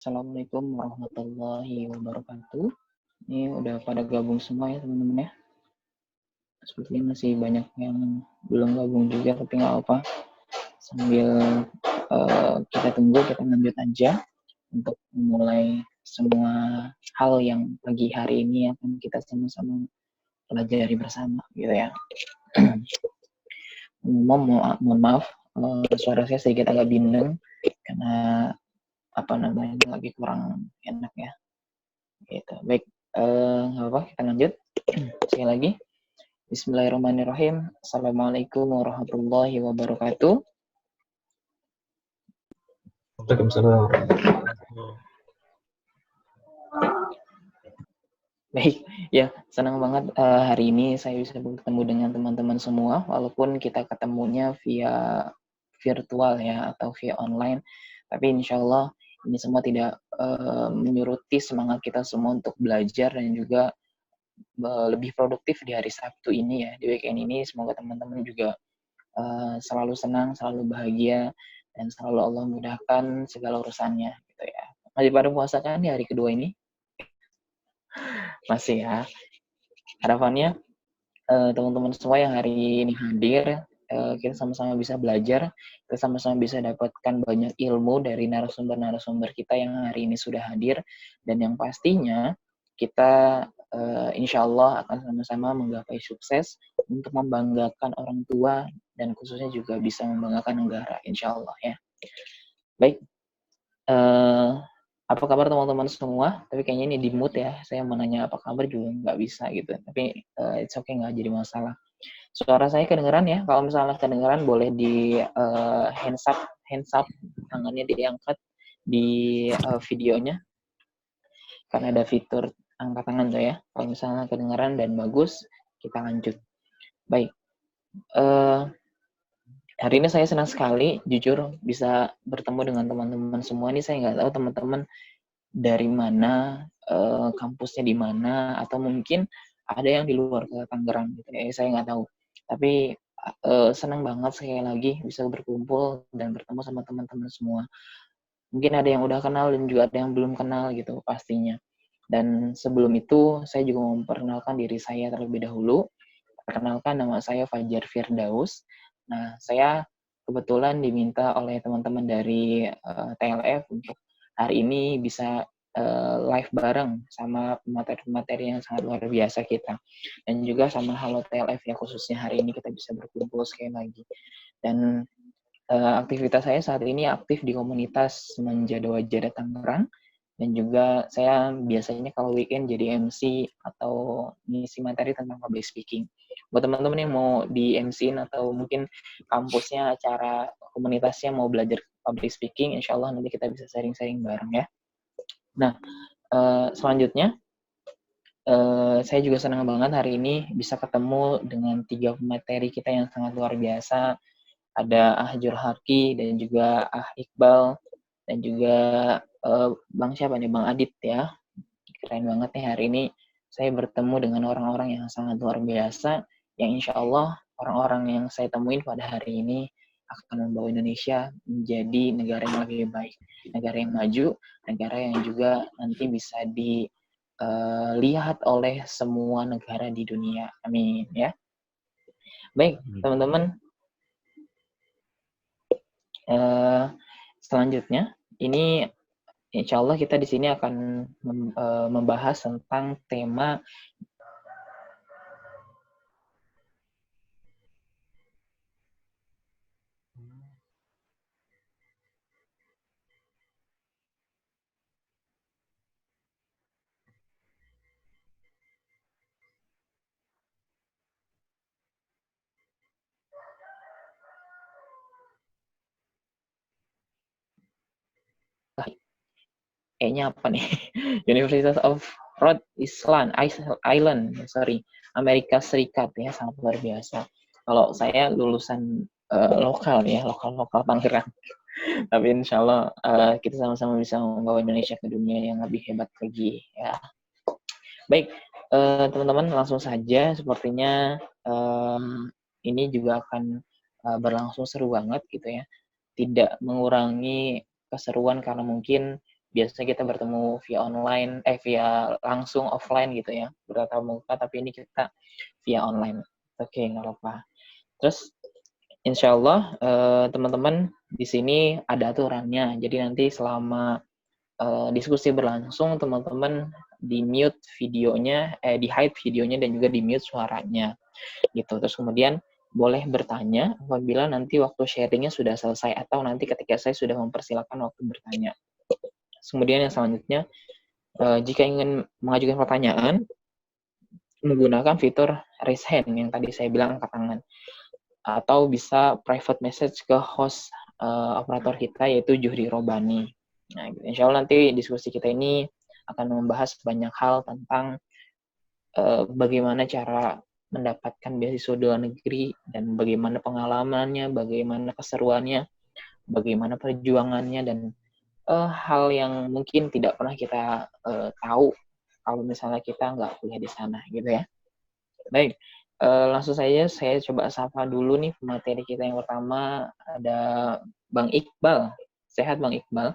Assalamualaikum warahmatullahi wabarakatuh. Ini udah pada gabung semua ya teman-teman ya. Sepertinya masih banyak yang belum gabung juga, tapi nggak apa. Sambil kita tunggu, kita lanjut aja untuk memulai semua hal yang pagi hari ini akan kita sama-sama pelajari bersama, gitu ya. Mohon maaf, suara saya sedikit agak bindeng karena lagi kurang enak ya. Gitu. Baik, nggak apa-apa, kita lanjut. Sekali lagi, Bismillahirrahmanirrahim. Assalamualaikum warahmatullahi wabarakatuh. Waalaikumsalam. Baik, ya senang banget hari ini saya bisa bertemu dengan teman-teman semua, walaupun kita ketemunya via virtual ya atau via online. Tapi insya Allah ini semua tidak menyuruti semangat kita semua untuk belajar dan juga lebih produktif di hari Sabtu ini ya, di weekend ini. Semoga teman-teman juga selalu senang, selalu bahagia, dan selalu Allah mudahkan segala urusannya gitu ya. Masih pada puasa kan di hari kedua ini? Masih ya. Harapannya teman-teman semua yang hari ini hadir, kita sama-sama bisa belajar, kita sama-sama bisa dapatkan banyak ilmu dari narasumber-narasumber kita yang hari ini sudah hadir, dan yang pastinya kita insya Allah akan sama-sama menggapai sukses untuk membanggakan orang tua dan khususnya juga bisa membanggakan negara, insya Allah ya. Baik, apa kabar teman-teman semua? Tapi kayaknya ini di mood ya, saya mau nanya apa kabar juga nggak bisa gitu. Tapi it's okay, nggak jadi masalah. Suara saya kedengeran ya? Kalau misalnya kedengeran boleh di hands up, tangannya diangkat di videonya. Kan ada fitur angkat tangan tuh ya. Kalau misalnya kedengeran dan bagus, kita lanjut. Baik. Hari ini saya senang sekali, jujur bisa bertemu dengan teman-teman semua. Ini saya nggak tahu teman-teman dari mana, kampusnya di mana, atau mungkin ada yang di luar kota Tangerang gitu ya, saya nggak tahu. Tapi senang banget sekali lagi bisa berkumpul dan bertemu sama teman-teman semua. Mungkin ada yang udah kenal dan juga ada yang belum kenal gitu pastinya. Dan sebelum itu saya juga mau memperkenalkan diri saya terlebih dahulu. Perkenalkan, nama saya Fajar Firdaus. Nah, saya kebetulan diminta oleh teman-teman dari TLF untuk hari ini bisa live bareng sama materi-materi yang sangat luar biasa kita. Dan juga sama Halo TLF ya, khususnya hari ini kita bisa berkumpul sekali lagi. Dan aktivitas saya saat ini aktif di komunitas Menjadi Wajah Tangerang, dan juga saya biasanya kalau weekend jadi MC atau ngisi materi tentang public speaking. Buat teman-teman yang mau di MC-in atau mungkin kampusnya, acara komunitasnya mau belajar public speaking, insya Allah nanti kita bisa sharing-sharing bareng ya. Nah, selanjutnya saya juga senang banget hari ini bisa ketemu dengan 3 materi kita yang sangat luar biasa. Ada Ahjur Harki dan juga Iqbal dan juga Bang siapa nih, Bang Adit ya. Keren banget nih hari ini saya bertemu dengan orang-orang yang sangat luar biasa, yang insya Allah orang-orang yang saya temuin pada hari ini akan membawa Indonesia menjadi negara yang lebih baik, negara yang maju, negara yang juga nanti bisa dilihat oleh semua negara di dunia. Amin ya. Baik, teman-teman. Selanjutnya, ini insya Allah kita di sini akan membahas tentang tema kayaknya apa nih? University of Rhode Island, sorry, Amerika Serikat ya, sangat luar biasa. Kalau saya lulusan lokal ya, lokal Tangerang. Tapi insya Allah kita sama-sama bisa membawa Indonesia ke dunia yang lebih hebat lagi ya. Baik, teman-teman langsung saja. Sepertinya ini juga akan berlangsung seru banget gitu ya. Tidak mengurangi keseruan karena mungkin biasanya kita bertemu via online, via langsung offline gitu ya, bertatap muka, tapi ini kita via online. Oke, nggak apa-apa. Terus insya Allah teman-teman di sini ada aturannya. Jadi nanti selama diskusi berlangsung, teman-teman di mute videonya, di hide videonya dan juga di mute suaranya, gitu. Terus kemudian boleh bertanya apabila nanti waktu sharingnya sudah selesai atau nanti ketika saya sudah mempersilakan waktu bertanya. Kemudian yang selanjutnya, jika ingin mengajukan pertanyaan, menggunakan fitur raise hand yang tadi saya bilang angkat tangan. Atau bisa private message ke host operator kita yaitu Juhri Robani. Nah, insya Allah nanti diskusi kita ini akan membahas banyak hal tentang bagaimana cara mendapatkan beasiswa di luar negeri dan bagaimana pengalamannya, bagaimana keseruannya, bagaimana perjuangannya dan hal yang mungkin tidak pernah kita tahu kalau misalnya kita nggak kuliah di sana gitu ya. Baik, langsung saja saya coba sapa dulu nih materi kita yang pertama, ada Bang Iqbal. Sehat Bang Iqbal?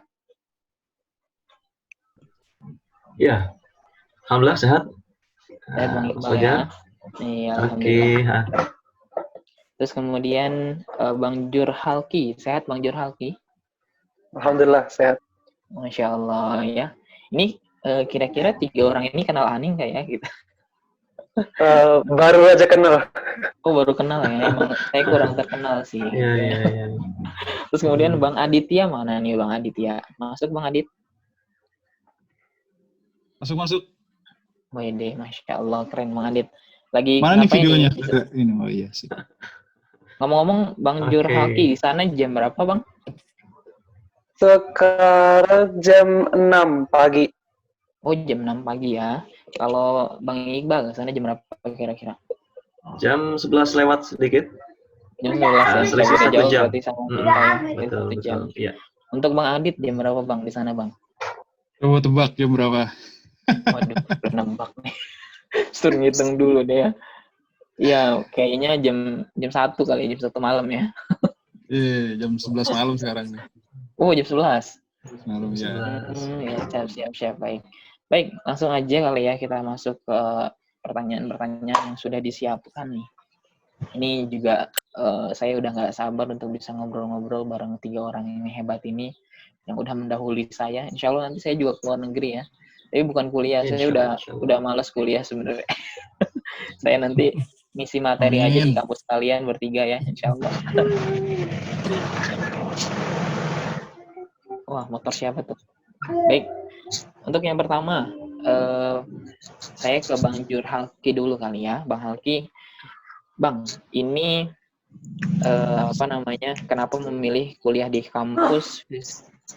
Ya, alhamdulillah sehat. Sehat Bang Iqbal ya. Iya, alhamdulillah. Oke. Terus kemudian Bang Jurhalki. Sehat Bang Jurhalki? Alhamdulillah sehat. Masya Allah ya. Ini kira-kira 3 orang ini kenal Aning nggak ya gitu? Baru aja kenal. Oh, baru kenal ya. Emang saya kurang terkenal sih. Iya. Terus kemudian Bang Aditya mana nih Bang Aditya? Masuk Bang Adit. Masuk. Wede, Masya Allah, keren Bang Adit. Lagi mana nih videonya? Ini, oh iya sih. Ngomong-ngomong, Bang Jurhalki, di sana jam berapa Bang? Sekarang jam 6 pagi. Oh, jam 6 pagi ya. Kalau Bang Iqbal, di sana jam berapa kira-kira? Jam 11 lewat sedikit. Jam 11 ya, selisih 1 jauh jam. berarti sama kita ya. Betul. Iya. Untuk Bang Adit, jam berapa Bang di sana Bang? Coba tebak jam berapa? Waduh, udah nembak nih. Suruh ngitung dulu deh ya. Iya, kayaknya jam 1 kali, jam 1 malam ya. Iya, jam 11 malam sekarang nih. Oh, jam 11. Malam ya. Ya, siap. Baik, langsung aja kali ya kita masuk ke pertanyaan-pertanyaan yang sudah disiapkan nih. Ini juga saya udah nggak sabar untuk bisa ngobrol-ngobrol bareng 3 orang ini hebat ini yang udah mendahului saya. Insya Allah nanti saya juga keluar negeri ya. Tapi bukan kuliah, saya udah malas kuliah sebenarnya. Saya nanti ngisi materi aja di kampus kalian bertiga ya, insya Allah. Wah, motor siapa tuh? Baik, untuk yang pertama, saya ke Bang Jurhalki dulu kali ya. Bang Halki, Bang, ini kenapa memilih kuliah di kampus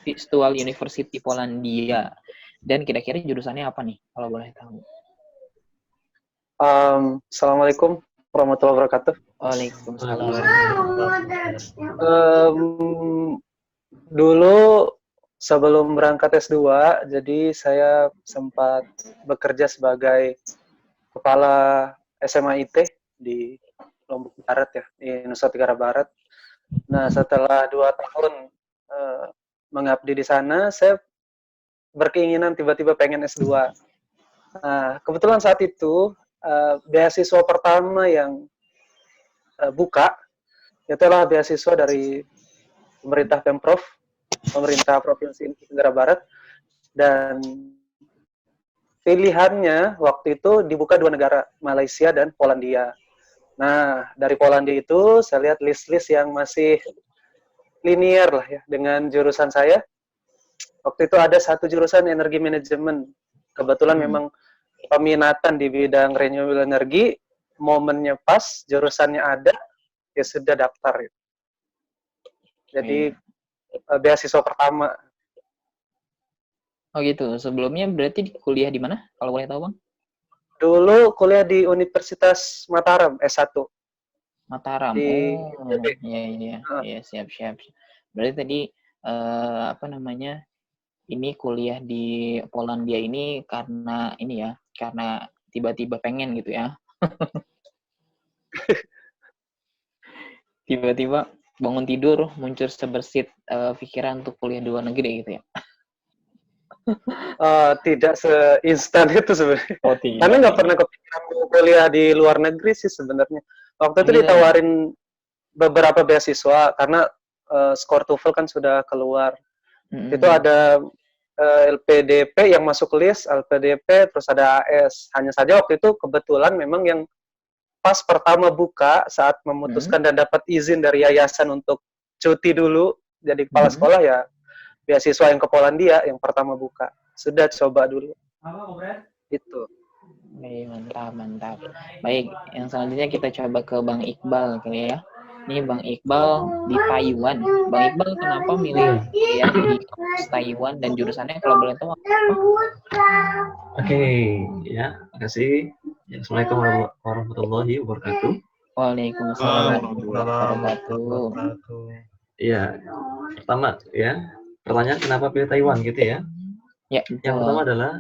Virtual University Polandia? Dan kira-kira jurusannya apa nih, kalau boleh tahu? Assalamualaikum warahmatullahi wabarakatuh. Waalaikumsalam. Dulu sebelum berangkat S2, jadi saya sempat bekerja sebagai kepala SMA IT di Lombok Barat ya, di Nusa Tenggara Barat. Nah, setelah 2 tahun mengabdi di sana, saya berkeinginan tiba-tiba pengen S2. Nah, kebetulan saat itu beasiswa pertama yang buka itu adalah beasiswa dari pemerintah Pemprov, pemerintah Provinsi Nusa Tenggara Barat, dan pilihannya waktu itu dibuka 2 negara, Malaysia dan Polandia. Nah, dari Polandia itu saya lihat list-list yang masih linear lah ya dengan jurusan saya. Waktu itu ada satu jurusan energi manajemen. Kebetulan memang peminatan di bidang renewable energi, momennya pas, jurusannya ada, ya sudah daftar. Jadi beasiswa pertama. Oh gitu. Sebelumnya berarti kuliah di mana? Kalau boleh tahu Bang? Dulu kuliah di Universitas Mataram S1. Mataram. Iya, siap. Berarti tadi ini kuliah di Polandia ini karena tiba-tiba pengen gitu ya. Tiba-tiba bangun tidur muncul sebersit pikiran untuk kuliah di luar negeri gitu ya. Tidak seinstan itu sebenarnya. Oh, tidak. Karena nggak pernah kepikiran mau kuliah di luar negeri sih sebenarnya. Waktu itu Gitu ya? ditawarin beberapa beasiswa karena skor TOEFL kan sudah keluar. Itu ada LPDP yang masuk list, LPDP, terus ada AS. Hanya saja waktu itu kebetulan memang yang pas pertama buka saat memutuskan dan dapat izin dari yayasan untuk cuti dulu jadi kepala sekolah ya beasiswa yang ke Polandia yang pertama buka. Sudah coba dulu. Itu. Mantap. Baik, yang selanjutnya kita coba ke Bang Iqbal kali ya. Ini Bang Iqbal di Taiwan. Bang Iqbal kenapa milih kuliah di kampus Taiwan dan jurusannya kalau boleh tahu apa? Oke, ya, makasih. Assalamualaikum warahmatullahi wabarakatuh. Waalaikumsalam warahmatullahi wabarakatuh. Iya, pertama ya, pertanyaan kenapa pilih Taiwan gitu ya? Ya, Yang pertama adalah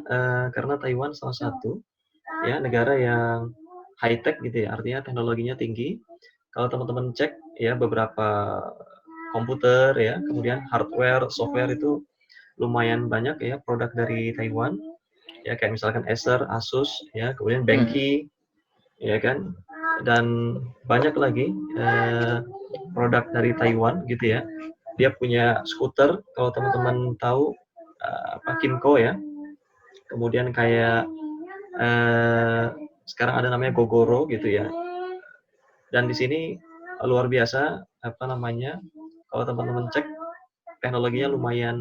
karena Taiwan salah satu ya negara yang high tech gitu ya, artinya teknologinya tinggi. Kalau teman-teman cek ya beberapa komputer ya, kemudian hardware, software itu lumayan banyak ya produk dari Taiwan. Ya kayak misalkan Acer, Asus ya, kemudian Benki ya kan. Dan banyak lagi produk dari Taiwan gitu ya. Dia punya skuter kalau teman-teman tahu Kimco ya. Kemudian kayak sekarang ada namanya Gogoro gitu ya. Dan di sini luar biasa kalau teman-teman cek teknologinya lumayan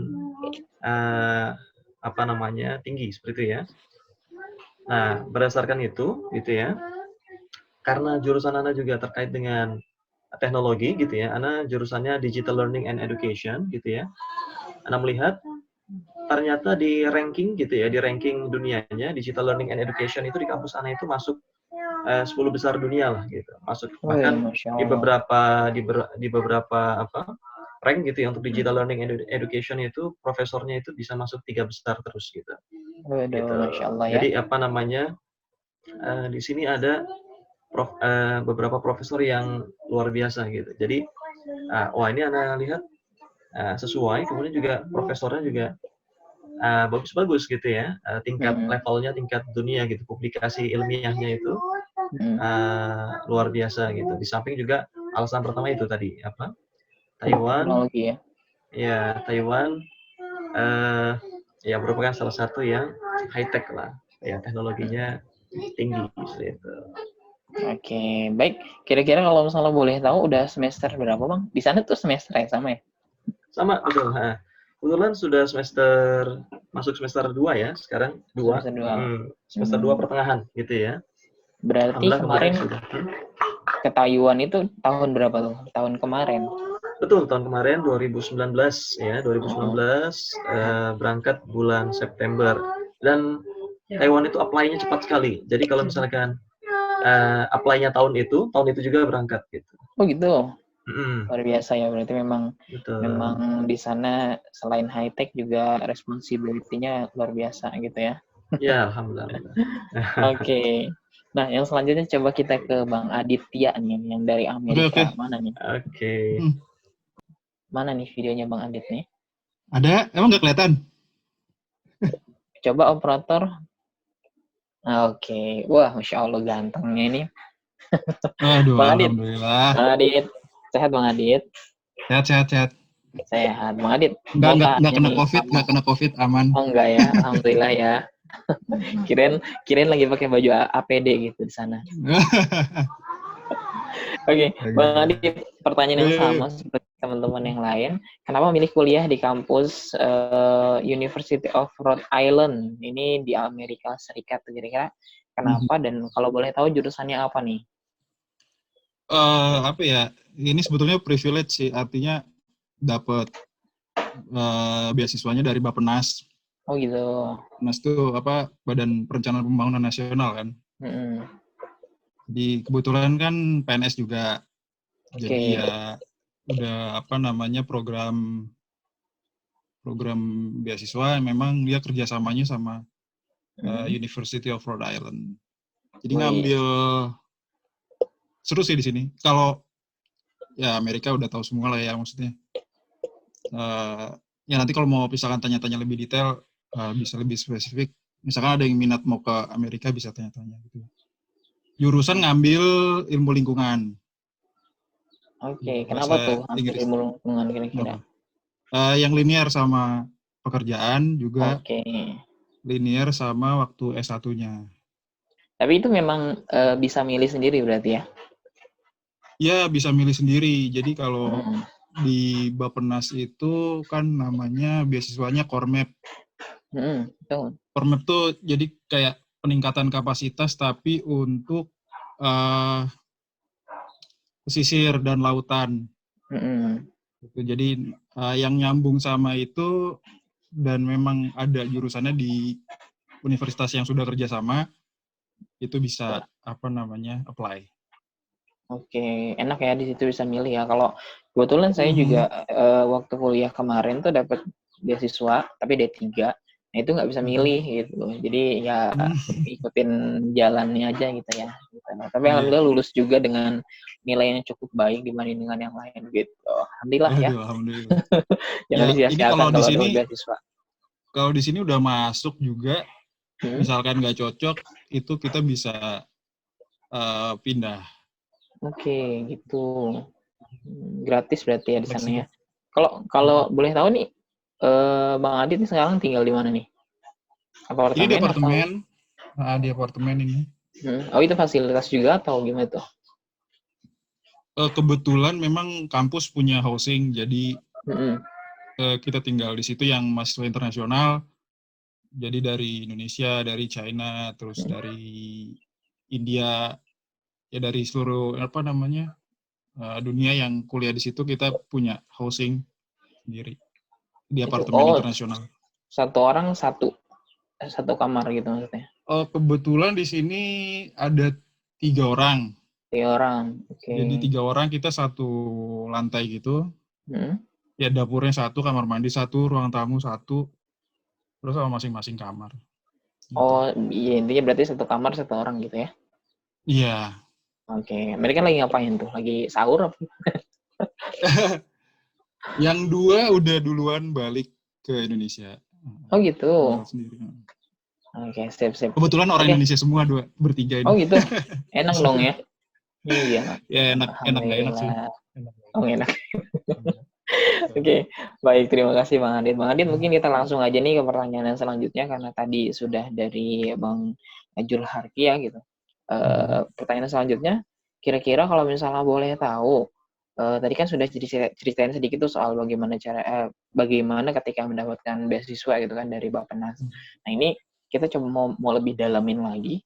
tinggi seperti itu ya. Nah, berdasarkan itu gitu ya. Karena jurusan Anda juga terkait dengan teknologi gitu ya. Anda jurusannya Digital Learning and Education gitu ya. Anda melihat ternyata di ranking gitu ya, di ranking dunianya Digital Learning and Education itu di kampus Anda itu masuk 10 besar dunia lah gitu. Masuk bahkan di beberapa rank gitu ya untuk Digital Learning and Education itu profesornya itu bisa masuk 3 besar terus gitu. Gitu. Masya Allah ya. Jadi di sini ada beberapa profesor yang luar biasa gitu. Jadi ini Anda lihat sesuai, kemudian juga profesornya juga bagus-bagus gitu ya, tingkat levelnya tingkat dunia gitu, publikasi ilmiahnya itu luar biasa gitu. Di samping juga alasan pertama itu tadi Taiwan, teknologi ya. Ya Taiwan ya merupakan salah satu yang high tech lah, ya teknologinya tinggi gitu. Oke, baik. Kira-kira kalau misalnya boleh tahu udah semester berapa Bang? Di sana tuh semester yang sama ya? Sama, betul. Kebetulan sudah masuk semester 2 ya, sekarang 2. Semester 2 pertengahan gitu ya. Berarti kemarin ke Taiwan itu tahun berapa tuh? Tahun kemarin? Betul, tahun kemarin 2019 ya, 2019 berangkat bulan September. Dan Taiwan itu apply-nya cepat sekali. Jadi kalau misalkan apply-nya tahun itu juga berangkat gitu. Oh gitu. Luar biasa ya, berarti memang di sana selain high tech juga responsibility-nya luar biasa gitu ya. Ya, alhamdulillah. Oke. Nah, yang selanjutnya coba kita ke Bang Aditya nih, yang dari Amerika. Mana nih? Oke. Mana nih videonya Bang Adit nih? Ada? Emang nggak kelihatan? Coba operator. Oke. Wah, Masya Allah gantengnya ini. Aduh, Bang Adit. alhamdulillah. Bang Adit. Sehat Bang Adit? Sehat. Sehat. Bang Adit. Nggak kena COVID, aman. Oh enggak ya, alhamdulillah ya. kirain lagi pakai baju APD gitu di sana. Oke, Bang Adit, pertanyaan yang sama seperti teman-teman yang lain. Kenapa milih kuliah di kampus University of Rhode Island? Ini di Amerika Serikat, kira-kira kenapa? Dan kalau boleh tahu jurusannya apa nih? Apa ya? Ini sebetulnya privilege sih, artinya dapat beasiswanya dari Bappenas. Oh gitu. Bappenas itu Badan Perencanaan Pembangunan Nasional kan. Di kebetulan kan PNS juga. Jadi ya udah program beasiswa memang dia kerjasamanya sama University of Rhode Island. Jadi ngambil seru sih di sini. Kalau ya Amerika udah tahu semua lah ya maksudnya. Ya nanti kalau mau misalkan tanya-tanya lebih detail bisa lebih spesifik. Misalkan ada yang minat mau ke Amerika bisa tanya-tanya gitu. Jurusan ngambil ilmu lingkungan. Oke, Bahasa kenapa tuh ambil Inggris. ilmu lingkungan kira-kira? Yang linear sama pekerjaan juga Oke. linear sama waktu S1-nya. Tapi itu memang bisa milih sendiri berarti ya? Ya, bisa milih sendiri. Jadi kalau Hmm. di Bappenas itu kan namanya beasiswanya Kormap. Betul. Kormap tuh jadi kayak peningkatan kapasitas tapi untuk pesisir dan lautan. Gitu. Jadi yang nyambung sama itu dan memang ada jurusannya di universitas yang sudah kerjasama itu bisa apply. Oke, enak ya di situ bisa milih ya. Kalau kebetulan saya juga waktu kuliah kemarin tuh dapat beasiswa tapi D3. Nah, itu nggak bisa milih gitu. Jadi ya ikutin jalannya aja gitu ya. Gitu. Nah, tapi alhamdulillah lulus juga dengan nilai yang cukup baik dibanding dengan yang lain gitu. Alhamdulillah ya. Alhamdulillah. Jangan Ya, ini disia-siakan kalau dapat beasiswa. Kalau di sini udah masuk juga, misalkan nggak cocok, itu kita bisa pindah. Oke, gitu. Gratis berarti ya di sana ya. Kalau boleh tahu nih, Bang Adit nih sekarang tinggal di mana nih? Apartemen? Ini di apartemen. Di apartemen ini. Oh, itu fasilitas juga atau gimana tuh? Kebetulan memang kampus punya housing, jadi kita tinggal di situ yang mahasiswa internasional. Jadi dari Indonesia, dari China, terus dari India, ya dari seluruh dunia yang kuliah di situ kita punya housing sendiri di apartemen internasional. Satu orang satu kamar gitu maksudnya? Kebetulan di sini ada 3 orang. 3 orang, oke. Jadi 3 orang kita satu lantai gitu. Ya dapurnya 1, kamar mandi 1, ruang tamu 1, terus sama masing-masing kamar. Gitu. Oh iya, intinya berarti 1 kamar 1 orang gitu ya? Iya. Oke, mereka lagi ngapain tuh? Lagi sahur apa? Yang 2 udah duluan balik ke Indonesia. Oh gitu. Sendiri. Oke, sip. Kebetulan orang Indonesia semua bertiga ini. Oh gitu, enak dong ya? Iya. Ya enak nggak enak sih. Oh enak. Oke, baik, terima kasih Bang Adit. Bang Adit, mungkin kita langsung aja nih ke pertanyaan yang selanjutnya karena tadi sudah dari Bang Jul Harki ya gitu. Pertanyaan selanjutnya, kira-kira kalau misalnya boleh tahu, tadi kan sudah ceritain sedikit tuh soal bagaimana ketika mendapatkan beasiswa gitu kan dari Bappenas. Nah ini kita coba mau lebih dalamin lagi,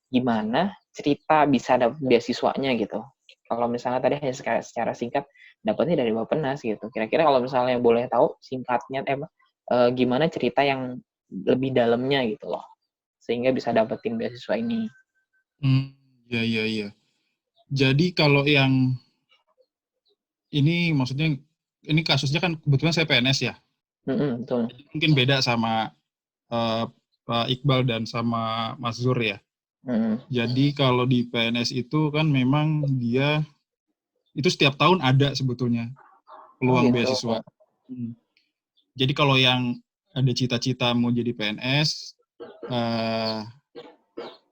gimana cerita bisa dapat beasiswanya gitu. Kalau misalnya tadi hanya secara singkat dapatnya dari Bappenas gitu. Kira-kira kalau misalnya boleh tahu singkatnya gimana cerita yang lebih dalamnya gitu loh. Sehingga bisa dapetin beasiswa ini. Iya. Jadi kalau yang ini maksudnya ini kasusnya kan kebetulan saya PNS ya. Betul. Mungkin beda sama Pak Iqbal dan sama Mas Zur ya. Jadi kalau di PNS itu kan memang dia itu setiap tahun ada sebetulnya peluang beasiswa. Jadi kalau yang ada cita-cita mau jadi PNS,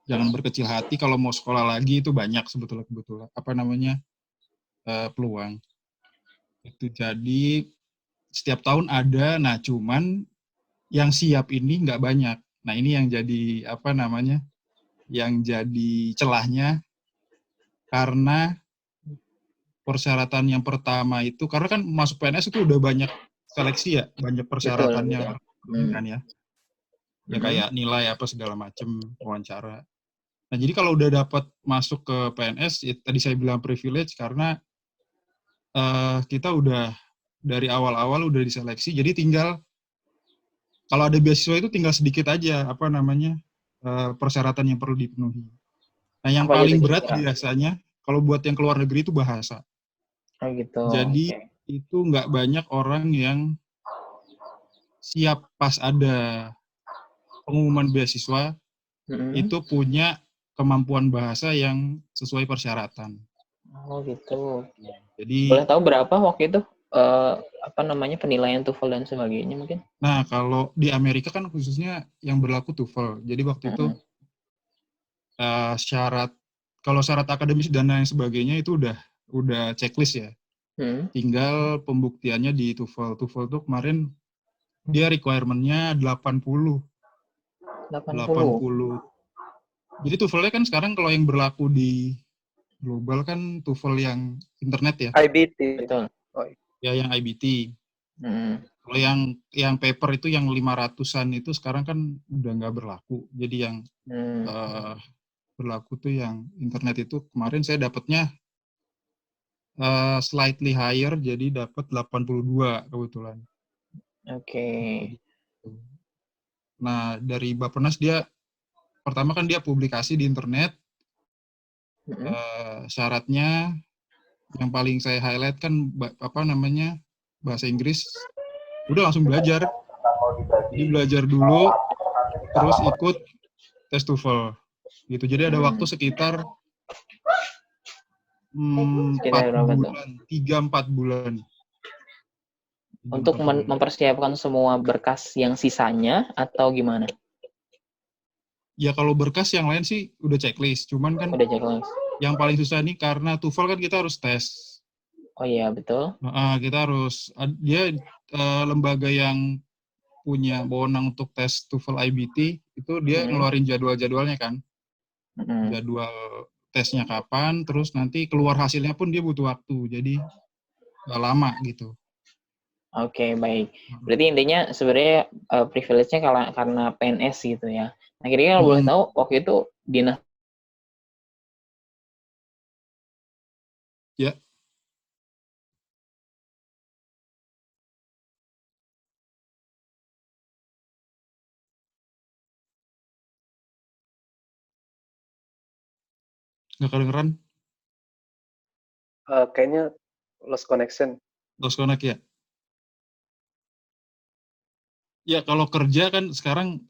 jangan berkecil hati. Kalau mau sekolah lagi itu banyak sebetulnya peluang. Itu jadi setiap tahun ada. Nah cuman yang siap ini nggak banyak. Nah ini yang jadi yang jadi celahnya karena persyaratan yang pertama itu karena kan masuk PNS itu udah banyak seleksi ya, banyak persyaratannya kan ya. Ya kayak nilai apa segala macam, wawancara. Nah, jadi kalau udah dapat masuk ke PNS, tadi saya bilang privilege karena kita udah dari awal-awal udah diseleksi, jadi tinggal kalau ada beasiswa itu tinggal sedikit aja persyaratan yang perlu dipenuhi. Nah, yang paling berat biasanya kalau buat yang keluar negeri itu bahasa. Oh gitu. Jadi itu nggak banyak orang yang siap pas ada pengumuman beasiswa itu punya kemampuan bahasa yang sesuai persyaratan. Oh gitu. Jadi boleh tahu berapa waktu itu penilaian TOEFL dan sebagainya mungkin? Nah, kalau di Amerika kan khususnya yang berlaku TOEFL. Jadi waktu itu syarat akademis dan lain sebagainya itu udah checklist ya. Tinggal pembuktiannya di TOEFL. TOEFL tuh kemarin dia requirement-nya 80. Jadi TOEFL-nya kan sekarang kalau yang berlaku di global kan TOEFL yang internet ya. IBT. Betul. Ya, yang IBT. Kalau yang paper itu yang 500-an itu sekarang kan udah nggak berlaku. Jadi yang berlaku tuh yang internet itu kemarin saya dapatnya slightly higher, jadi dapat 82 kebetulan. Oke. Nah, dari Bappenas dia pertama kan dia publikasi di internet. Syaratnya yang paling saya highlight kan bahasa Inggris. Udah langsung belajar. Jadi belajar dulu, terus ikut tes TOEFL. Gitu. Jadi ada waktu sekitar 3-4 bulan. Untuk mempersiapkan semua berkas yang sisanya atau gimana? Ya kalau berkas yang lain sih udah checklist, cuman kan udah checklist. Yang paling susah nih karena TOEFL kan kita harus tes. Oh iya, betul. Kita harus, dia lembaga yang punya wewenang untuk tes TOEFL IBT, itu dia ngeluarin jadwal-jadwalnya kan. Jadwal tesnya kapan, terus nanti keluar hasilnya pun dia butuh waktu, jadi gak lama gitu. Oke, baik. Berarti intinya sebenarnya privilege-nya karena PNS gitu ya. Nah, kira-kira kalau boleh tahu, waktu itu dinas. Ya. Nggak kedengeran? Kayaknya lost connection. Lost connect ya? Ya, kalau kerja kan sekarang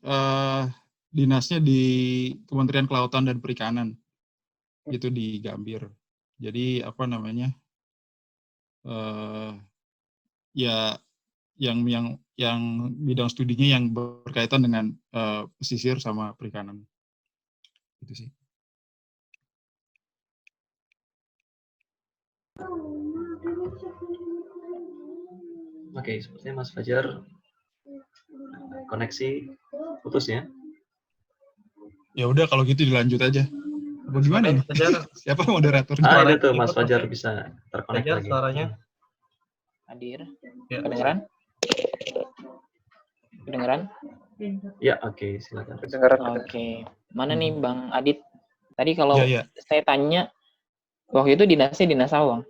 dinasnya di Kementerian Kelautan dan Perikanan. Itu di Gambir. Jadi ya yang bidang studinya yang berkaitan dengan pesisir sama perikanan. Itu sih. Oke, sepertinya Mas Fajar koneksi putus ya. Ya udah kalau gitu dilanjut aja. Apa gimana ini? Siapa moderatornya? Itu tuh Mas Fajar bisa terkonek lagi. Suaranya. Hadir. Ya. Kedengeran? Ya, oke, silakan. Oke. Mana nih Bang Adit? Tadi kalau Ya. saya tanya, waktu itu dinasnya dinas apa, Bang?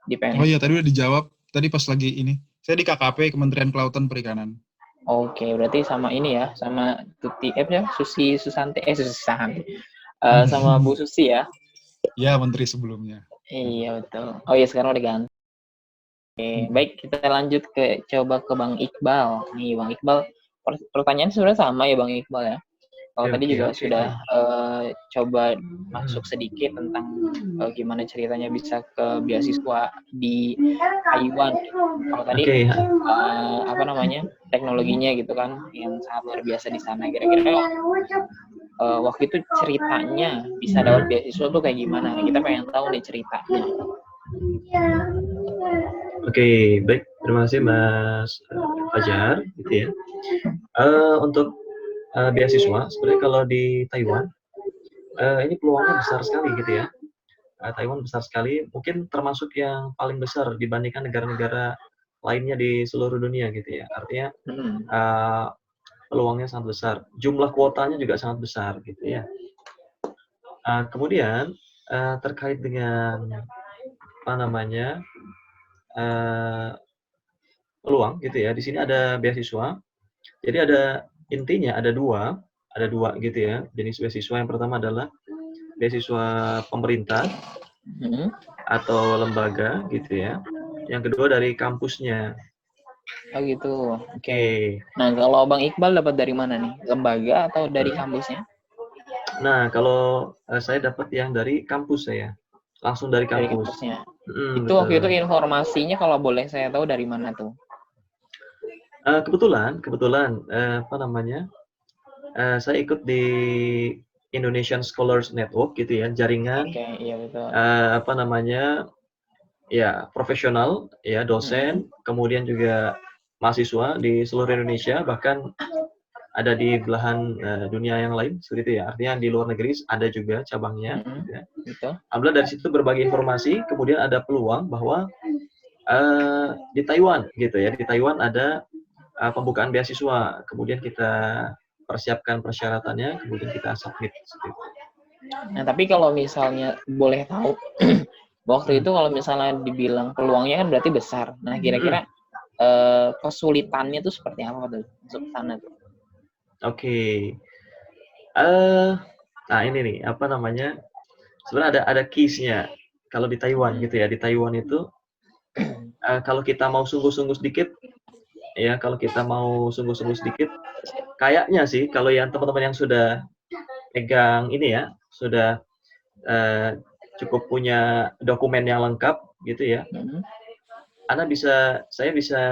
Di PNS. Oh iya, tadi udah dijawab. Tadi pas lagi ini. Saya di KKP, Kementerian Kelautan Perikanan. Oke, berarti sama ini ya, sama Tuti, Susi Susanti, sama Bu Susi ya? Ya, menteri sebelumnya. Iya, betul. Oh iya, sekarang udah ganti. Oke, baik, kita lanjut coba ke Bang Iqbal. Nih, Bang Iqbal, pertanyaan sebenarnya sama ya Bang Iqbal ya. Kalau tadi juga sudah coba masuk sedikit tentang gimana ceritanya bisa ke beasiswa di Taiwan. Kalau tadi teknologinya gitu kan yang sangat luar biasa di sana. Kira-kira waktu itu ceritanya bisa dapat beasiswa tuh kayak gimana? Kita pengen tahu nih ceritanya. Oke, baik. Terima kasih Mas Fajar, gitu ya. Untuk beasiswa, sebenarnya kalau di Taiwan, ini peluangnya besar sekali gitu ya. Taiwan besar sekali, mungkin termasuk yang paling besar dibandingkan negara-negara lainnya di seluruh dunia gitu ya. Artinya peluangnya sangat besar. Jumlah kuotanya juga sangat besar gitu ya. Kemudian terkait dengan peluang gitu ya. Di sini ada beasiswa. Jadi intinya ada dua gitu ya jenis beasiswa. Yang pertama adalah beasiswa pemerintah atau lembaga gitu ya. Yang kedua dari kampusnya. Oh gitu. Oke. Nah, kalau Bang Iqbal dapat dari mana nih? Lembaga atau dari kampusnya? Nah, kalau saya dapat yang dari kampus saya. Langsung dari kampus. Itu waktu itu Betul. informasinya kalau boleh saya tahu dari mana tuh? Kebetulan, apa namanya, saya ikut di Indonesian Scholars Network gitu ya, jaringan, Oke, iya betul. apa namanya, ya profesional, ya dosen, kemudian juga mahasiswa di seluruh Indonesia, bahkan ada di belahan, dunia yang lain, seperti itu ya. Artinya di luar negeri ada juga cabangnya, gitu ya. Betul. Alhamdulillah dari situ berbagi informasi, kemudian ada peluang bahwa, di Taiwan gitu ya, di Taiwan ada, pembukaan beasiswa, kemudian kita persiapkan persyaratannya, kemudian kita submit, seperti itu. Nah, tapi kalau misalnya boleh tahu, waktu itu kalau misalnya dibilang peluangnya kan berarti besar. Nah, kira-kira kesulitannya tuh seperti apa tuh masuk ke sana tuh? Oke. Nah ini nih, apa namanya, sebenarnya ada keys-nya. Kalau di Taiwan gitu ya, di Taiwan itu, kalau kita mau sungguh-sungguh sedikit, ya kalau kita mau sungguh-sungguh sedikit, kayaknya sih kalau yang teman-teman yang sudah pegang ini ya, sudah cukup punya dokumen yang lengkap gitu ya, saya bisa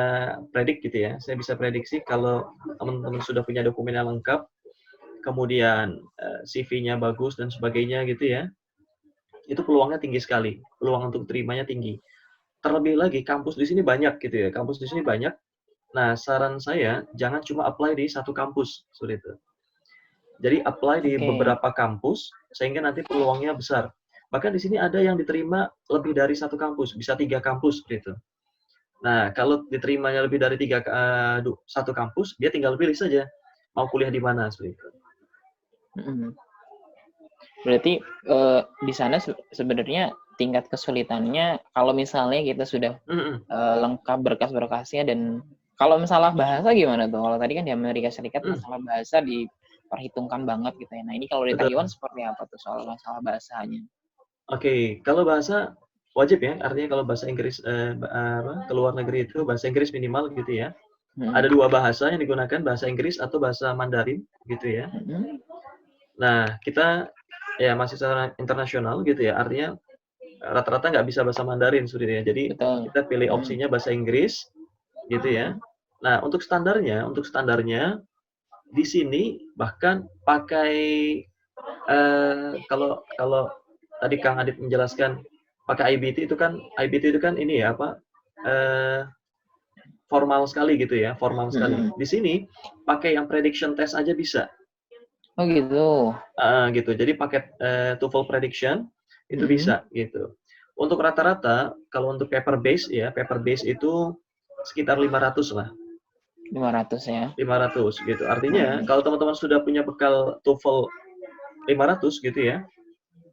predik gitu ya, saya bisa prediksi kalau teman-teman sudah punya dokumen yang lengkap, kemudian CV-nya bagus dan sebagainya gitu ya, itu peluangnya tinggi sekali, peluang untuk terimanya tinggi. Terlebih lagi kampus di sini banyak gitu ya, kampus di sini banyak. Nah, saran saya jangan cuma apply di satu kampus, seperti itu. Jadi apply di beberapa kampus sehingga nanti peluangnya besar. Bahkan di sini ada yang diterima lebih dari satu kampus, bisa 3 kampus gitu. Nah, kalau diterimanya lebih dari satu kampus, dia tinggal pilih saja mau kuliah di mana seperti itu. Berarti di sana sebenarnya tingkat kesulitannya kalau misalnya kita sudah lengkap berkas-berkasnya, dan kalau masalah bahasa gimana tuh? Kalau tadi kan di Amerika Serikat masalah bahasa diperhitungkan banget gitu ya. Nah ini kalau di Taiwan seperti apa tuh soal masalah bahasanya? Oke, kalau bahasa wajib ya, artinya kalau bahasa Inggris ke luar negeri itu bahasa Inggris minimal gitu ya. Ada 2 bahasa yang digunakan, bahasa Inggris atau bahasa Mandarin gitu ya. Nah, kita ya mahasiswa internasional gitu ya, artinya rata-rata nggak bisa bahasa Mandarin seperti itu ya. Jadi kita pilih opsinya bahasa Inggris gitu ya. Nah, untuk standarnya di sini bahkan pakai kalau tadi Kang Adit menjelaskan pakai IBT itu kan ini ya apa formal sekali gitu ya, formal sekali. Di sini pakai yang prediction test aja bisa. Oh gitu. Gitu. Jadi pakai TOEFL prediction itu bisa gitu. Untuk rata-rata kalau untuk paper base itu sekitar 500 lah. 500 ya. 500 gitu. Artinya kalau teman-teman sudah punya bekal TOEFL 500 gitu ya.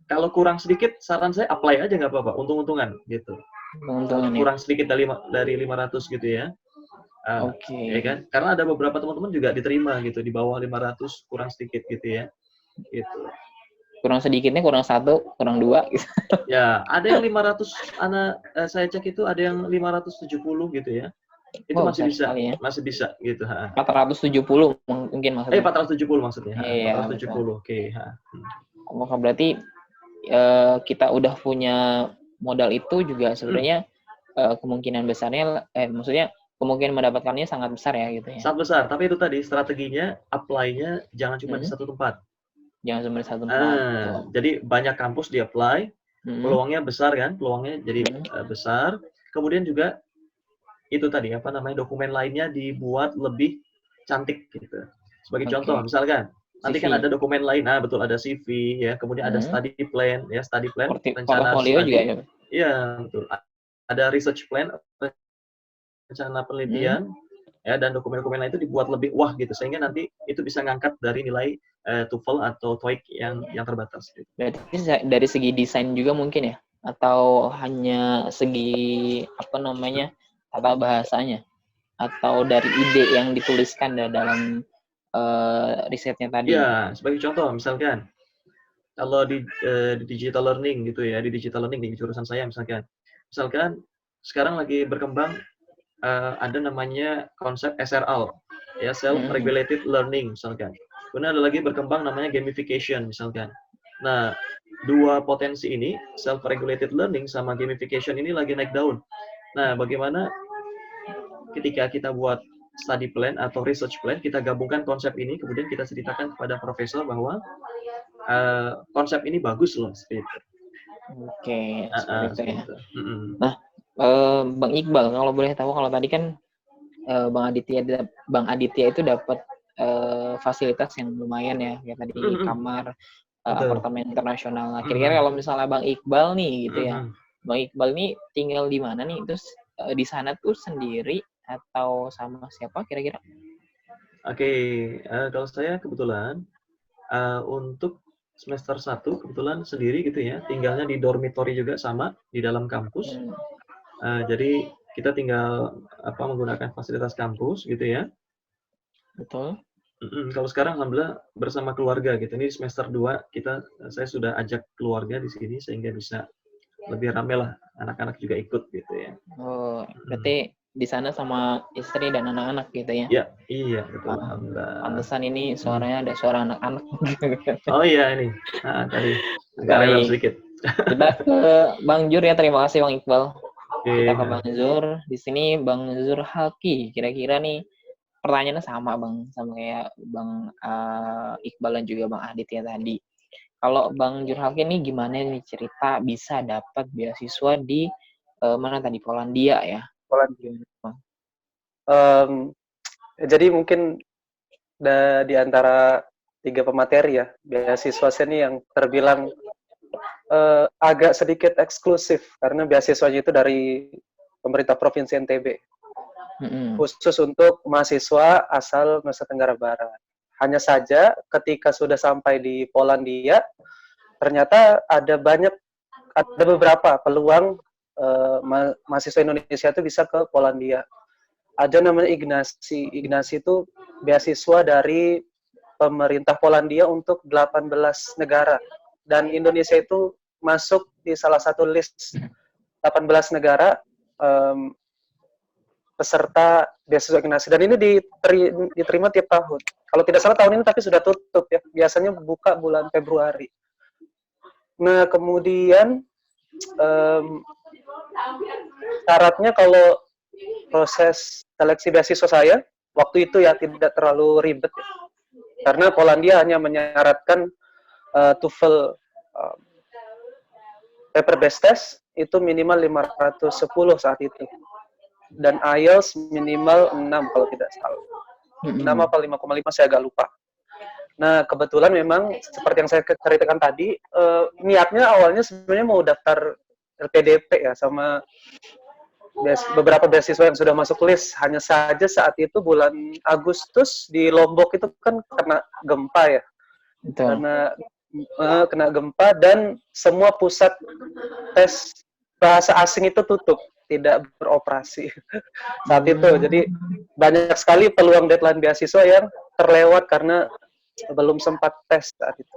Kalau kurang sedikit, saran saya apply aja nggak apa-apa, untung-untungan gitu. Kurang sedikit dari 500 gitu ya. Ya kan? Karena ada beberapa teman-teman juga diterima gitu di bawah 500 kurang sedikit gitu ya. Gitu. Kurang sedikitnya kurang 1, kurang 2 gitu. Ya, ada yang 500 saya cek itu ada yang 570 gitu ya. Itu masih bisa, ya? Masih bisa gitu. 470 mungkin maksudnya. 470 maksudnya. Iya, 470. Oke. Berarti kita udah punya modal itu juga sebenarnya kemungkinan besarnya, maksudnya kemungkinan mendapatkannya sangat besar ya gitu ya. Sangat besar, tapi itu tadi strateginya apply-nya jangan cuma di satu tempat. Jangan cuma di satu tempat. Jadi banyak kampus di apply, peluangnya besar kan, peluangnya jadi besar. Kemudian juga itu tadi apa namanya dokumen lainnya dibuat lebih cantik gitu. Sebagai contoh, misalkan nanti kan ada dokumen lain, betul ada CV ya, kemudian ada study plan ya, rencana portfolio juga ya. Iya, betul. Ada research plan, rencana penelitian ya, dan dokumen-dokumen lain itu dibuat lebih wah gitu sehingga nanti itu bisa ngangkat dari nilai TOEFL atau TOEIC yang terbatas gitu. Berarti dari segi desain juga mungkin ya, atau hanya segi apa namanya tata bahasanya, atau dari ide yang dituliskan dalam risetnya tadi? Ya, sebagai contoh misalkan kalau di digital learning gitu ya, di digital learning di jurusan saya misalkan sekarang lagi berkembang ada namanya konsep SRL ya, self regulated learning misalkan. Kemudian ada lagi berkembang namanya gamification misalkan. Nah, dua potensi ini, self-regulated learning sama gamification ini lagi naik daun. Nah, bagaimana ketika kita buat study plan atau research plan, kita gabungkan konsep ini, kemudian kita ceritakan kepada profesor bahwa konsep ini bagus loh, seperti itu. Oke, seperti itu ya. Mm-mm. Nah, Bang Iqbal, kalau boleh tahu, kalau tadi kan Bang Aditya itu dapat fasilitas yang lumayan ya, kayak tadi kamar, apartemen internasional. Nah, kira-kira kalau misalnya Bang Iqbal nih gitu ya, Bang Iqbal nih tinggal di mana nih? Terus di sana tuh sendiri atau sama siapa kira-kira? Oke, kalau saya kebetulan untuk semester 1 kebetulan sendiri gitu ya, tinggalnya di dormitory juga sama di dalam kampus. Jadi kita tinggal menggunakan fasilitas kampus gitu ya. Betul. Kalau sekarang alhamdulillah bersama keluarga gitu. Ini semester 2 saya sudah ajak keluarga di sini sehingga bisa lebih rame lah, anak-anak juga ikut gitu ya. Oh, berarti di sana sama istri dan anak-anak gitu ya? Ya, iya betul. Alhamdulillah. Pantesan ini suaranya ada suara anak-anak. Oh iya ini, tadi agak rewel sedikit. Kita ke Bang Zur ya, terima kasih Bang Iqbal. Kita ke Oke. Bang Zur. Di sini Bang Zur Haki. Kira-kira nih pertanyaannya sama Bang, sama kayak Bang Iqbal dan juga Bang Aditya tadi. Kalau Bang Zur Haki ini gimana nih cerita bisa dapat beasiswa di mana tadi, Polandia ya? Polandia. Jadi mungkin di antara 3 pemateri ya, beasiswa seni yang terbilang agak sedikit eksklusif karena beasiswanya itu dari pemerintah Provinsi NTB. Khusus untuk mahasiswa asal Nusa Tenggara Barat. Hanya saja ketika sudah sampai di Polandia, ternyata ada beberapa peluang mahasiswa Indonesia itu bisa ke Polandia. Ada namanya Ignasi. Ignasi itu beasiswa dari pemerintah Polandia untuk 18 negara. Dan Indonesia itu masuk di salah satu list 18 negara peserta beasiswa Ignasi. Dan ini diterima tiap tahun. Kalau tidak salah tahun ini tapi sudah tutup ya. Biasanya buka bulan Februari. Nah, kemudian syaratnya kalau proses seleksi beasiswa saya waktu itu ya tidak terlalu ribet ya. Karena Polandia hanya menyaratkan TOEFL paper based test itu minimal 510 saat itu. Dan IELTS minimal 6 kalau tidak salah. 6 apa 5,5 saya agak lupa. Nah, kebetulan memang seperti yang saya ceritakan tadi, niatnya awalnya sebenarnya mau daftar LPDP ya sama beberapa beasiswa yang sudah masuk list. Hanya saja saat itu bulan Agustus di Lombok itu kan kena gempa ya. Karena kena gempa dan semua pusat tes bahasa asing itu tutup, tidak beroperasi saat itu. Jadi banyak sekali peluang deadline beasiswa yang terlewat karena belum sempat tes saat itu.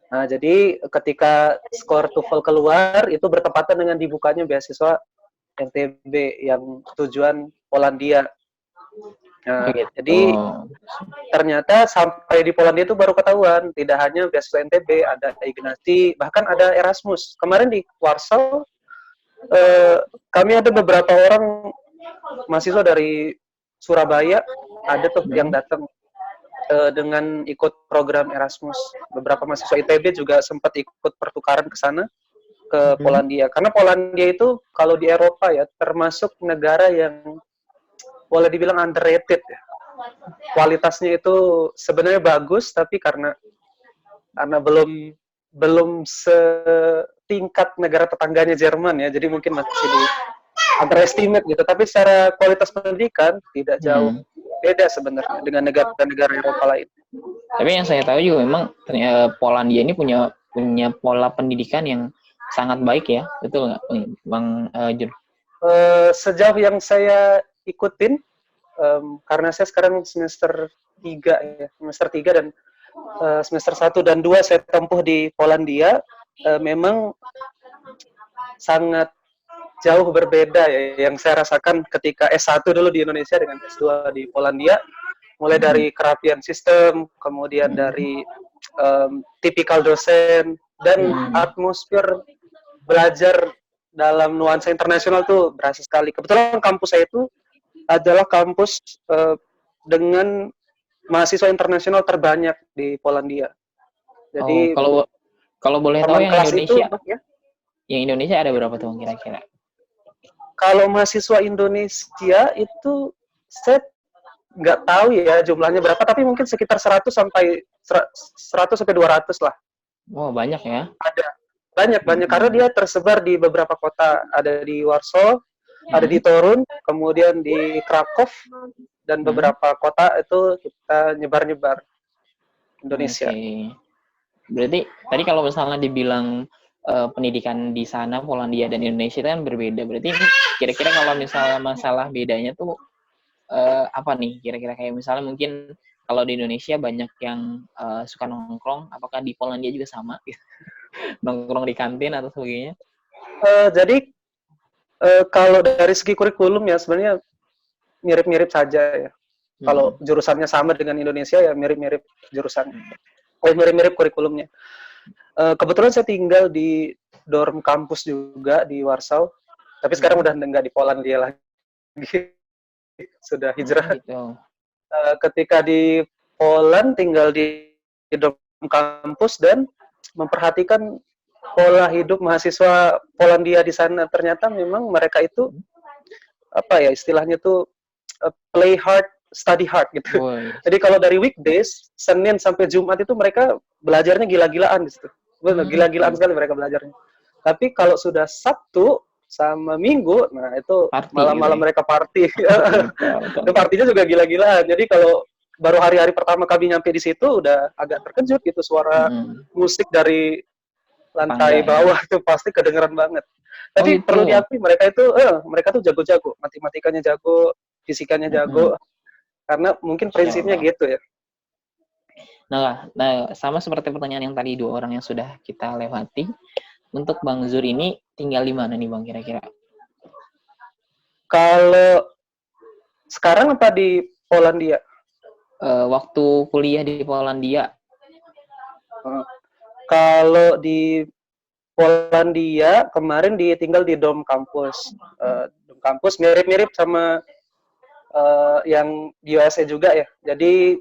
Nah, jadi ketika skor TOEFL keluar itu bertepatan dengan dibukanya beasiswa NTB yang tujuan Polandia. Nah, jadi ternyata sampai di Polandia itu baru ketahuan tidak hanya beasiswa NTB, ada Ignasi, bahkan ada Erasmus. Kemarin di Warsaw kami ada beberapa orang mahasiswa dari Surabaya ada tuh yang datang dengan ikut program Erasmus. Beberapa mahasiswa ITB juga sempat ikut pertukaran ke sana, ke Polandia. Karena Polandia itu kalau di Eropa ya termasuk negara yang boleh dibilang underrated ya. Kualitasnya itu sebenarnya bagus, tapi karena belum setingkat negara tetangganya Jerman ya, jadi mungkin masih di underestimate gitu. Tapi secara kualitas pendidikan tidak jauh beda sebenarnya dengan negara-negara Eropa lain. Tapi yang saya tahu juga memang Polandia ini punya pola pendidikan yang sangat baik ya, betul nggak, Bang Jun? Sejauh yang saya ikutin, karena saya sekarang semester 3 dan semester 1 dan 2 saya tempuh di Polandia, memang sangat jauh berbeda ya yang saya rasakan ketika S1 dulu di Indonesia dengan S2 di Polandia, mulai dari kerapian sistem, kemudian dari tipikal dosen, dan atmosfer belajar dalam nuansa internasional tuh berasa sekali. Kebetulan kampus saya itu adalah kampus dengan mahasiswa internasional terbanyak di Polandia. Jadi kalau boleh tahu teman yang kelas Indonesia, itu, ya, yang Indonesia ada berapa tuh kira-kira? kalau mahasiswa Indonesia itu saya nggak tahu ya jumlahnya berapa, tapi mungkin sekitar 100 sampai 200 lah. Wow, banyak ya. Ada banyak karena dia tersebar di beberapa kota, ada di Warsaw, ada di Torun, kemudian di Krakow, dan beberapa kota itu kita nyebar-nyebar Indonesia. Oke. Berarti tadi kalau misalnya dibilang pendidikan di sana Polandia dan Indonesia itu kan berbeda. Berarti kira-kira kalau misalnya masalah bedanya tuh apa nih? Kira-kira kayak misalnya mungkin kalau di Indonesia banyak yang suka nongkrong, apakah di Polandia juga sama? Nongkrong di kantin atau sebagainya? Jadi kalau dari segi kurikulum ya sebenarnya mirip-mirip saja ya. Kalau jurusannya sama dengan Indonesia ya mirip-mirip jurusan, mirip-mirip kurikulumnya. Kebetulan saya tinggal di dorm kampus juga di Warsaw, tapi sekarang udah nggak di Polandia lagi, sudah hijrah. Gitu. Ketika di Poland tinggal di dorm kampus dan memperhatikan pola hidup mahasiswa Polandia di sana, ternyata memang mereka itu apa ya istilahnya tuh play hard, study hard gitu. Jadi kalau dari weekdays, Senin sampai Jumat itu mereka belajarnya gila-gilaan di situ. Gila-gilaan sekali mereka belajarnya. Tapi kalau sudah Sabtu sama Minggu, nah itu malam-malam mereka party. Dan partinya juga gila-gilaan. Jadi kalau baru hari-hari pertama kami nyampe di situ udah agak terkejut gitu, suara musik dari lantai bawah itu pasti kedengeran banget. Tapi perlu diakui mereka tuh jago-jago, matematikanya jago, fisikanya jago. Karena mungkin prinsipnya gitu ya. Nah, sama seperti pertanyaan yang tadi dua orang yang sudah kita lewati. Untuk Bang Zur ini tinggal di mana nih Bang kira-kira? Kalau sekarang apa di Polandia? Waktu kuliah di Polandia. Kalau di Polandia kemarin tinggal di dorm kampus. Dorm kampus mirip-mirip sama yang di USA juga ya. Jadi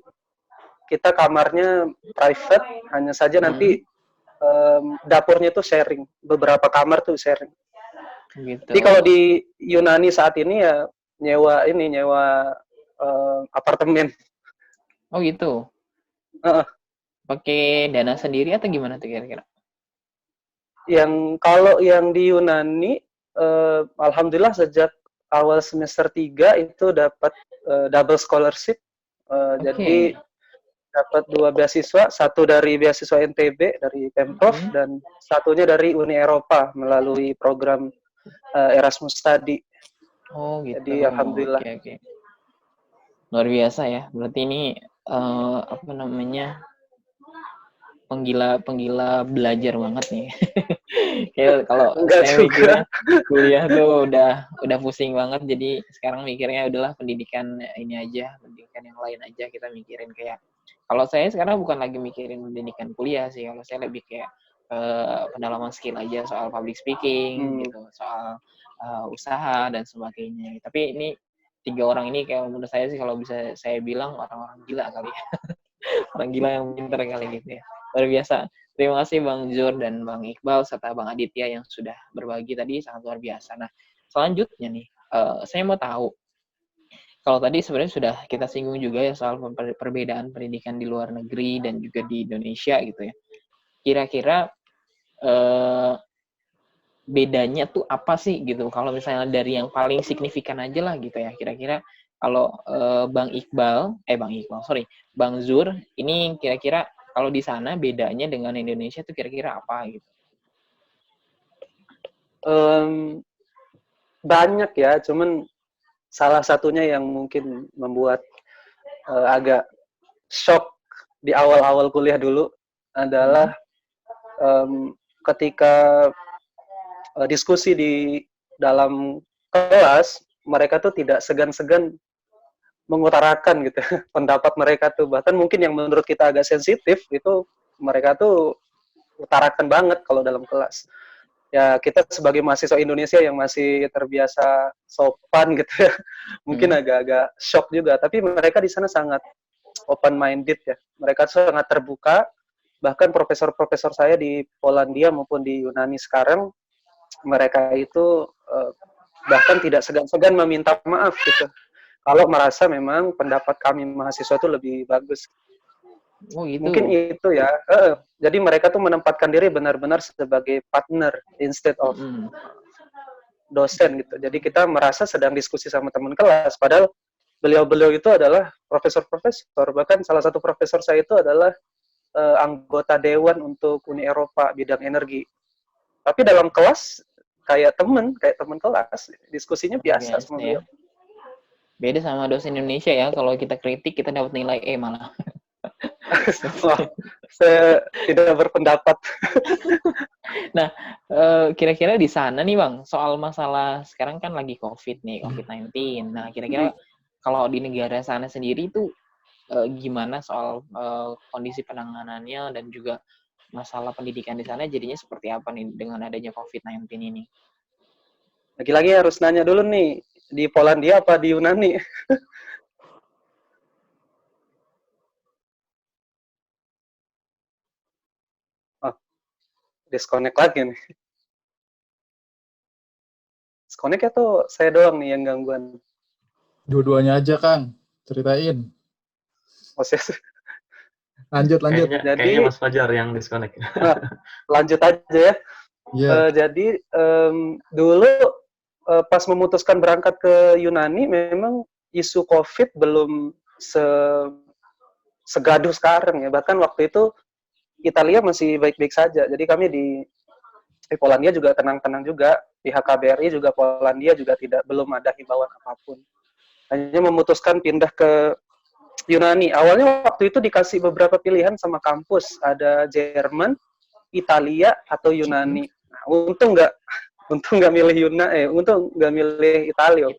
kita kamarnya private, hanya saja nanti dapurnya tuh sharing. Beberapa kamar tuh sharing. Gitu. Jadi kalau di Yunani saat ini ya nyewa apartemen. Oh gitu. Pakai dana sendiri atau gimana tuh kira-kira? Kalau yang di Yunani, alhamdulillah sejak awal semester 3 itu dapat double scholarship. Jadi dapat 2 beasiswa, satu dari beasiswa NTB dari Pemprov dan satunya dari Uni Eropa melalui program Erasmus Study. Oh gitu. Jadi alhamdulillah. Okay. Luar biasa ya. Berarti ini penggila belajar banget nih. Kayak kalau saya mikirnya kuliah tuh udah pusing banget, jadi sekarang mikirnya udahlah pendidikan ini aja, pendidikan yang lain aja kita mikirin. Kayak kalau saya sekarang bukan lagi mikirin pendidikan kuliah sih, kalau saya lebih kayak pendalaman skill aja soal public speaking gitu, soal usaha dan sebagainya. Tapi ini 3 orang ini kayak menurut saya sih kalau bisa saya bilang orang-orang gila kali ya. Orang gila yang pintar kali gitu ya. Luar biasa. Terima kasih Bang Zur dan Bang Iqbal serta Bang Aditya yang sudah berbagi tadi, sangat luar biasa. Nah, selanjutnya nih, saya mau tahu, kalau tadi sebenarnya sudah kita singgung juga ya soal perbedaan pendidikan di luar negeri dan juga di Indonesia gitu ya. Kira-kira bedanya tuh apa sih gitu? Kalau misalnya dari yang paling signifikan aja lah gitu ya. Kira-kira kalau Bang Zur, ini kira-kira kalau di sana bedanya dengan Indonesia tuh kira-kira apa gitu? Banyak ya, cuman salah satunya yang mungkin membuat agak shock di awal-awal kuliah dulu adalah ketika diskusi di dalam kelas, mereka tuh tidak segan-segan mengutarakan gitu pendapat mereka tuh, bahkan mungkin yang menurut kita agak sensitif itu mereka tuh utarakan banget kalau dalam kelas. Ya kita sebagai mahasiswa Indonesia yang masih terbiasa sopan gitu ya, mungkin agak-agak shock juga. Tapi mereka di sana sangat open minded ya. Mereka sangat terbuka. Bahkan profesor-profesor saya di Polandia maupun di Yunani sekarang, mereka itu bahkan tidak segan-segan meminta maaf gitu. Kalau merasa memang pendapat kami mahasiswa itu lebih bagus. Oh gitu. Mungkin itu ya. Jadi mereka tuh menempatkan diri benar-benar sebagai partner instead of dosen gitu. Jadi kita merasa sedang diskusi sama teman kelas, padahal beliau-beliau itu adalah profesor-profesor. Bahkan salah satu profesor saya itu adalah anggota dewan untuk Uni Eropa bidang energi. Tapi dalam kelas kayak teman kelas, diskusinya biasa sama beliau. Ya. Beda sama dosen Indonesia ya, kalau kita kritik kita dapat nilai E malah. Wah, saya tidak berpendapat. Nah, kira-kira di sana nih Bang, soal masalah sekarang kan lagi COVID-19. Nah, kira-kira kalau di negara sana sendiri itu gimana soal kondisi penanganannya dan juga masalah pendidikan di sana jadinya seperti apa nih dengan adanya COVID-19 ini? Lagi-lagi harus nanya dulu nih, di Polandia apa di Yunani? Disconnect lagi nih. Disconnect atau saya doang nih yang gangguan? Dua-duanya aja, Kang. Ceritain. Lanjut. Kayaknya Mas Fajar yang disconnect. Lanjut aja ya. Yeah. Jadi dulu pas memutuskan berangkat ke Yunani, memang isu COVID belum segaduh sekarang ya. Bahkan waktu itu Italia masih baik-baik saja. Jadi kami di Polandia juga tenang-tenang juga. Pihak KBRI juga Polandia juga belum ada himbauan apapun. Hanya memutuskan pindah ke Yunani. Awalnya waktu itu dikasih beberapa pilihan sama kampus. Ada Jerman, Italia, atau Yunani. Nah, untung nggak milih untung nggak milih Italia.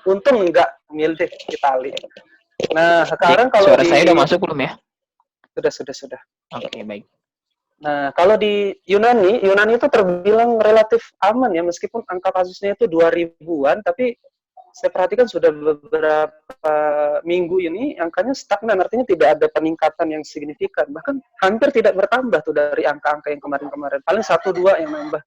Untung nggak milih Italia. Nah, sekarang kalau suara saya udah masuk belum ya? Sudah. Oke, baik. Nah, kalau di Yunani itu terbilang relatif aman ya, meskipun angka kasusnya itu 2000-an, tapi saya perhatikan sudah beberapa minggu ini angkanya stagnan, artinya tidak ada peningkatan yang signifikan. Bahkan hampir tidak bertambah tuh dari angka-angka yang kemarin-kemarin. Paling 1-2 yang nambah.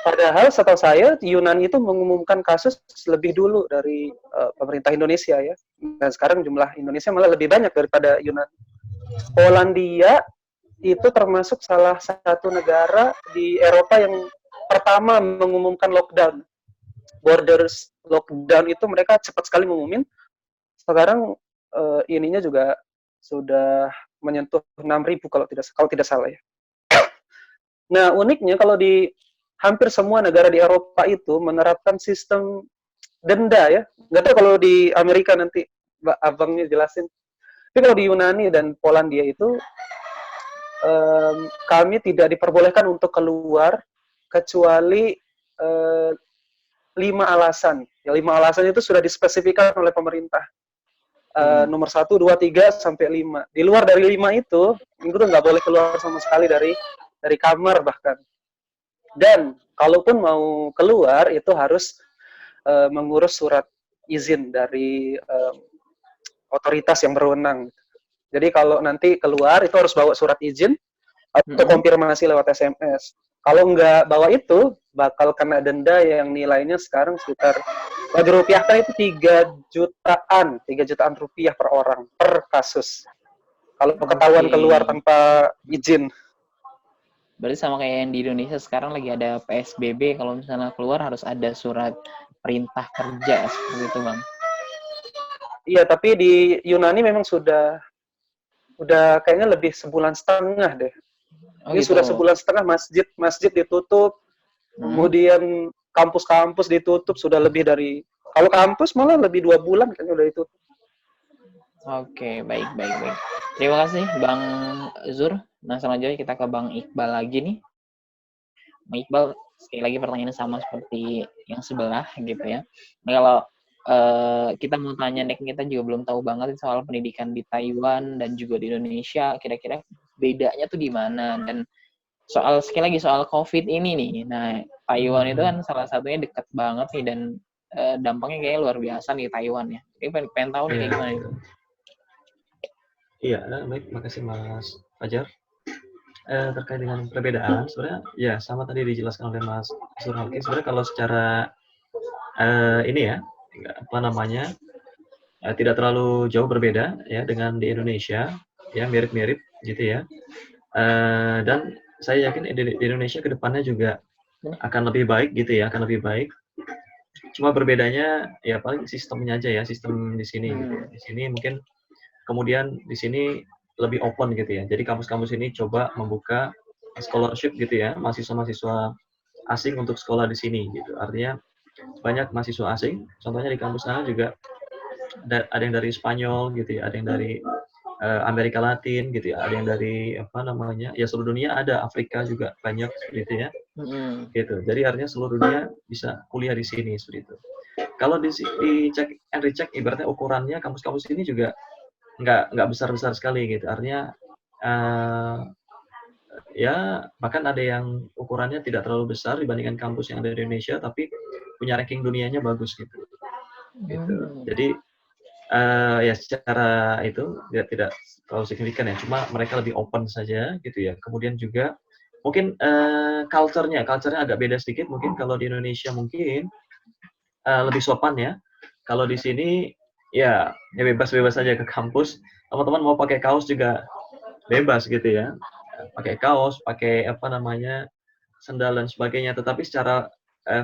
Padahal setahu saya Yunani itu mengumumkan kasus lebih dulu dari pemerintah Indonesia ya. Dan sekarang jumlah Indonesia malah lebih banyak daripada Yunani. Polandia itu termasuk salah satu negara di Eropa yang pertama mengumumkan lockdown. Borders lockdown itu mereka cepat sekali mengumumin. Sekarang ininya juga sudah menyentuh 6.000 kalau tidak salah ya. Nah, uniknya kalau di hampir semua negara di Eropa itu menerapkan sistem denda ya. Nggak tahu kalau di Amerika nanti abangnya jelasin. Tapi kalau di Yunani dan Polandia itu kami tidak diperbolehkan untuk keluar kecuali 5 alasan. Ya, 5 alasan itu sudah dispesifikan oleh pemerintah. Nomor 1, 2, 3, sampai 5. Di luar dari 5 itu nggak boleh keluar sama sekali dari kamar bahkan. Dan kalaupun mau keluar itu harus mengurus surat izin dari otoritas yang berwenang. Jadi kalau nanti keluar itu harus bawa surat izin atau konfirmasi lewat SMS. Kalau nggak bawa itu, bakal kena denda yang nilainya sekarang sekitar, bagi rupiah kan itu 3 jutaan rupiah per orang, per kasus. Kalau ketahuan keluar tanpa izin. Berarti sama kayak yang di Indonesia sekarang lagi ada PSBB, kalau misalnya keluar harus ada surat perintah kerja, seperti itu Bang. Iya, tapi di Yunani memang sudah kayaknya lebih 1,5 bulan deh. Ini gitu. Sudah 1,5 bulan, masjid ditutup, kemudian kampus-kampus ditutup, sudah lebih dari, kalau kampus malah lebih 2 bulan kayaknya udah ditutup. Oke, baik. Terima kasih Bang Zur. Nah, selanjutnya kita ke Bang Iqbal lagi nih. Bang Iqbal, sekali lagi pertanyaannya sama seperti yang sebelah gitu ya. Nah, kalau kita mau tanya, kita juga belum tahu banget soal pendidikan di Taiwan dan juga di Indonesia. Kira-kira bedanya tuh di mana. Dan sekali lagi soal COVID ini nih. Nah, Taiwan itu kan salah satunya dekat banget nih, dan dampaknya kayaknya luar biasa nih Taiwan ya. Jadi pengen tahu nih kayak gimana itu. Iya, baik, makasih Mas Fajar. Terkait dengan perbedaan, sebenarnya ya sama tadi dijelaskan oleh Mas Surhalki. Sebenarnya kalau secara ini ya, apa namanya, tidak terlalu jauh berbeda ya dengan di Indonesia, ya mirip-mirip gitu ya. Dan saya yakin di Indonesia ke depannya juga akan lebih baik gitu ya, akan lebih baik. Cuma berbedanya ya paling sistemnya aja ya, sistem di sini gitu. Di sini mungkin kemudian di sini lebih open gitu ya. Jadi kampus-kampus ini coba membuka scholarship gitu ya, mahasiswa-mahasiswa asing untuk sekolah di sini gitu. Artinya banyak mahasiswa asing, contohnya di kampus sana juga ada yang dari Spanyol gitu ya, ada yang dari Amerika Latin gitu ya, ada yang dari apa namanya, ya seluruh dunia ada, Afrika juga banyak gitu ya. Gitu. Jadi artinya seluruh dunia bisa kuliah di sini seperti itu. Kalau di check and recheck ibaratnya ukurannya kampus-kampus ini juga nggak besar-besar sekali gitu. Artinya ya bahkan ada yang ukurannya tidak terlalu besar dibandingkan kampus yang ada di Indonesia, tapi punya ranking dunianya bagus gitu. Jadi ya secara itu tidak terlalu signifikan ya, cuma mereka lebih open saja gitu ya. Kemudian juga mungkin culture-nya agak beda sedikit. Mungkin kalau di Indonesia mungkin lebih sopan ya. Kalau di sini ya bebas-bebas saja ke kampus. Teman-teman mau pakai kaos juga bebas gitu ya. Pakai kaos, pakai apa namanya, sandal dan sebagainya. Tetapi secara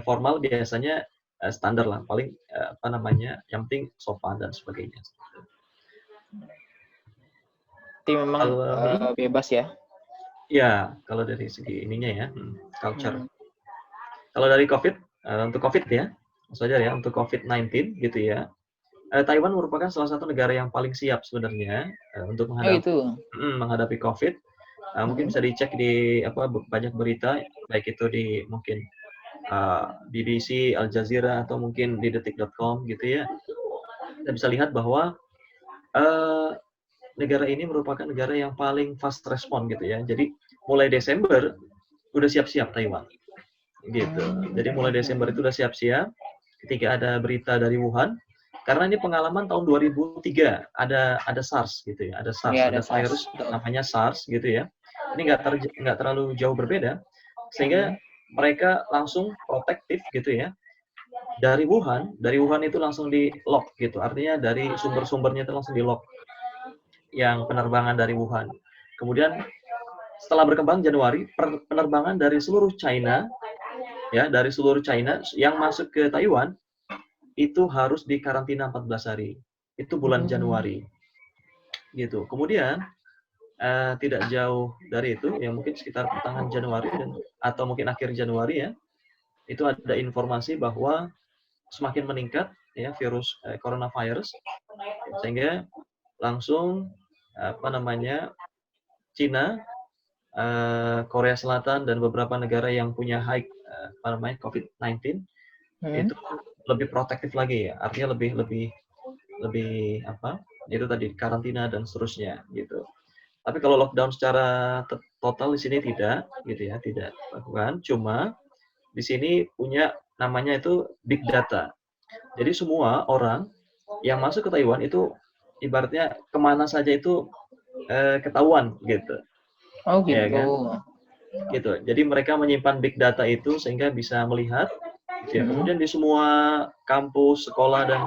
formal biasanya standar lah. Paling apa namanya, yang penting sopan dan sebagainya. Jadi memang bebas ya? Ya, kalau dari segi ininya ya, culture. Kalau dari COVID, untuk COVID ya, maksudnya ya, untuk COVID-19 gitu ya, Taiwan merupakan salah satu negara yang paling siap sebenarnya untuk menghadapi COVID. Mungkin bisa dicek di banyak berita, baik itu di mungkin BBC, Al Jazeera, atau mungkin di detik.com gitu ya. Kita bisa lihat bahwa negara ini merupakan negara yang paling fast respon gitu ya. Jadi mulai Desember udah siap-siap Taiwan. Gitu. Jadi mulai Desember itu udah siap-siap ketika ada berita dari Wuhan. Karena ini pengalaman tahun 2003 ada SARS gitu ya, ada virus namanya SARS gitu ya. Ini nggak terlalu jauh berbeda, sehingga mereka langsung protektif gitu ya. Dari Wuhan itu langsung di lock gitu, artinya dari sumber-sumbernya itu langsung di lock yang penerbangan dari Wuhan. Kemudian setelah berkembang Januari, penerbangan dari seluruh China ya, dari seluruh China yang masuk ke Taiwan itu harus dikarantina 14 hari. Itu bulan Januari. Gitu. Kemudian tidak jauh dari itu, ya mungkin sekitar pertengahan Januari atau mungkin akhir Januari ya, itu ada informasi bahwa semakin meningkat ya virus coronavirus, sehingga langsung Cina, Korea Selatan dan beberapa negara yang punya high COVID-19 itu lebih protektif lagi ya, artinya lebih itu tadi karantina dan seterusnya gitu. Tapi kalau lockdown secara total di sini tidak gitu ya, tidak lakukan. Cuma di sini punya namanya itu big data. Jadi semua orang yang masuk ke Taiwan itu ibaratnya kemana saja itu ketahuan gitu. Oh gitu. Ya kan? Gitu. Jadi mereka menyimpan big data itu sehingga bisa melihat. Ya, kemudian di semua kampus, sekolah dan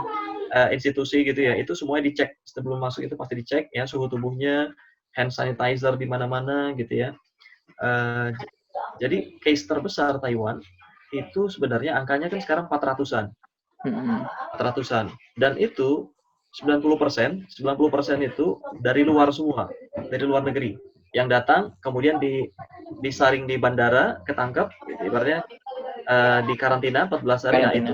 institusi gitu ya, itu semuanya dicek sebelum masuk, itu pasti dicek ya suhu tubuhnya, hand sanitizer di mana-mana gitu ya. Jadi case terbesar Taiwan itu sebenarnya angkanya kan sekarang 400-an. 400-an. Dan itu 90% itu dari luar semua, dari luar negeri. Yang datang kemudian disaring di bandara, ketangkep, gitu, ibaratnya di karantina 14 hari itu.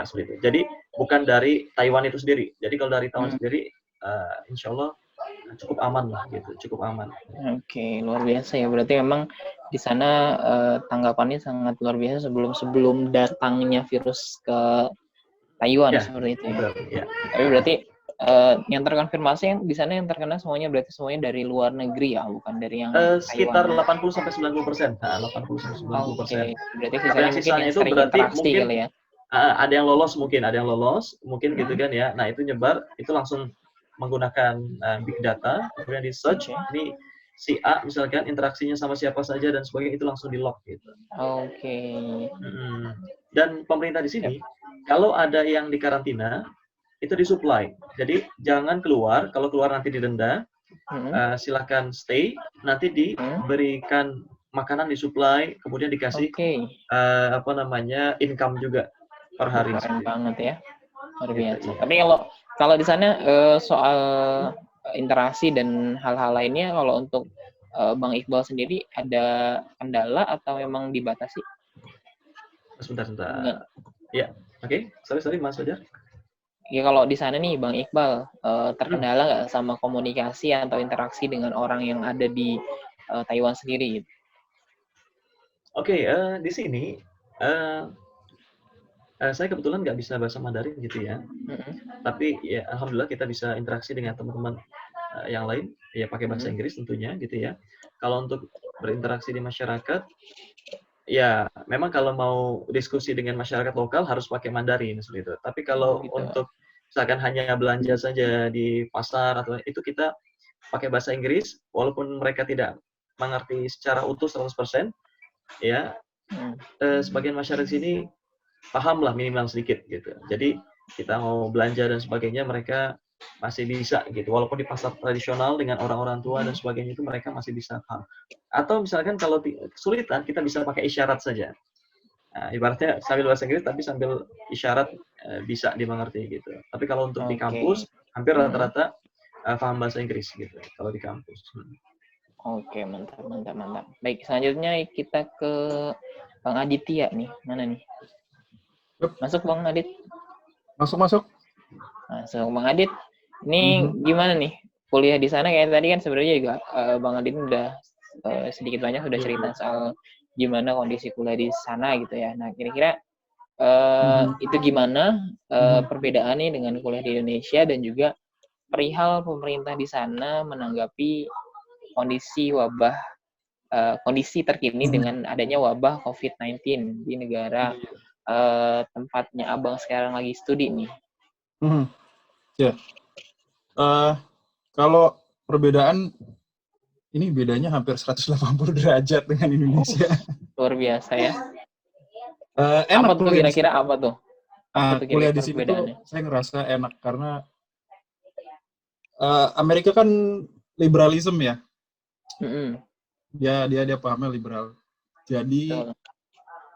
Seperti itu. Jadi bukan dari Taiwan itu sendiri. Jadi kalau dari Taiwan sendiri, insya Allah cukup aman lah gitu, cukup aman. Oke, luar biasa ya. Berarti memang di sana tanggapannya sangat luar biasa sebelum datangnya virus ke Taiwan seperti itu ya. Betul, ya. Tapi berarti yang terkonfirmasi yang di sana yang terkena semuanya berarti semuanya dari luar negeri ya, bukan dari yang Sekitar Taiwan. 80-90%. Nah, 80-90%. Oke, berarti Tapi sisanya yang mungkin sisanya yang itu sering berarti interaksi mungkin kali ya. ada yang lolos mungkin gitu kan ya. Nah, itu nyebar, itu langsung menggunakan big data, kemudian di search, Oke. ini si A misalkan interaksinya sama siapa saja dan sebagainya, itu langsung di log gitu. Oke. Dan pemerintah di sini, kalau ada yang dikarantina, itu disupply. Jadi jangan keluar, kalau keluar nanti didenda, silakan stay, nanti diberikan makanan disupply, kemudian dikasih income juga per hari. Keren banget ya, luar biasa. Gitu, iya. Tapi kalau di sana soal interaksi dan hal-hal lainnya, kalau untuk Bang Iqbal sendiri ada kendala atau memang dibatasi? Sebentar. Ya, oke. Sorry Mas Fajar. Ya kalau di sana nih Bang Iqbal, terkendala nggak sama komunikasi atau interaksi dengan orang yang ada di Taiwan sendiri? Oke, di sini saya kebetulan nggak bisa bahasa Mandarin gitu ya. Tapi ya alhamdulillah kita bisa interaksi dengan teman-teman yang lain, ya pakai bahasa Inggris tentunya gitu ya. Kalau untuk berinteraksi di masyarakat, ya memang kalau mau diskusi dengan masyarakat lokal harus pakai Mandarin seperti itu. Tapi kalau untuk misalkan hanya belanja saja di pasar atau itu kita pakai bahasa Inggris, walaupun mereka tidak mengerti secara utuh 100%, ya sebagian masyarakat sini paham lah minimal sedikit gitu. Jadi kita mau belanja dan sebagainya mereka masih bisa gitu. Walaupun di pasar tradisional dengan orang-orang tua dan sebagainya itu mereka masih bisa paham. Atau misalkan kalau kesulitan kita bisa pakai isyarat saja. Nah, ibaratnya sambil bahasa Inggris tapi sambil isyarat bisa dimengerti gitu. Tapi kalau untuk di kampus hampir rata-rata paham bahasa Inggris gitu kalau di kampus. Oke, mantap. Baik, selanjutnya kita ke Bang Aditya nih. Mana nih? Masuk Bang Adit. Masuk. Masuk Bang Adit. Ini gimana nih? Kuliah di sana kayak tadi kan sebenarnya juga Bang Adit udah sedikit banyak sudah cerita soal gimana kondisi kuliah di sana gitu ya. Nah, kira-kira itu gimana perbedaannya dengan kuliah di Indonesia dan juga perihal pemerintah di sana menanggapi kondisi wabah kondisi terkini dengan adanya wabah COVID-19 di negara tempatnya Abang sekarang lagi studi nih. Ya. Kalau perbedaan ini bedanya hampir 180 derajat dengan Indonesia. Luar biasa ya. Enak apa tuh kira-kira apa tuh? Kuliah di sini tuh saya ngerasa enak karena Amerika kan liberalisme ya. Dia pahamnya liberal. Jadi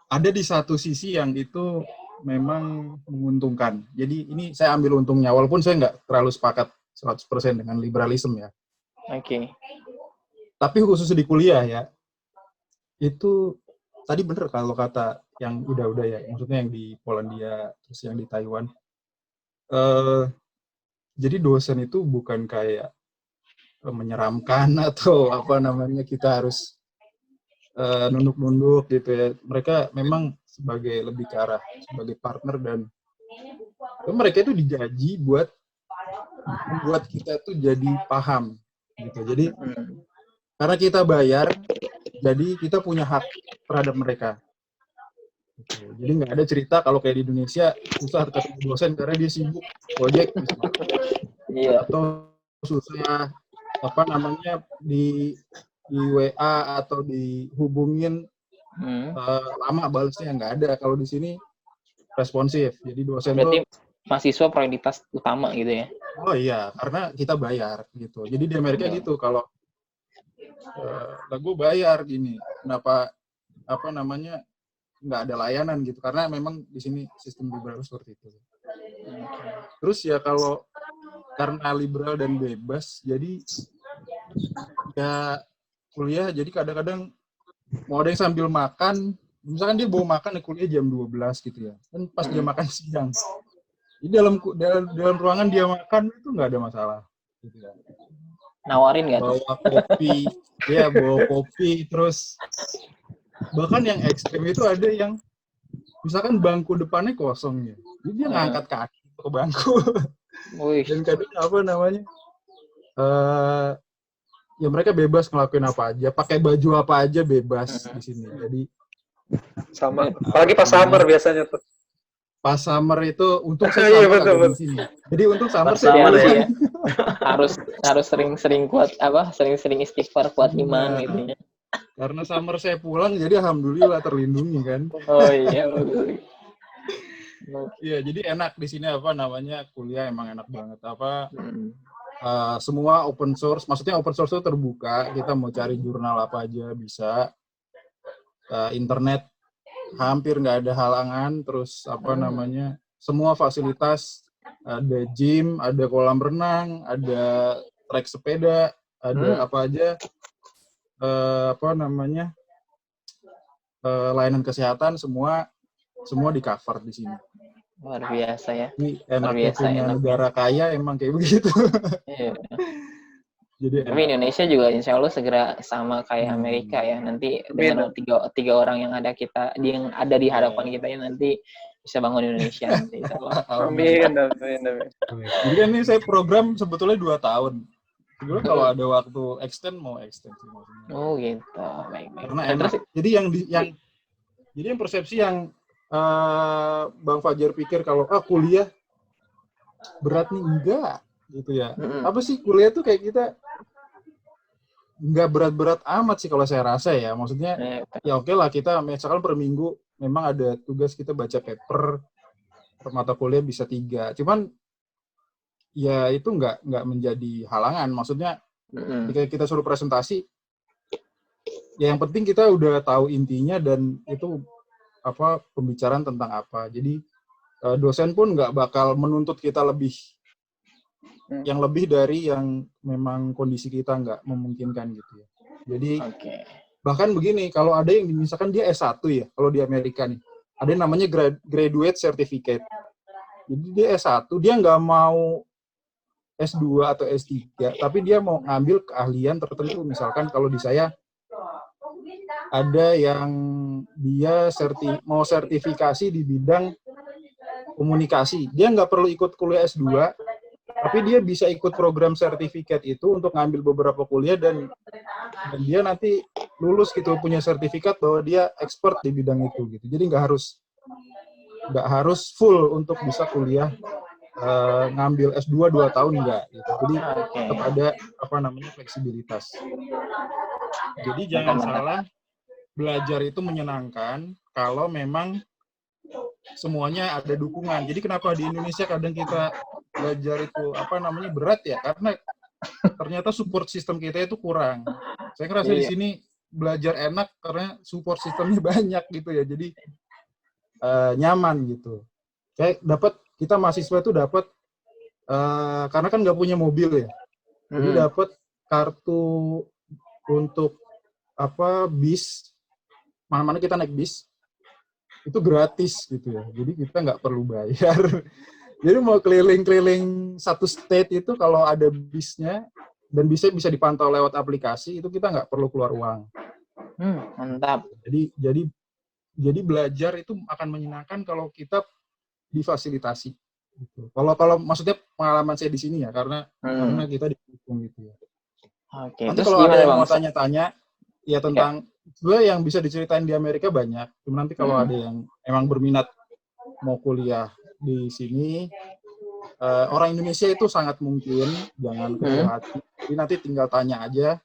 ada di satu sisi yang itu memang menguntungkan. Jadi ini saya ambil untungnya, walaupun saya nggak terlalu sepakat 100% dengan liberalisme ya. Oke. Tapi khusus di kuliah ya, itu tadi bener kalau kata yang udah ya, maksudnya yang di Polandia, terus yang di Taiwan. Jadi dosen itu bukan kayak menyeramkan atau apa namanya kita harus nunduk-nunduk gitu ya. Mereka memang sebagai lebih ke arah sebagai partner dan mereka itu digaji buat kita tuh jadi paham gitu. Jadi karena kita bayar, jadi kita punya hak terhadap mereka. Gitu. Jadi nggak ada cerita kalau kayak di Indonesia susah ketemu dosen karena dia sibuk proyek misalnya. Atau susah apa namanya di WA atau dihubungin lama balasnya nggak ada. Kalau di sini responsif. Jadi dosen berarti tuh mahasiswa prioritas utama gitu ya? Oh iya, karena kita bayar gitu. Jadi di Amerika gitu kalau gue bayar gini, kenapa apa namanya nggak ada layanan gitu? Karena memang di sini sistem liberal seperti itu. Terus ya kalau karena liberal dan bebas, jadi ya kuliah jadi kadang-kadang mau ada yang sambil makan, misalkan dia bawa makan kuliah jam 12 gitu ya, kan pas dia makan siang. Di dalam ruangan dia makan itu nggak ada masalah. Gitu ya. Nawarin nggak tuh? Bawa kopi, ya bawa kopi, terus bahkan yang ekstrim itu ada yang misalkan bangku depannya kosong ya, jadi dia ngangkat kaki ke bangku. Wih. Dan kadang apa namanya, ya mereka bebas ngelakuin apa aja, pakai baju apa aja bebas di sini. Jadi Sama. Apalagi pas summer biasanya tuh. pas summer itu untung saya Iya, summer betul, agak di sini. Jadi untung summer Pas saya summer pulang. ya. harus sering-sering kuat sering-sering istighfar kuat iman Nah, gitu ya. karena summer saya pulang, jadi alhamdulillah terlindungi kan. Oh iya bagus. Iya, jadi enak di sini apa namanya kuliah emang enak banget. Apa Hmm. semua open source, maksudnya open source itu terbuka. Kita mau cari jurnal apa aja bisa. Internet hampir nggak ada halangan. Terus apa namanya semua fasilitas, ada gym, ada kolam renang, ada trek sepeda, ada apa aja. Apa namanya layanan kesehatan semua di cover di sini. Luar biasa ya. Ini enaknya punya negara kaya emang kayak begitu. Iya. Jadi tapi Indonesia juga insya Allah segera sama kayak Amerika ya. Nanti dengan tiga orang yang ada yang ada di hadapan kita ya nanti bisa bangun Indonesia nanti insya Allah. Amin. Jadi kan ini saya program sebetulnya 2 tahun. Sebetulnya kalau ada waktu extend mau extend sih maksudnya. Oh gitu. Baik. Karena enak. Jadi yang persepsi yang Bang Fajar pikir kalau kuliah berat nih, enggak gitu ya. Apa sih kuliah tuh kayak kita nggak berat-berat amat sih kalau saya rasa ya. Maksudnya ya oke lah kita misalkan per minggu memang ada tugas kita baca paper per mata kuliah bisa 3. Cuman ya itu nggak menjadi halangan. Maksudnya ketika kita suruh presentasi ya yang penting kita udah tahu intinya dan itu apa pembicaraan tentang apa. Jadi dosen pun nggak bakal menuntut kita yang lebih dari yang memang kondisi kita nggak memungkinkan gitu ya. Jadi bahkan begini, kalau ada yang misalkan dia S1 ya, kalau di Amerika nih, ada yang namanya graduate certificate. Jadi dia S1, dia nggak mau S2 atau S3, tapi dia mau ngambil keahlian tertentu. Misalkan kalau di saya ada yang dia mau sertifikasi di bidang komunikasi. Dia nggak perlu ikut kuliah S2, tapi dia bisa ikut program sertifikat itu untuk ngambil beberapa kuliah dan dia nanti lulus gitu, punya sertifikat bahwa dia expert di bidang itu gitu. Jadi nggak harus full untuk bisa kuliah ngambil S2 2 tahun enggak gitu. Jadi tetap ada fleksibilitas. Jadi jangan salah, belajar itu menyenangkan kalau memang semuanya ada dukungan. Jadi kenapa di Indonesia kadang kita belajar itu berat ya, karena ternyata support system kita itu kurang. Saya ngerasa di sini belajar enak karena support sistemnya banyak gitu ya, jadi nyaman gitu. Kita mahasiswa itu dapat karena kan nggak punya mobil ya, jadi dapat kartu untuk bis, mana-mana kita naik bis itu gratis gitu ya, jadi kita nggak perlu bayar. Jadi mau keliling-keliling satu state itu kalau ada bisnya dan bisa dipantau lewat aplikasi itu kita nggak perlu keluar uang. Mantap. Jadi belajar itu akan menyenangkan kalau kita difasilitasi. Gitu. Kalau maksudnya pengalaman saya di sini ya karena kita didukung gitu ya. Nanti kalau ada yang mau tanya-tanya ya tentang sebenarnya yang bisa diceritain di Amerika banyak. Cuma nanti kalau ada yang emang berminat mau kuliah di sini, orang Indonesia itu sangat mungkin, jangan kecil hati. Jadi nanti tinggal tanya aja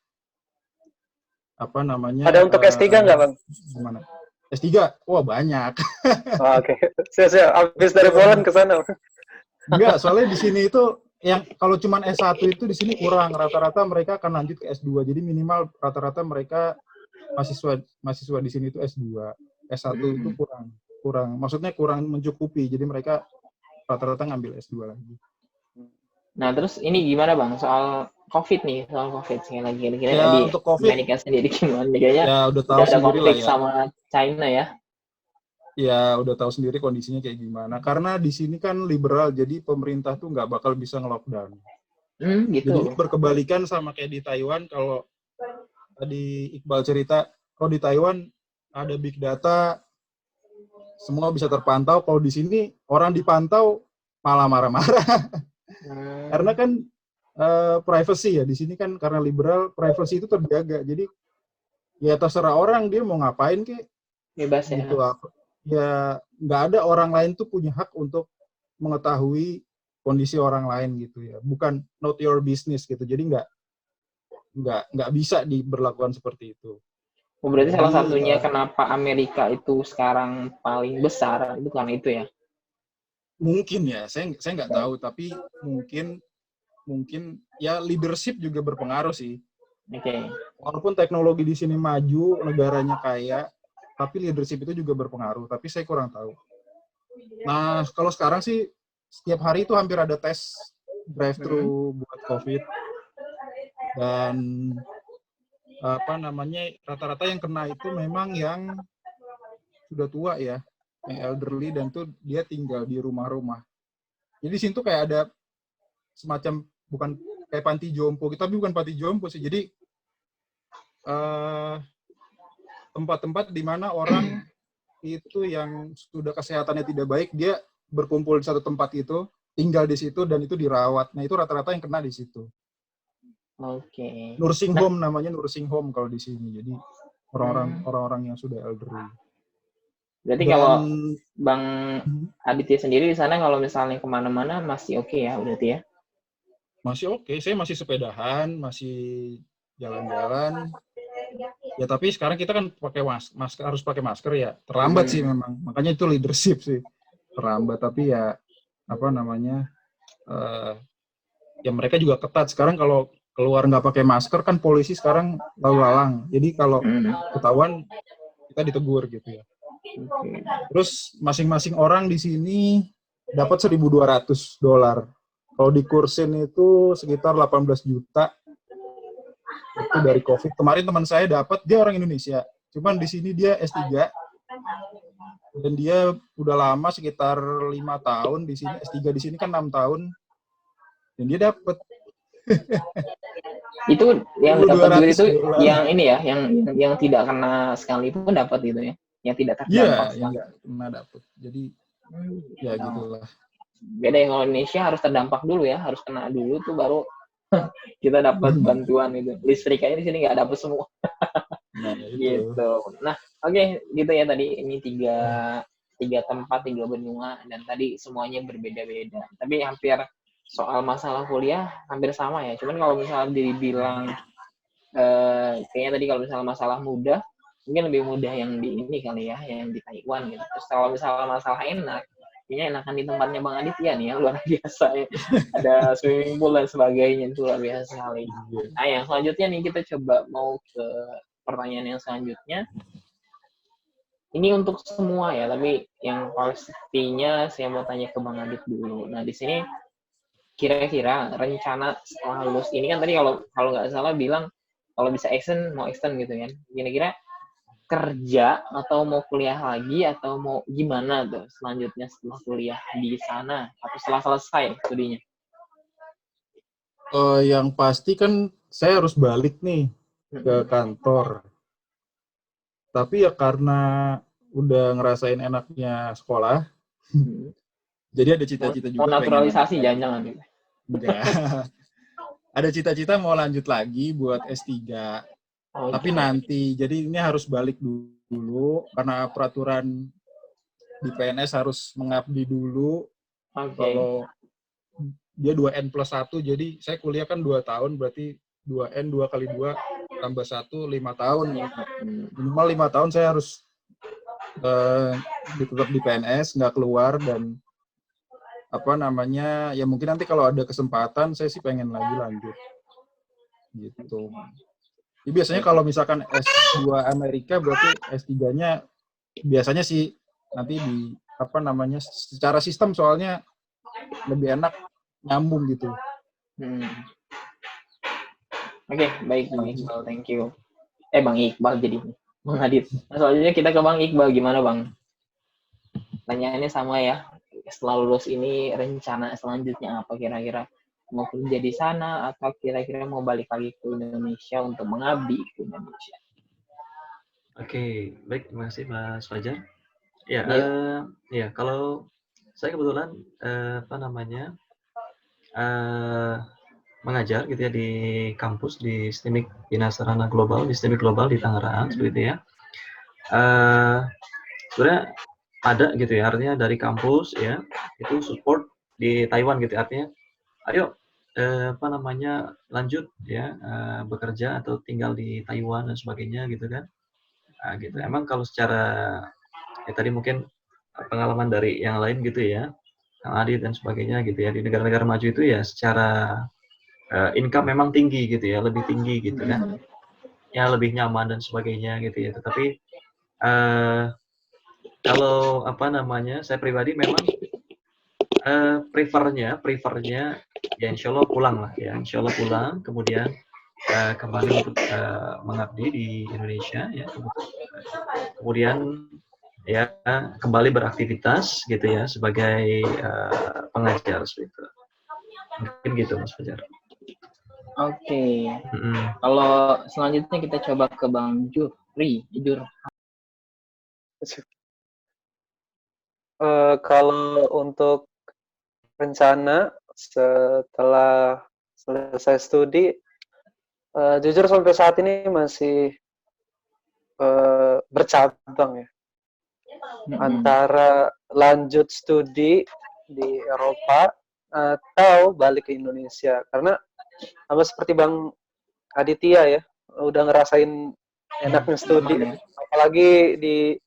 Ada untuk S3 nggak, Bang? Gimana? S3? Wah, banyak. Oke. Siap. Habis dari Poland ke sana. Enggak, soalnya di sini itu yang kalau cuma S1 itu di sini kurang. Rata-rata mereka akan lanjut ke S2. Jadi minimal rata-rata mereka mahasiswa di sini itu S2. S1 itu kurang. Maksudnya kurang mencukupi. Jadi mereka rata-rata ngambil S2 lagi. Nah, terus ini gimana Bang soal COVID nih, sekali lagi. Kira-kira ya, di untuk COVID, Amerika sendiri gimana? Kayaknya ya udah tahu ada konflik ya. sama China ya. Ya, udah tahu sendiri kondisinya kayak gimana. Karena di sini kan liberal, jadi pemerintah tuh nggak bakal bisa nge-lockdown. Gitu. Jadi berkebalikan sama kayak di Taiwan, kalau tadi Iqbal cerita, kalau di Taiwan ada big data, semua bisa terpantau. Kalau di sini orang dipantau malah marah-marah. Karena kan privacy ya di sini kan, karena liberal privacy itu terjaga. Jadi ya terserah orang dia mau ngapain kek Bebas ya. gitu. Ya nggak ada orang lain tuh punya hak untuk mengetahui kondisi orang lain gitu ya. Bukan not your business gitu. Jadi nggak bisa diberlakukan seperti itu. Berarti salah Jadi satunya kenapa Amerika itu sekarang paling besar itu karena itu ya. mungkin ya, saya nggak tahu, tapi mungkin ya leadership juga berpengaruh sih. Oke. Walaupun teknologi di sini maju, negaranya kaya, tapi leadership itu juga berpengaruh. Tapi saya kurang tahu. Nah, kalau sekarang sih setiap hari itu hampir ada tes drive-thru buat COVID. Dan rata-rata yang kena itu memang yang sudah tua ya, yang elderly, dan tuh dia tinggal di rumah-rumah. Jadi di sini tuh kayak ada semacam, bukan kayak panti jompo, tapi bukan panti jompo sih. Jadi tempat-tempat di mana orang itu yang sudah kesehatannya tidak baik, dia berkumpul di satu tempat itu, tinggal di situ, dan itu dirawat. Nah, itu rata-rata yang kena di situ. Oke. Nursing home namanya, nursing home kalau di sini. Jadi orang-orang yang sudah elderly. Berarti kalau Bang Aditya sendiri di sana kalau misalnya kemana-mana masih oke ya berarti ya? Masih oke. Saya masih sepedahan, masih jalan-jalan. Ya tapi sekarang kita kan pakai masker, harus pakai masker ya. Terlambat sih memang. Makanya itu leadership sih. Terlambat, tapi ya ya mereka juga ketat. Sekarang kalau keluar nggak pakai masker kan polisi sekarang lalu lalang. Jadi kalau ketahuan kita ditegur gitu ya. Terus masing-masing orang di sini dapat $1.200. Kalau dikursin itu sekitar 18 juta. Itu dari COVID. Kemarin teman saya dapat, dia orang Indonesia. Cuman di sini dia S3. Dan dia udah lama sekitar 5 tahun di sini. S3 di sini kan 6 tahun. Dan dia dapat. Itu yang dapat duit itu $200. yang ini ya, yang tidak kena sekali pun dapat gitu ya. Yang tidak terdampak. Iya, yang nggak kena dapat. Jadi ya gitulah. Beda yang kalau Indonesia harus terdampak dulu ya, harus kena dulu tuh baru kita dapat bantuan itu. Listriknya di sini nggak dapat semua. Nah, gitu. Nah, oke, gitu ya tadi ini tiga tempat, 3 benua, dan tadi semuanya berbeda-beda. Tapi hampir soal masalah kuliah hampir sama ya. Cuman kalau misalnya dibilang kayaknya tadi kalau misalnya masalah mudah, mungkin lebih mudah yang di ini kali ya, yang di Taiwan gitu. Terus kalau misalnya masalah enak, kayaknya enakan di tempatnya Bang Aditya nih ya, luar biasa ya. Ada swimming pool dan sebagainya, itu luar biasa sekali. Nah, yang selanjutnya nih kita coba mau ke pertanyaan yang selanjutnya. Ini untuk semua ya, tapi yang pastinya saya mau tanya ke Bang Adit dulu. Nah, di sini kira-kira rencana setelah lulus ini kan tadi kalau nggak salah bilang kalau bisa extend mau extend gitu kan. Kira-kira kerja atau mau kuliah lagi atau mau gimana tuh selanjutnya setelah kuliah di sana atau setelah selesai studinya? Yang pasti kan saya harus balik nih ke kantor. Tapi ya karena udah ngerasain enaknya sekolah, jadi ada cita-cita juga mau naturalisasi jangan-jangan. Enggak. Ada cita-cita mau lanjut lagi buat S3. Tapi nanti, jadi ini harus balik dulu karena peraturan di PNS harus mengabdi dulu. Kalau dia 2N+1, jadi saya kuliah kan 2 tahun, berarti 2N, 2 kali 2 tambah 1, 5 tahun. Minimal 5 tahun saya harus tetap di PNS, nggak keluar, dan ya mungkin nanti kalau ada kesempatan saya sih pengen lagi lanjut gitu. Jadi biasanya kalau misalkan S2 Amerika berarti S3-nya biasanya sih nanti di secara sistem soalnya lebih enak nyambung gitu. Oke, baik Bang Iqbal, thank you. Bang Iqbal jadi Bang Adit. Nah, selanjutnya kita ke Bang Iqbal, gimana Bang? Tanyaannya sama ya. Setelah lulus ini rencana selanjutnya apa kira-kira? Mau kerja di sana atau kira-kira mau balik lagi ke Indonesia untuk mengabdi ke Indonesia? Oke, baik, terima kasih Mas Fajar. Ya, kalau saya kebetulan eh, mengajar gitu ya di kampus di STIMIK Bina Sarana Global, di STIMIK Global di Tangerang seperti itu ya. Sebenarnya ada gitu ya, artinya dari kampus ya itu support di Taiwan gitu ya, artinya ayo apa namanya lanjut ya bekerja atau tinggal di Taiwan dan sebagainya gitu kan. Gitu. Emang kalau secara ya tadi mungkin pengalaman dari yang lain gitu ya, Kang Adit dan sebagainya gitu ya, di negara-negara maju itu ya secara income memang tinggi gitu ya, lebih tinggi gitu kan, ya lebih nyaman dan sebagainya gitu ya. Tetapi kalau apa namanya, saya pribadi memang prefernya ya insya Allah pulang lah ya, insya Allah pulang, kemudian kembali untuk mengabdi di Indonesia ya, kemudian ya kembali beraktivitas gitu ya sebagai pengajar seperti itu. Mungkin gitu Mas Fajar. Oke. Kalau selanjutnya kita coba ke Bang Jufri. Kalau untuk rencana setelah selesai studi, jujur sampai saat ini masih bercabang ya. Antara lanjut studi di Eropa atau balik ke Indonesia. Karena sama seperti Bang Aditya ya, udah ngerasain enaknya studi, apalagi di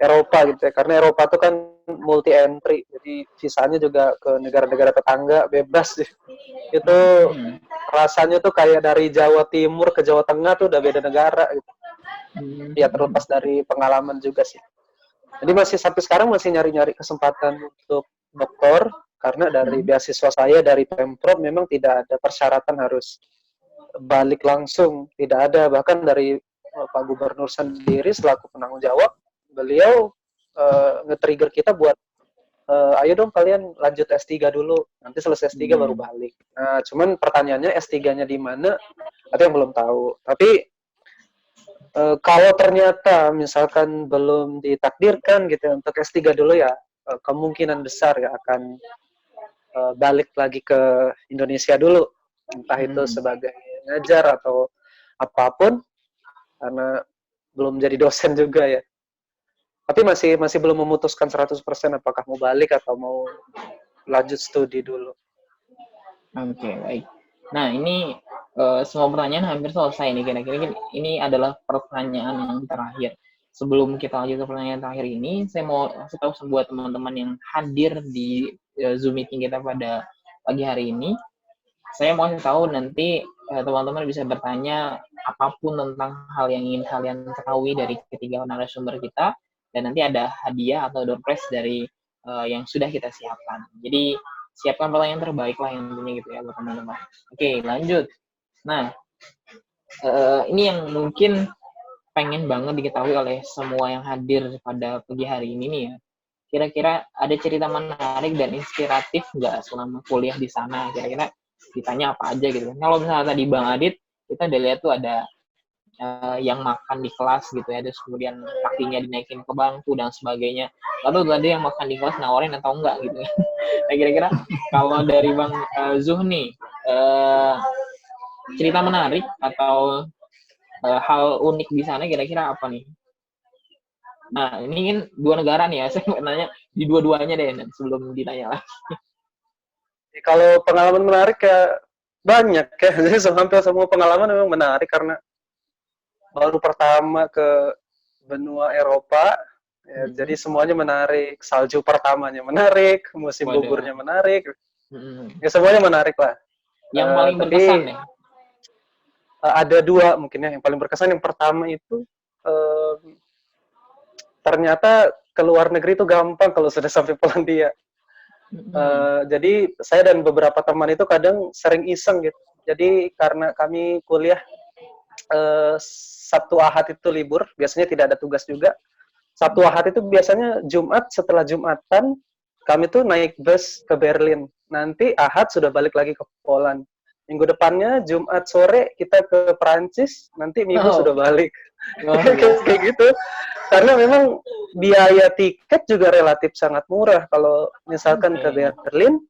Eropa gitu ya. Karena Eropa tuh kan multi entry, jadi visanya juga ke negara-negara tetangga bebas sih. Itu rasanya tuh kayak dari Jawa Timur ke Jawa Tengah tuh udah beda negara gitu. Ya terlepas dari pengalaman juga sih. Jadi masih sampai sekarang masih nyari-nyari kesempatan untuk doktor, karena dari beasiswa saya dari Pemprov memang tidak ada persyaratan harus balik langsung, tidak ada. Bahkan dari Pak Gubernur sendiri selaku penanggung jawab, beliau nge-trigger kita buat ayo dong kalian lanjut S3 dulu, nanti selesai S3 baru balik. Nah, cuman pertanyaannya S3-nya di mana, ada yang belum tahu. Tapi kalau ternyata misalkan belum ditakdirkan gitu untuk S3 dulu ya, kemungkinan besar ya akan balik lagi ke Indonesia dulu, entah itu sebagai ngajar atau apapun, karena belum jadi dosen juga ya. Tapi masih belum memutuskan 100% apakah mau balik atau mau lanjut studi dulu. Oke, baik. Nah, ini semua pertanyaan hampir selesai nih. Kira-kira ini adalah pertanyaan yang terakhir. Sebelum kita lanjut ke pertanyaan terakhir ini, saya mau kasih tahu buat teman-teman yang hadir di Zoom meeting kita pada pagi hari ini. Saya mau kasih tahu nanti teman-teman bisa bertanya apapun tentang hal yang ingin kalian ketahui dari ketiga narasumber kita, dan nanti ada hadiah atau door prize dari yang sudah kita siapkan. Jadi siapkan pertanyaan terbaik lah yang tentunya gitu ya buat teman-teman. Oke, lanjut. Nah, ini yang mungkin pengen banget diketahui oleh semua yang hadir pada pagi hari ini nih ya. Kira-kira ada cerita menarik dan inspiratif nggak selama kuliah di sana? Kira-kira ditanya apa aja gitu. Kalau misalnya tadi Bang Adit, kita udah lihat tuh ada yang makan di kelas gitu ya, terus kemudian kakinya dinaikin ke bangku dan sebagainya. Lalu ada yang makan di kelas nawarin atau enggak gitu. Nah, kira-kira kalau dari Bang Zuh nih, cerita menarik atau hal unik di sana kira-kira apa nih? Nah, ini kan dua negara nih ya, saya mau nanya di dua-duanya deh sebelum ditanya lah. Kalau pengalaman menarik ya banyak ya, jadi hampir semua pengalaman memang menarik karena baru pertama ke benua Eropa, ya, jadi semuanya menarik. Salju pertamanya menarik, musim gugurnya menarik, ya semuanya menarik lah. Yang paling berkesan ya? Ada dua mungkin ya yang paling berkesan. Yang pertama itu ternyata ke luar negeri itu gampang kalau sudah sampai Polandia. Jadi saya dan beberapa teman itu kadang sering iseng gitu. Jadi karena kami kuliah Sabtu Ahad itu libur, biasanya tidak ada tugas juga. Sabtu Ahad itu biasanya Jumat, setelah Jumatan kami tuh naik bus ke Berlin. Nanti Ahad sudah balik lagi ke Poland. Minggu depannya Jumat sore kita ke Prancis, nanti Minggu sudah balik. Kayak gitu. Karena memang biaya tiket juga relatif sangat murah. Kalau misalkan ke Berlin,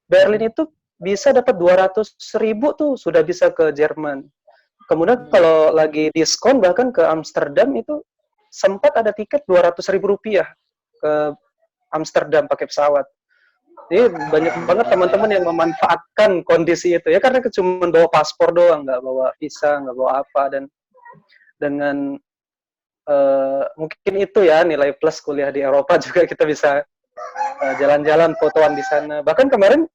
Berlin itu bisa dapat 200.000 tuh sudah bisa ke Jerman. Kemudian kalau lagi diskon bahkan ke Amsterdam itu sempat ada tiket 200.000 rupiah ke Amsterdam pakai pesawat. Jadi banyak banget teman-teman yang memanfaatkan kondisi itu ya, karena cuma bawa paspor doang, nggak bawa visa, nggak bawa apa, dan dengan mungkin itu ya nilai plus kuliah di Eropa juga kita bisa jalan-jalan, fotoan di sana. Bahkan kemarin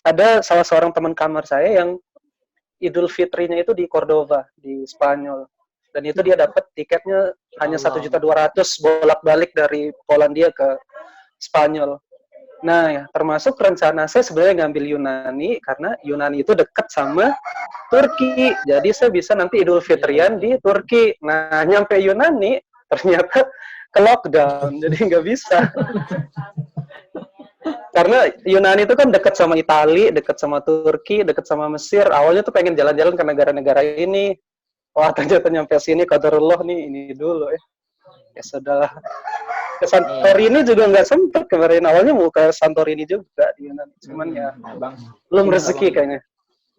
ada salah seorang teman kamar saya yang Idul Fitrinya itu di Cordova, di Spanyol. Dan itu dia dapat tiketnya hanya 1.200.000 bolak-balik dari Polandia ke Spanyol. Nah, ya, termasuk rencana saya sebenarnya ngambil Yunani, karena Yunani itu dekat sama Turki. Jadi saya bisa nanti Idul Fitrian di Turki. Nah, nyampe Yunani, ternyata ke lockdown, jadi nggak bisa. Karena Yunani itu kan dekat sama Italia, dekat sama Turki, dekat sama Mesir. Awalnya tuh pengen jalan-jalan ke negara-negara ini. Wah, ternyata nyampe sini, qadarullah nih, ini dulu ya. Ya sudahlah. Ke Santorini juga nggak sempet kemarin. Awalnya mau ke Santorini juga di Yunani. Cuman ya, belum rezeki kayaknya.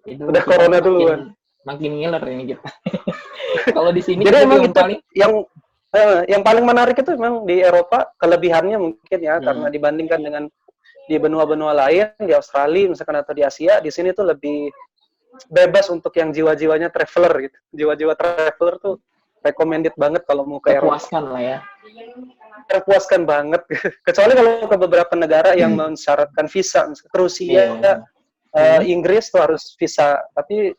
Itu udah corona duluan. Makin ngiler ini kita. Kalau di sini jadi emang itu paling yang paling menarik itu memang di Eropa, kelebihannya mungkin ya, karena dibandingkan dengan di benua-benua lain, di Australia misalkan atau di Asia, di sini tuh lebih bebas untuk yang jiwa-jiwanya traveler gitu. Jiwa-jiwa traveler tuh recommended banget kalau mau ke Eropa. Terpuaskan lah ya. Terpuaskan banget. Kecuali kalau ke beberapa negara yang mensyaratkan visa, misalnya ke Rusia, Inggris tuh harus visa. Tapi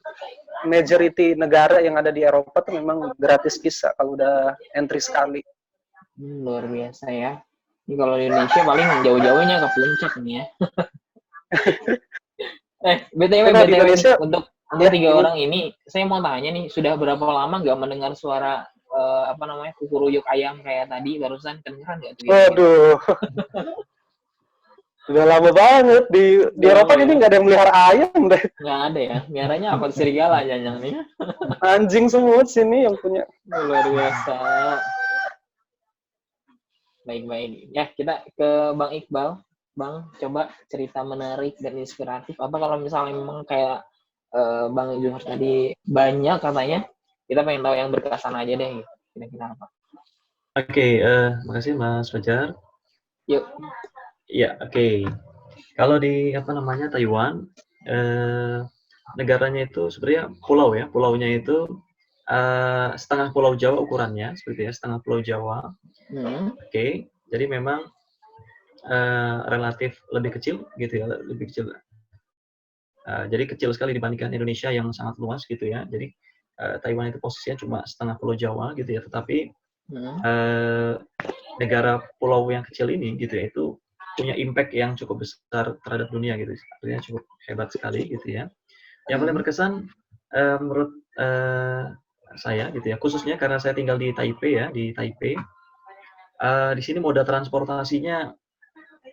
majority negara yang ada di Eropa tuh memang gratis visa kalau udah entry sekali. Luar biasa ya. Ini kalau di Indonesia paling jauh-jauhnya ke puncak nih ya. BTW di Indonesia, untuk tiga orang ini, saya mau tanya nih, sudah berapa lama nggak mendengar suara kukuruyuk ayam kayak tadi barusan, kedengeran nggak tuh? Waduh. Udah lama banget di Eropa ini nggak ada yang melihara ayam deh. Nggak ada ya, miaranya apa, serigala jangan nih? Anjing semua sini yang punya. Luar biasa. Baik. Ya, kita ke Bang Iqbal. Bang, coba cerita menarik dan inspiratif. Apa kalau misalnya memang kayak Bang Johar tadi banyak katanya, kita pengen tahu yang berkesan aja deh. Kira-kira apa? Oke, makasih Mas Fajar. Yuk. Ya, oke. Kalau di Taiwan, negaranya itu sebenarnya pulau ya. Pulaunya itu setengah Pulau Jawa ukurannya, seperti ya, setengah Pulau Jawa. Oke, jadi memang relatif lebih kecil gitu ya, lebih kecil. Jadi kecil sekali dibandingkan Indonesia yang sangat luas gitu ya. Jadi Taiwan itu posisinya cuma setengah Pulau Jawa gitu ya, tetapi negara pulau yang kecil ini gitu ya, itu punya impact yang cukup besar terhadap dunia gitu, artinya cukup hebat sekali gitu ya. Yang paling berkesan menurut saya gitu ya, khususnya karena saya tinggal di Taipei ya, di Taipei. Di sini moda transportasinya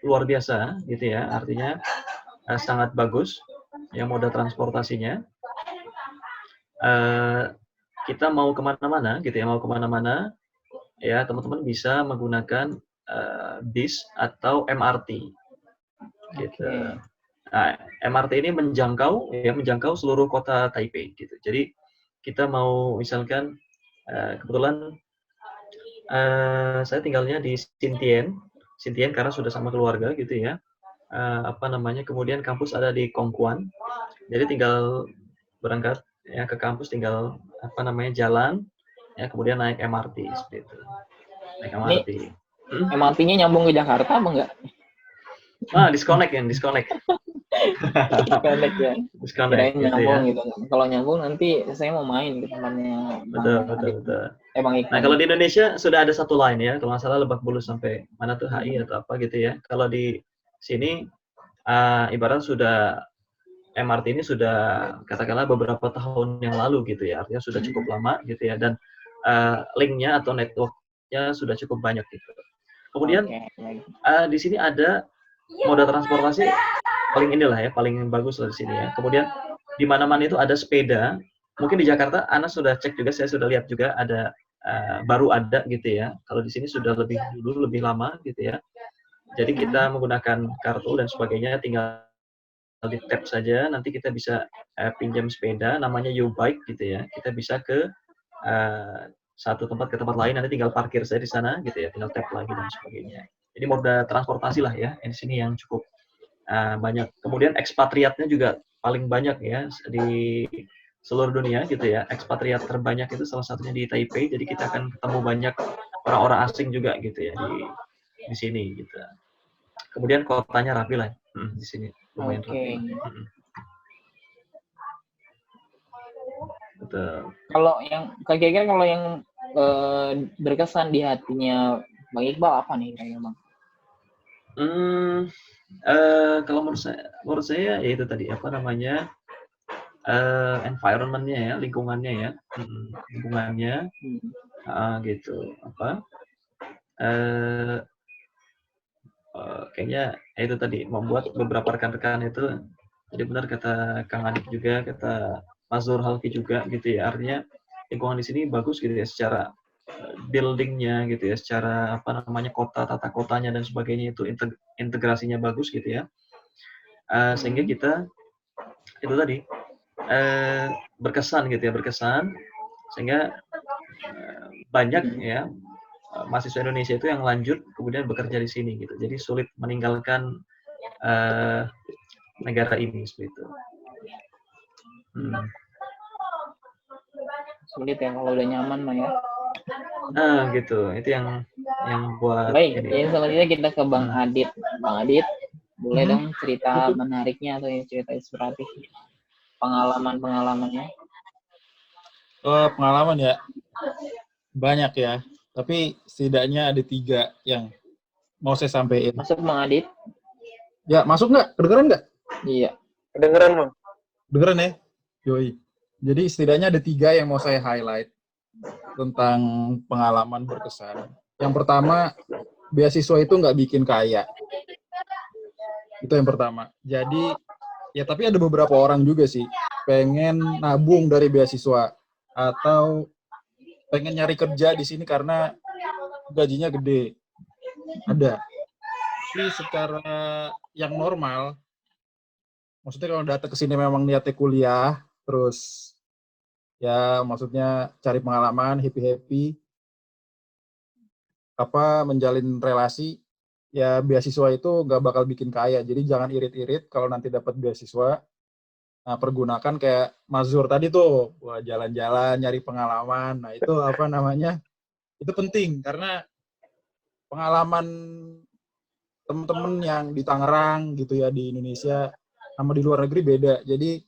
luar biasa gitu ya, artinya sangat bagus ya moda transportasinya. Kita mau kemana-mana gitu ya, ya teman-teman bisa menggunakan bis atau MRT gitu. Nah, MRT ini menjangkau seluruh kota Taipei gitu. Jadi kita mau misalkan kebetulan saya tinggalnya di Xintian karena sudah sama keluarga gitu ya. Kemudian kampus ada di Kongkuan. Jadi tinggal berangkat ya ke kampus, tinggal jalan ya, kemudian naik MRT seperti itu. Naik MRT. MRT-nya nyambung ke Jakarta apa enggak? Disconnect. Disconnect ya. Disconnect gitu nyambung ya. gitu. Kalau nyambung nanti saya mau main ke tempatnya. Betul. Nah, kalau di Indonesia sudah ada satu line ya, kalau nggak salah Lebak Bulus sampai mana tuh HI atau apa gitu ya. Kalau di sini ibarat sudah MRT ini sudah katakanlah beberapa tahun yang lalu gitu ya, artinya sudah cukup lama gitu ya, dan linknya atau networknya sudah cukup banyak gitu. Kemudian di sini ada moda transportasi paling bagus lah di sini ya. Kemudian di mana-mana itu ada sepeda. Mungkin di Jakarta Ana sudah cek juga, saya sudah lihat juga ada baru ada gitu ya. Kalau di sini sudah lebih lama gitu ya. Jadi kita menggunakan kartu dan sebagainya, tinggal di tap saja, nanti kita bisa pinjam sepeda, namanya YouBike gitu ya. Kita bisa ke satu tempat ke tempat lain, nanti tinggal parkir saja di sana gitu ya, tinggal tap lagi dan sebagainya. Jadi moda transportasi lah ya, di sini yang cukup banyak. Kemudian ekspatriatnya juga paling banyak ya di seluruh dunia gitu ya. Ekspatriat terbanyak itu salah satunya di Taipei, jadi kita akan ketemu banyak orang-orang asing juga gitu ya di sini gitu. Kemudian kotanya rapi lah di sini, lumayan rapi. Betul. Kalau yang kira-kira kalau yang berkesan di hatinya Bang Iqbal apa nih kayaknya Bang? Kalau menurut saya ya itu tadi apa namanya environment-nya ya, lingkungannya ya, lingkungannya gitu apa kayaknya itu tadi membuat beberapa rekan-rekan itu, jadi benar kata Kang Anik juga, kata Mas Zur Halki juga gitu ya, artinya lingkungan di sini bagus gitu ya secara building-nya gitu ya, secara apa namanya tata kotanya dan sebagainya itu integrasinya bagus gitu ya, sehingga kita itu tadi berkesan gitu ya, sehingga banyak ya mahasiswa Indonesia itu yang lanjut kemudian bekerja di sini gitu, jadi sulit meninggalkan negara ini seperti itu. Sulit ya kalau udah nyaman mah ya. Gitu, itu yang buat. Baik, jadi selanjutnya kita ke Bang Adit. Bang Adit, boleh dong cerita menariknya atau cerita inspiratif pengalamannya? Pengalaman ya banyak ya, tapi setidaknya ada 3 yang mau saya sampaikan. Masuk Bang Adit? Ya, masuk nggak? Kedengeran nggak? Iya. Kedengeran Bang. Kedengeran ya? Yoi. Jadi setidaknya ada 3 yang mau saya highlight tentang pengalaman berkesan. Yang pertama, beasiswa itu nggak bikin kaya. Itu yang pertama. Jadi, ya tapi ada beberapa orang juga sih pengen nabung dari beasiswa atau pengen nyari kerja di sini karena gajinya gede. Ada. Tapi secara yang normal, maksudnya kalau datang ke sini memang niatnya kuliah, terus ya maksudnya cari pengalaman, happy-happy, menjalin relasi, ya beasiswa itu nggak bakal bikin kaya. Jadi jangan irit-irit kalau nanti dapat beasiswa. Nah, pergunakan kayak Mas Zur tadi tuh, jalan-jalan, nyari pengalaman. Nah, itu itu penting karena pengalaman teman-teman yang di Tangerang gitu ya, di Indonesia sama di luar negeri beda. Jadi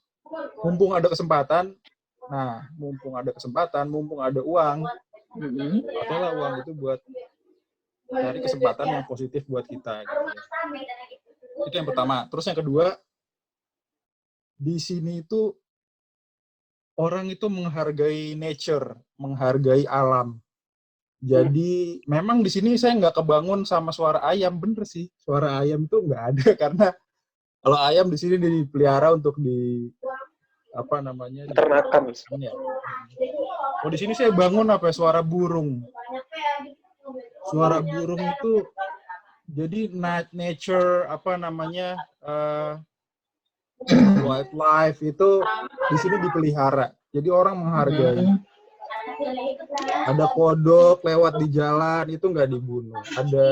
mumpung ada kesempatan, mumpung ada uang, pakailah uang itu buat cari kesempatan yang positif buat kita. Gitu. Itu yang pertama. Terus yang kedua, di sini itu orang itu menghargai nature, menghargai alam. Jadi memang di sini saya nggak kebangun sama suara ayam, bener sih. Suara ayam itu nggak ada karena kalau ayam di sini dipelihara untuk ternakan. Ya. Oh, di sini saya bangun suara burung. Suara burung itu jadi nature wildlife itu di sini dipelihara. Jadi orang menghargai. Ada kodok lewat di jalan itu nggak dibunuh. Ada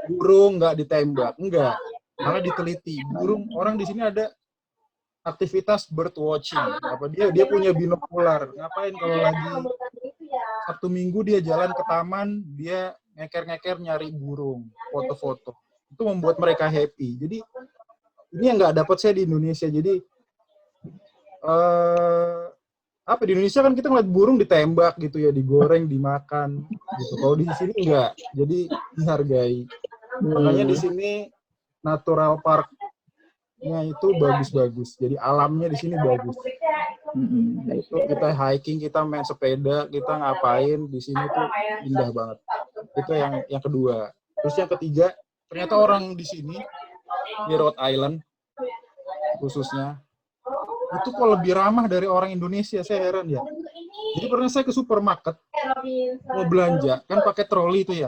burung nggak ditembak, enggak. Malah diteliti. Burung orang di sini ada aktivitas bird watching. Dia punya binokular. Ngapain kalau lagi Sabtu Minggu dia jalan ke taman, dia ngeker-ngeker nyari burung, foto-foto. Itu membuat mereka happy. Jadi ini yang nggak dapat saya di Indonesia. Jadi di Indonesia kan kita ngeliat burung ditembak gitu ya, digoreng, dimakan gitu. Kalau di sini enggak. Jadi dihargai. Makanya di sini natural park-nya itu bagus-bagus. Jadi alamnya di sini bagus. Itu kita hiking, kita main sepeda, kita ngapain di sini tuh indah banget. Itu yang kedua. Terus yang ketiga, ternyata orang di sini di Rhode Island khususnya itu kok lebih ramah dari orang Indonesia, saya heran ya. Jadi pernah saya ke supermarket mau belanja, kan pakai troli itu ya.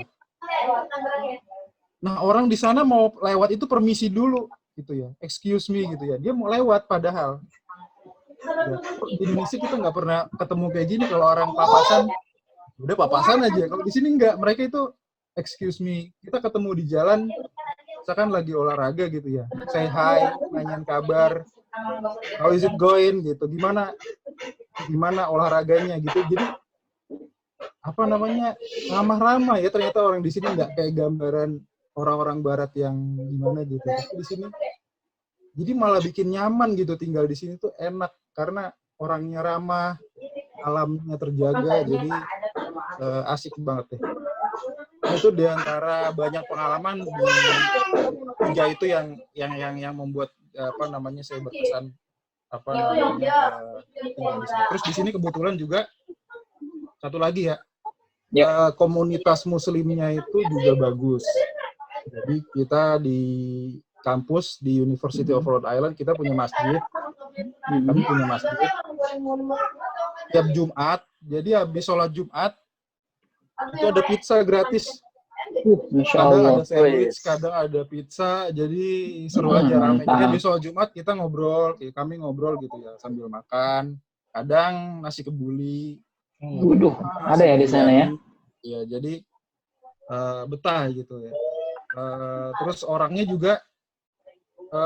Nah, orang di sana mau lewat itu permisi dulu gitu ya, excuse me gitu ya, dia mau lewat padahal ya, di Indonesia kita nggak pernah ketemu kayak gini. Kalau orang papasan udah papasan aja, kalau di sini nggak, mereka itu excuse me, kita ketemu di jalan misalkan lagi olahraga gitu ya, say hi, nanyain kabar, how is it going gitu, gimana olahraganya gitu. Jadi apa namanya, ramah-ramah ya, ternyata orang di sini nggak kayak gambaran orang-orang barat yang gimana gitu. Tapi di sini jadi malah bikin nyaman gitu, tinggal di sini tuh enak karena orangnya ramah, alamnya terjaga, jadi asik banget deh. Itu diantara banyak pengalaman di tiga itu yang membuat apa namanya saya berkesan apa namanya tinggal di sini. Terus di sini kebetulan juga satu lagi ya, komunitas muslimnya itu juga bagus. Jadi kita di kampus di University of Rhode Island kita punya masjid. Kami punya masjid tiap Jumat. Jadi habis sholat Jumat itu ada pizza gratis. Kadang ada sandwich, kadang ada pizza. Jadi seru aja, ramai. Jadi habis sholat Jumat kita ngobrol, kami ngobrol gitu ya sambil makan. Kadang nasi kebuli. Ada ya di sana ya? Iya, jadi betah gitu ya. Terus orangnya juga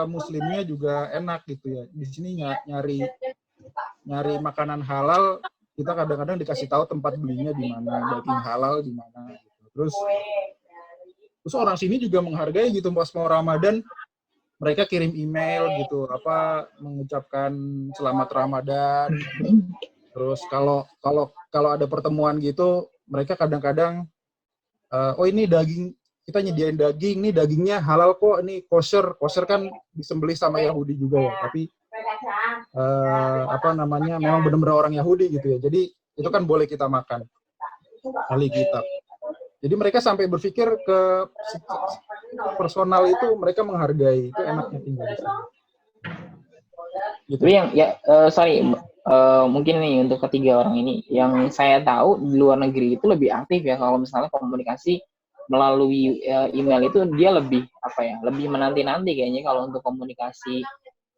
muslimnya juga enak gitu ya. Di sini nyari makanan halal, kita kadang-kadang dikasih tahu tempat belinya di mana, daging halal di mana gitu. Terus orang sini juga menghargai gitu, pas mau Ramadan mereka kirim email gitu, apa mengucapkan selamat Ramadan. Terus kalau ada pertemuan gitu, mereka kadang-kadang oh ini daging, kita nyediain daging, nih dagingnya halal kok, ini kosher. Kosher kan disembelih sama Yahudi juga ya, tapi apa namanya, memang benar-benar orang Yahudi gitu ya. Jadi itu kan boleh kita makan, ahli kitab. Jadi mereka sampai berpikir ke personal itu, mereka menghargai, itu enaknya tinggal di sana. Gitu. Tapi yang mungkin nih untuk ketiga orang ini, yang saya tahu di luar negeri itu lebih aktif ya kalau misalnya komunikasi melalui email itu, dia lebih lebih menanti-nanti kayaknya kalau untuk komunikasi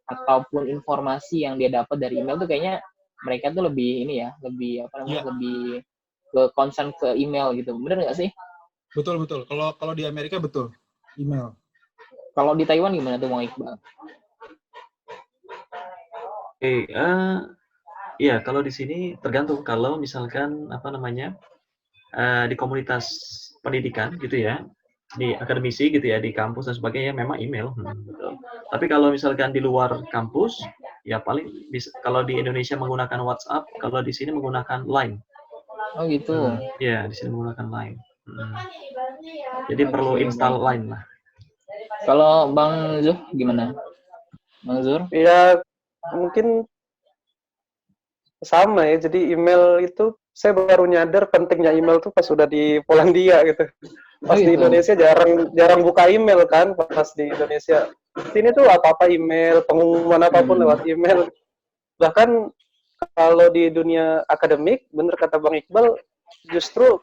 ataupun informasi yang dia dapat dari email tuh kayaknya mereka tuh lebih lebih lebih ke concern ke email gitu. Bener nggak sih? Betul. Kalau di Amerika betul email. Kalau di Taiwan gimana tuh, Bang Iqbal? Iya, kalau di sini tergantung. Kalau misalkan di komunitas pendidikan gitu ya, di akademisi gitu ya, di kampus dan sebagainya, memang email. Betul. Tapi kalau misalkan di luar kampus, ya paling bisa, kalau di Indonesia menggunakan WhatsApp, kalau di sini menggunakan Line. Oh gitu. Ya, di sini menggunakan Line. Jadi perlu install Line lah. Kalau Bang Zuh gimana? Bang Zur? Ya mungkin sama ya. Jadi email itu saya baru nyadar pentingnya email tuh pas sudah di Polandia gitu. Pas di Indonesia jarang buka email kan, pas di Indonesia. Sini tuh apa-apa email, pengumuman apapun lewat email. Bahkan kalau di dunia akademik, bener kata Bang Iqbal, justru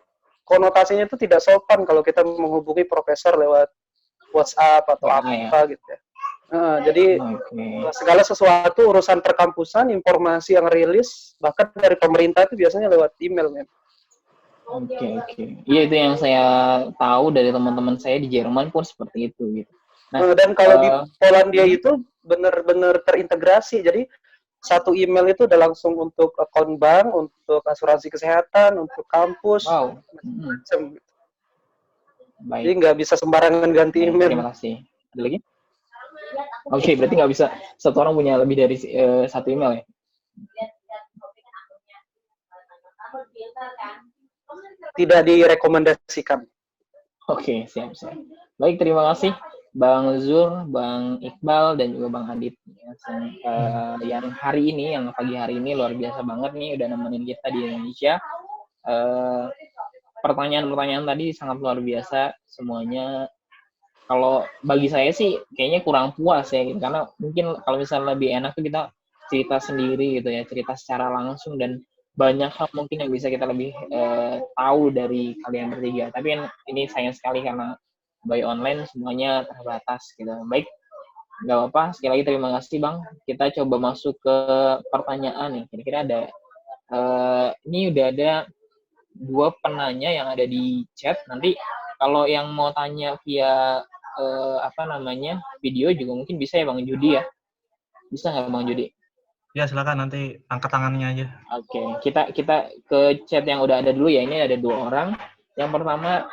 konotasinya itu tidak sopan kalau kita menghubungi profesor lewat WhatsApp atau apa gitu ya. Jadi segala sesuatu urusan perkampusan, informasi yang rilis bahkan dari pemerintah itu biasanya lewat email, men. Oke. Iya, itu yang saya tahu dari teman-teman saya di Jerman pun seperti itu gitu. Nah, dan kalau di Polandia itu benar-benar terintegrasi. Jadi satu email itu udah langsung untuk akun bank, untuk asuransi kesehatan, untuk kampus, macam-macam. Jadi nggak bisa sembarangan ganti email. Terima kasih. Ada lagi? Oke, berarti nggak bisa satu orang punya lebih dari satu email ya? Tidak direkomendasikan. Oke, siap. Baik, terima kasih Bang Zur, Bang Iqbal, dan juga Bang Adit yang hari ini, yang pagi hari ini luar biasa banget nih udah nemenin kita di Indonesia. Pertanyaan-pertanyaan tadi sangat luar biasa semuanya. Kalau bagi saya sih kayaknya kurang puas ya gitu, karena mungkin kalau misalnya lebih enak tuh kita cerita sendiri gitu ya, cerita secara langsung, dan banyak hal mungkin yang bisa kita lebih tahu dari kalian bertiga. Tapi ini sayang sekali karena by online semuanya terbatas gitu. Baik, Nggak apa-apa, sekali lagi terima kasih Bang. Kita coba masuk ke pertanyaan nih. Kira-kira ada, ini udah ada 2 penanya yang ada di chat. Nanti kalau yang mau tanya via video juga mungkin bisa ya Bang Judi ya. Bisa nggak Bang Judi? Ya silakan, nanti angkat tangannya aja. Oke, kita ke chat yang udah ada dulu ya. Ini ada 2 orang. Yang pertama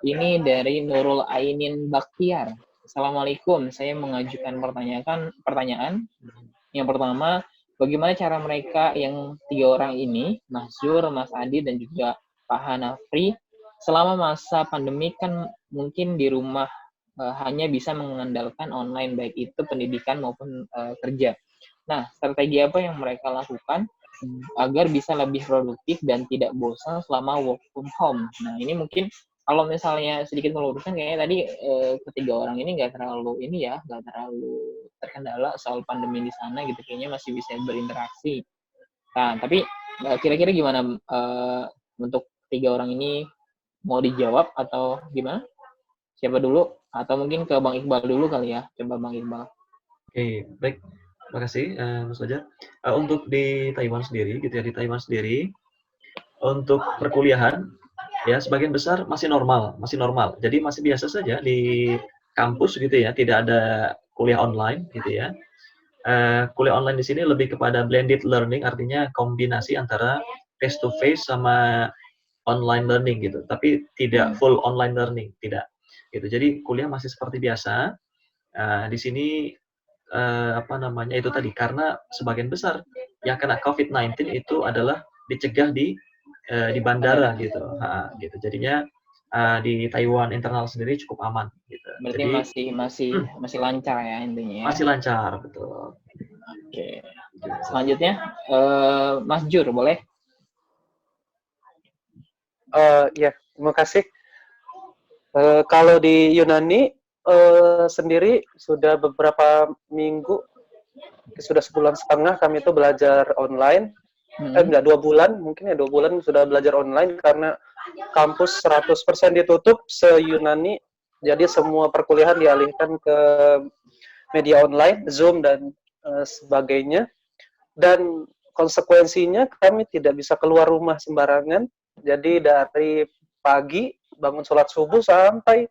ini dari Nurul Ainin Baktiar. Assalamualaikum, saya mengajukan pertanyaan. Yang pertama, bagaimana cara mereka yang 3 orang ini, Mas Jur, Mas Adi, dan juga Pak Hanafri, selama masa pandemi kan mungkin di rumah hanya bisa mengandalkan online, baik itu pendidikan maupun kerja. Nah, strategi apa yang mereka lakukan agar bisa lebih produktif dan tidak bosan selama work from home? Nah, ini mungkin kalau misalnya sedikit meluruskan, kayaknya tadi ketiga orang ini nggak terlalu terkendala soal pandemi di sana gitu, kayaknya masih bisa berinteraksi. Nah, tapi kira-kira gimana untuk 3 orang ini, mau dijawab atau gimana? Siapa dulu? Atau mungkin ke Bang Iqbal dulu kali ya? Coba Bang Iqbal. Oke, baik. Terima kasih, Mas Fajar. Untuk di Taiwan sendiri, gitu ya, di Taiwan sendiri, untuk perkuliahan, ya sebagian besar masih normal. Jadi masih biasa saja di kampus gitu ya, tidak ada kuliah online gitu ya. Kuliah online di sini lebih kepada blended learning, artinya kombinasi antara face to face sama online learning gitu. Tapi tidak full online learning, tidak. Gitu. Jadi kuliah masih seperti biasa. Di sini itu tadi karena sebagian besar yang kena COVID-19 itu adalah dicegah di bandara gitu. Gitu. Jadinya di Taiwan internal sendiri cukup aman gitu. Berarti jadi masih lancar ya intinya ya. Masih lancar, betul. Oke. Selanjutnya Mas Jur, boleh? Ya, terima kasih. Kalau di Yunani sendiri sudah beberapa minggu, sudah sebulan setengah kami itu belajar online. Enggak, 2 bulan, mungkin ya 2 bulan sudah belajar online karena kampus 100% ditutup se-Yunani. Jadi semua perkuliahan dialihkan ke media online, Zoom dan sebagainya. Dan konsekuensinya kami tidak bisa keluar rumah sembarangan. Jadi dari pagi bangun sholat subuh sampai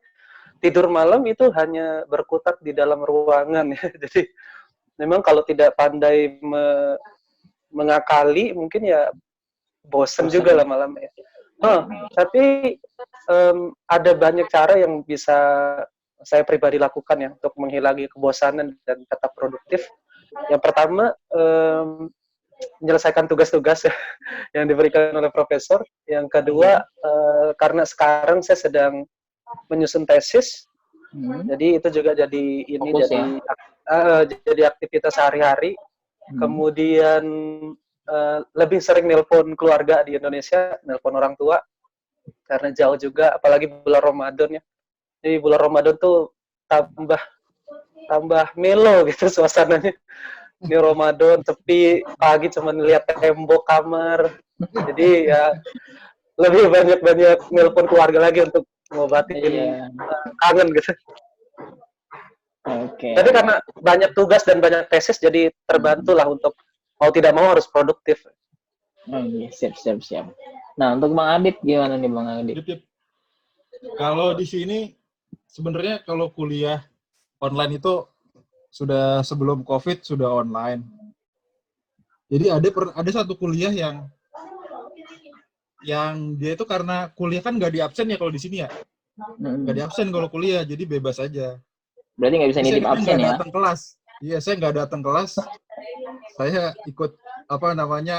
tidur malam itu hanya berkutat di dalam ruangan ya. Jadi memang kalau tidak pandai mengakali mungkin ya bosen juga lama-lama ya. Tapi ada banyak cara yang bisa saya pribadi lakukan ya untuk menghilangi kebosanan dan tetap produktif. Yang pertama, menyelesaikan tugas-tugas yang diberikan oleh profesor. Yang kedua, karena sekarang saya sedang menyusun tesis, jadi itu juga jadi jadi aktivitas sehari-hari. Kemudian lebih sering nelpon keluarga di Indonesia, nelpon orang tua karena jauh juga, apalagi bulan Ramadan ya. Jadi bulan Ramadan tuh tambah melo gitu suasananya. Ini Ramadan, sepi, pagi cuma lihat tembok kamar. Jadi ya lebih banyak nelpon keluarga lagi untuk ngobatin kangen gitu. Oke. Tapi karena banyak tugas dan banyak tesis, jadi terbantulah untuk mau tidak mau harus produktif. Siap. Nah, untuk Bang Adit gimana nih Bang Adit? Kalau di sini sebenarnya kalau kuliah online itu sudah sebelum COVID sudah online. Jadi ada satu kuliah yang dia itu karena kuliah kan nggak di absen ya kalau di sini ya. Nggak di absen kalau kuliah, jadi bebas aja. Berarti nggak bisa nitip absen ya? Datang kelas. Iya, saya nggak datang kelas. Saya ikut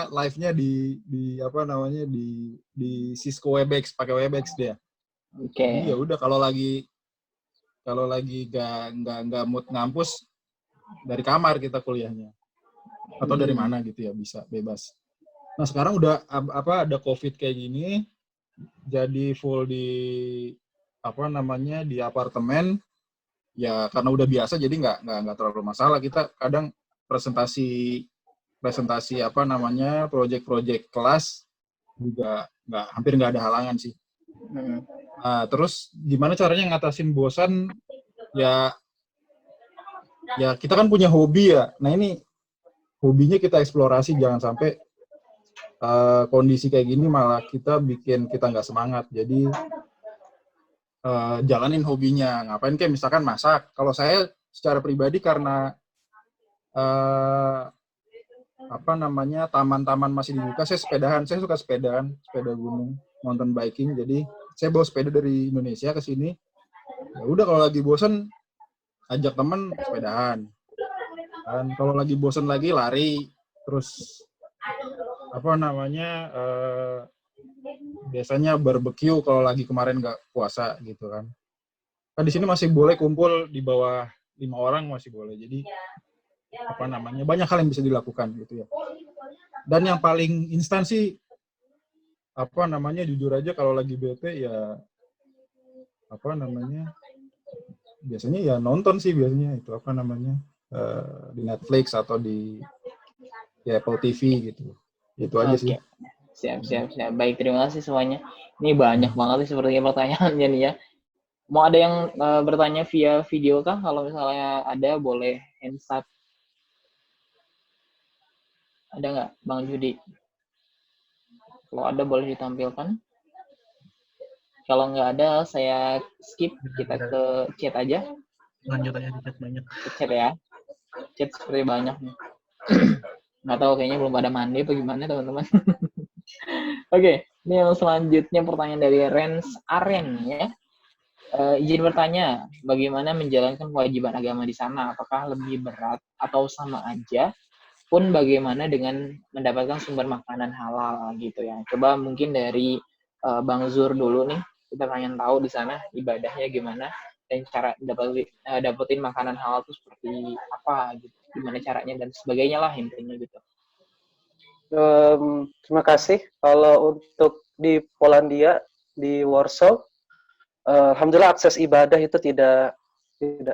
live-nya di Cisco Webex, pakai Webex dia. Oke. Jadi ya udah kalau lagi nggak mood ngampus, dari kamar kita kuliahnya atau dari mana gitu ya, bisa bebas. Nah sekarang udah ada COVID kayak gini, jadi full di di apartemen ya, karena udah biasa jadi nggak terlalu masalah. Kita kadang presentasi proyek kelas juga hampir nggak ada halangan sih. Nah, terus gimana caranya ngatasin bosan? Ya ya kita kan punya hobi ya. Nah ini hobinya kita eksplorasi, jangan sampai kondisi kayak gini malah kita bikin kita nggak semangat. Jadi jalanin hobinya. Ngapain kayak misalkan masak. Kalau saya secara pribadi karena taman-taman masih dibuka, saya sepedahan. Saya suka sepedaan, sepeda gunung, mountain biking. Jadi saya bawa sepeda dari Indonesia ke sini. Ya udah kalau lagi bosen ajak temen sepedahan. Dan kalau lagi bosen lagi lari. Terus biasanya barbecue kalau lagi kemarin nggak puasa gitu kan. Kan di sini masih boleh kumpul di bawah 5 orang masih boleh. Jadi banyak hal yang bisa dilakukan gitu ya. Dan yang paling instan sih jujur aja kalau lagi bete ya biasanya ya nonton sih biasanya itu di Netflix atau di Apple TV gitu. Itu aja sih. Siap. Baik, terima kasih semuanya. Ini banyak banget sih sepertinya pertanyaannya nih ya. Mau ada yang bertanya via video kah? Kalau misalnya ada, boleh hands up. Ada nggak, Bang Judi? Kalau ada, boleh ditampilkan. Kalau nggak ada, saya skip. Kita ke chat aja. Lanjut aja di chat banyak. Ke chat ya. Chat seperti banyak nih. Nggak tahu, kayaknya belum pada mandi atau gimana, teman-teman. Oke, ini yang selanjutnya pertanyaan dari Rens Aren ya. Izin bertanya, bagaimana menjalankan kewajiban agama di sana? Apakah lebih berat atau sama aja? Pun bagaimana dengan mendapatkan sumber makanan halal gitu ya. Coba mungkin dari Bang Zur dulu nih, kita pengen tahu di sana ibadahnya gimana dan cara dapetin makanan halal itu seperti apa gitu, gimana caranya dan sebagainya lah intinya gitu. Terima kasih. Kalau untuk di Polandia, di Warsaw, alhamdulillah akses ibadah itu tidak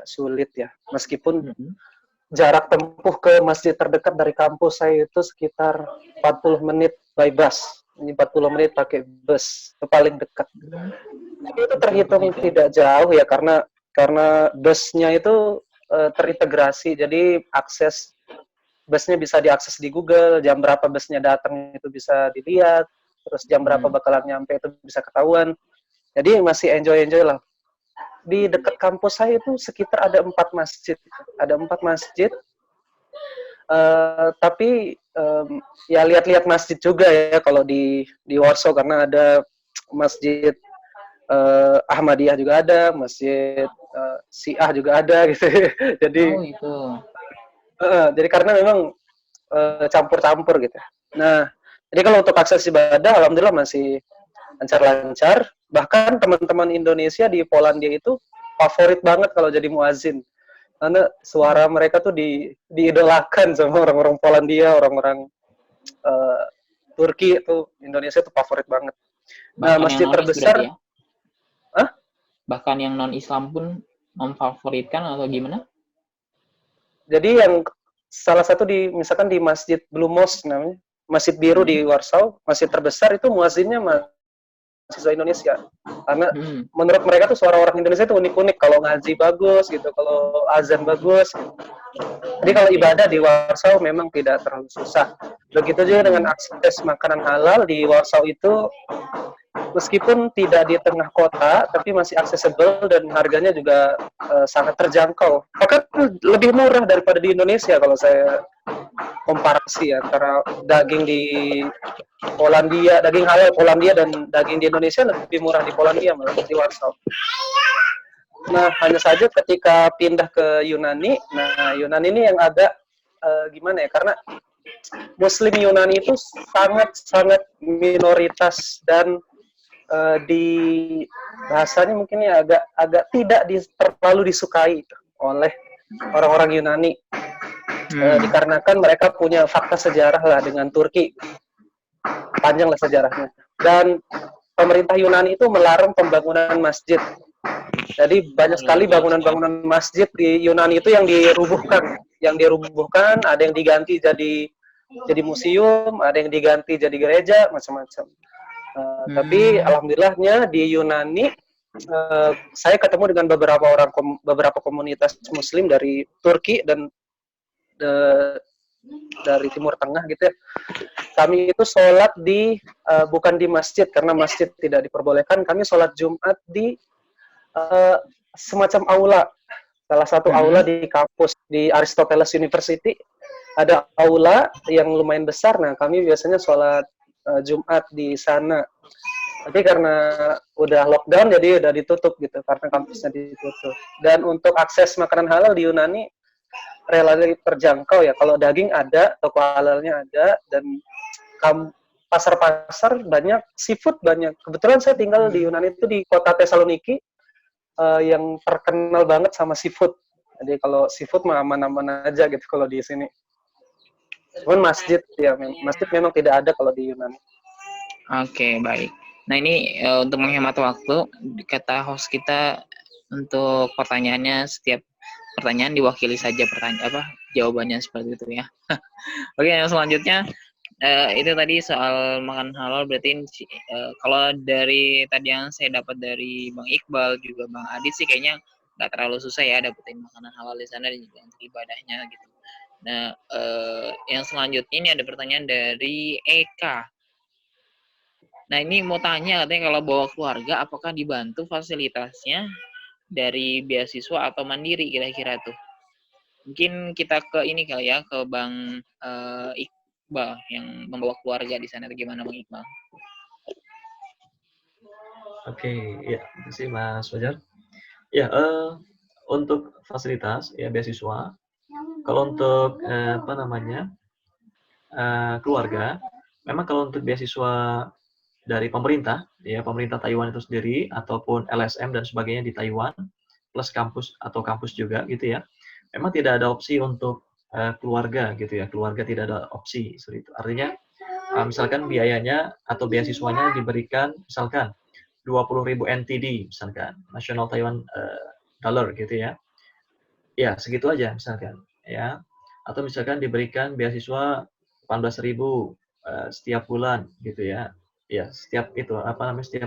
sulit ya. Meskipun jarak tempuh ke masjid terdekat dari kampus saya itu sekitar 40 menit by bus. Ini 40 menit pakai bus, itu paling dekat. Tapi itu terhitung tidak jauh ya, karena busnya itu terintegrasi, jadi akses busnya bisa diakses di Google, jam berapa busnya datang itu bisa dilihat, terus jam berapa bakalan nyampe itu bisa ketahuan. Jadi masih enjoy lah. Di dekat kampus saya itu sekitar ada 4 masjid. Ada 4 masjid. Tapi ya lihat-lihat masjid juga ya kalau di Warsaw, karena ada masjid Ahmadiyah juga ada, masjid Syiah juga ada gitu. Jadi jadi karena memang campur-campur gitu. Nah, jadi kalau untuk akses ibadah alhamdulillah masih lancar-lancar. Bahkan teman-teman Indonesia di Polandia itu favorit banget kalau jadi muazin. Karena suara mereka tuh diidolakan sama orang-orang Polandia, orang-orang Turki itu, Indonesia itu favorit banget. Nah, masjid terbesar ya? Bahkan yang non-Islam pun memfavoritkan atau gimana? Jadi yang salah satu misalkan di Masjid Blue Mosque namanya, Masjid Biru di Warsaw, masjid terbesar itu muazinnya mahasiswa Indonesia. Karena menurut mereka tuh suara orang Indonesia itu unik-unik, kalau ngaji bagus gitu, kalau azan bagus gitu. Jadi kalau ibadah di Warsaw memang tidak terlalu susah. Begitu juga dengan akses makanan halal di Warsaw itu, meskipun tidak di tengah kota, tapi masih accessible dan harganya juga sangat terjangkau. Bahkan lebih murah daripada di Indonesia kalau saya komparasi ya, karena daging di Polandia, daging halal Polandia dan daging di Indonesia lebih murah di Polandia malah di Warsaw. Nah, hanya saja ketika pindah ke Yunani, nah Yunani ini yang agak gimana ya, karena Muslim Yunani itu sangat minoritas dan di bahasanya mungkin ya agak tidak terlalu disukai oleh orang-orang Yunani. Dikarenakan mereka punya fakta sejarah lah dengan Turki, panjang lah sejarahnya, dan pemerintah Yunani itu melarang pembangunan masjid. Jadi banyak sekali bangunan-bangunan masjid di Yunani itu yang dirubuhkan, ada yang diganti jadi museum, ada yang diganti jadi gereja, macam-macam. Tapi alhamdulillahnya di Yunani saya ketemu dengan beberapa komunitas Muslim dari Turki dan dari Timur Tengah gitu ya. Kami itu sholat bukan di masjid karena masjid tidak diperbolehkan. Kami sholat Jumat di semacam aula, salah satu aula di kampus di Aristoteles University. Ada aula yang lumayan besar. Nah, kami biasanya sholat Jumat di sana. Tapi karena udah lockdown jadi udah ditutup gitu karena kampusnya ditutup. Dan untuk akses makanan halal di Yunani relatif terjangkau ya. Kalau daging ada, toko halalnya ada, dan pasar-pasar banyak, seafood banyak. Kebetulan saya tinggal di Yunani itu di kota Tesaloniki yang terkenal banget sama seafood. Jadi kalau seafood mah aman-aman aja gitu kalau di sini. Cuman masjid memang tidak ada kalau di Yunani. Oke, baik. Nah, ini untuk menghemat waktu, kata host kita untuk pertanyaannya, setiap pertanyaan diwakili saja jawabannya seperti itu ya. Oke, yang selanjutnya itu tadi soal makan halal. Berarti kalau dari tadi yang saya dapat dari Bang Iqbal juga Bang Adit sih kayaknya nggak terlalu susah ya dapetin makanan halal di sana dan juga untuk ibadahnya gitu. Nah, yang selanjutnya ini ada pertanyaan dari Eka. Nah, ini mau tanya, katanya kalau bawa keluarga, apakah dibantu fasilitasnya dari beasiswa atau mandiri kira-kira tuh? Mungkin kita ke ini kali ya, ke Bang Iqbal yang membawa keluarga di sana. Gimana Bang Iqbal? Oke, ya, terima kasih Mas Fajar. Ya, untuk fasilitas ya beasiswa, kalau untuk keluarga, memang kalau untuk beasiswa dari pemerintah, ya pemerintah Taiwan itu sendiri ataupun LSM dan sebagainya di Taiwan, plus kampus atau kampus juga gitu ya, memang tidak ada opsi untuk keluarga gitu ya, keluarga tidak ada opsi seperti itu. Artinya misalkan biayanya atau beasiswanya diberikan misalkan 20.000 NTD misalkan, National Taiwan Dollar gitu ya. Ya, segitu aja misalkan ya. Atau misalkan diberikan beasiswa 18.000 setiap bulan gitu ya. Ya, setiap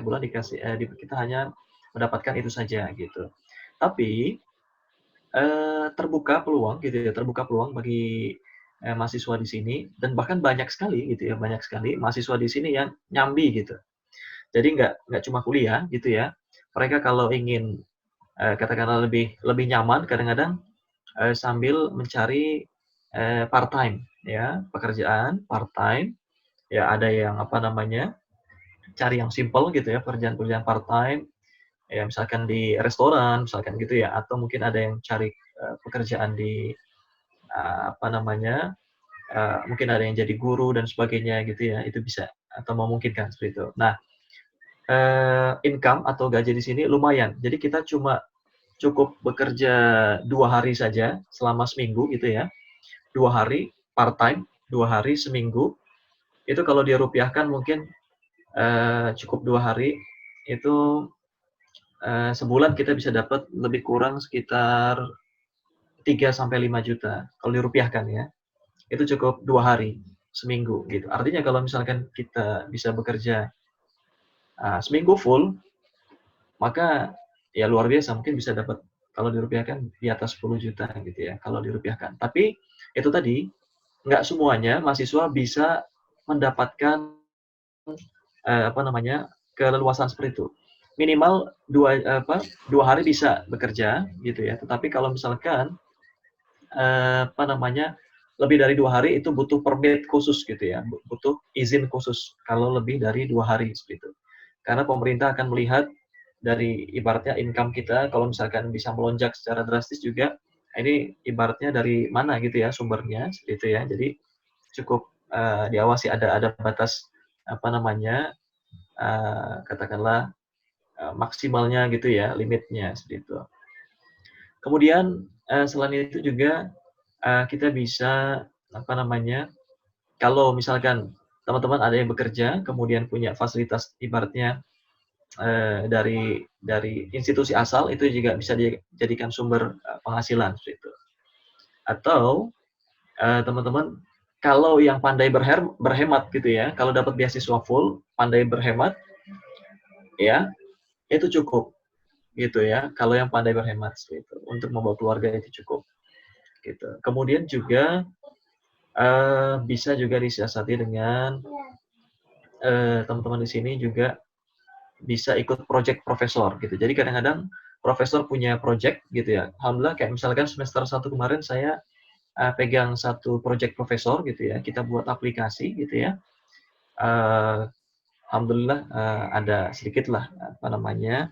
bulan dikasih kita hanya mendapatkan itu saja gitu. Tapi terbuka peluang gitu ya, terbuka peluang bagi mahasiswa di sini dan bahkan banyak sekali gitu ya, banyak sekali mahasiswa di sini yang nyambi gitu. Jadi nggak cuma kuliah gitu ya. Mereka kalau ingin katakanlah lebih nyaman kadang-kadang sambil mencari part time ya, pekerjaan part time. Ya ada yang cari yang simple gitu ya, pekerjaan-pekerjaan part time. Ya misalkan di restoran misalkan gitu ya, atau mungkin ada yang cari pekerjaan di mungkin ada yang jadi guru dan sebagainya gitu ya, itu bisa atau memungkinkan seperti itu. Nah, income atau gaji di sini lumayan. Jadi kita cukup bekerja 2 hari saja selama seminggu gitu ya. 2 hari part time, 2 hari seminggu. Itu kalau dirupiahkan mungkin cukup 2 hari itu sebulan kita bisa dapat lebih kurang sekitar 3 sampai 5 juta kalau dirupiahkan ya. Itu cukup 2 hari seminggu gitu. Artinya kalau misalkan kita bisa bekerja seminggu full, maka ya luar biasa mungkin bisa dapat kalau dirupiahkan di atas 10 juta gitu ya kalau dirupiahkan. Tapi itu tadi nggak semuanya mahasiswa bisa mendapatkan keleluasan seperti itu. Minimal 2 hari bisa bekerja gitu ya. Tetapi kalau misalkan lebih dari 2 hari itu butuh permit khusus gitu ya, butuh izin khusus kalau lebih dari 2 hari seperti itu. Karena pemerintah akan melihat dari ibaratnya income kita, kalau misalkan bisa melonjak secara drastis juga, ini ibaratnya dari mana gitu ya sumbernya, seperti itu ya. Jadi cukup diawasi, ada batas katakanlah maksimalnya gitu ya, limitnya seperti itu. Kemudian selain itu juga kita bisa kalau misalkan teman-teman ada yang bekerja kemudian punya fasilitas ibaratnya dari institusi asal itu juga bisa dijadikan sumber penghasilan seperti itu. Atau teman-teman kalau yang pandai berhemat gitu ya, kalau dapat beasiswa full, pandai berhemat ya, itu cukup. gitu ya. Kalau yang pandai berhemat seperti itu, untuk membawa keluarga itu cukup gitu. Kemudian juga bisa juga disiasati dengan teman-teman di sini juga bisa ikut project profesor gitu. Jadi kadang-kadang profesor punya project gitu ya. Alhamdulillah kayak misalkan semester 1 kemarin saya pegang satu project profesor gitu ya. Kita buat aplikasi gitu ya. Alhamdulillah ada sedikit lah apa namanya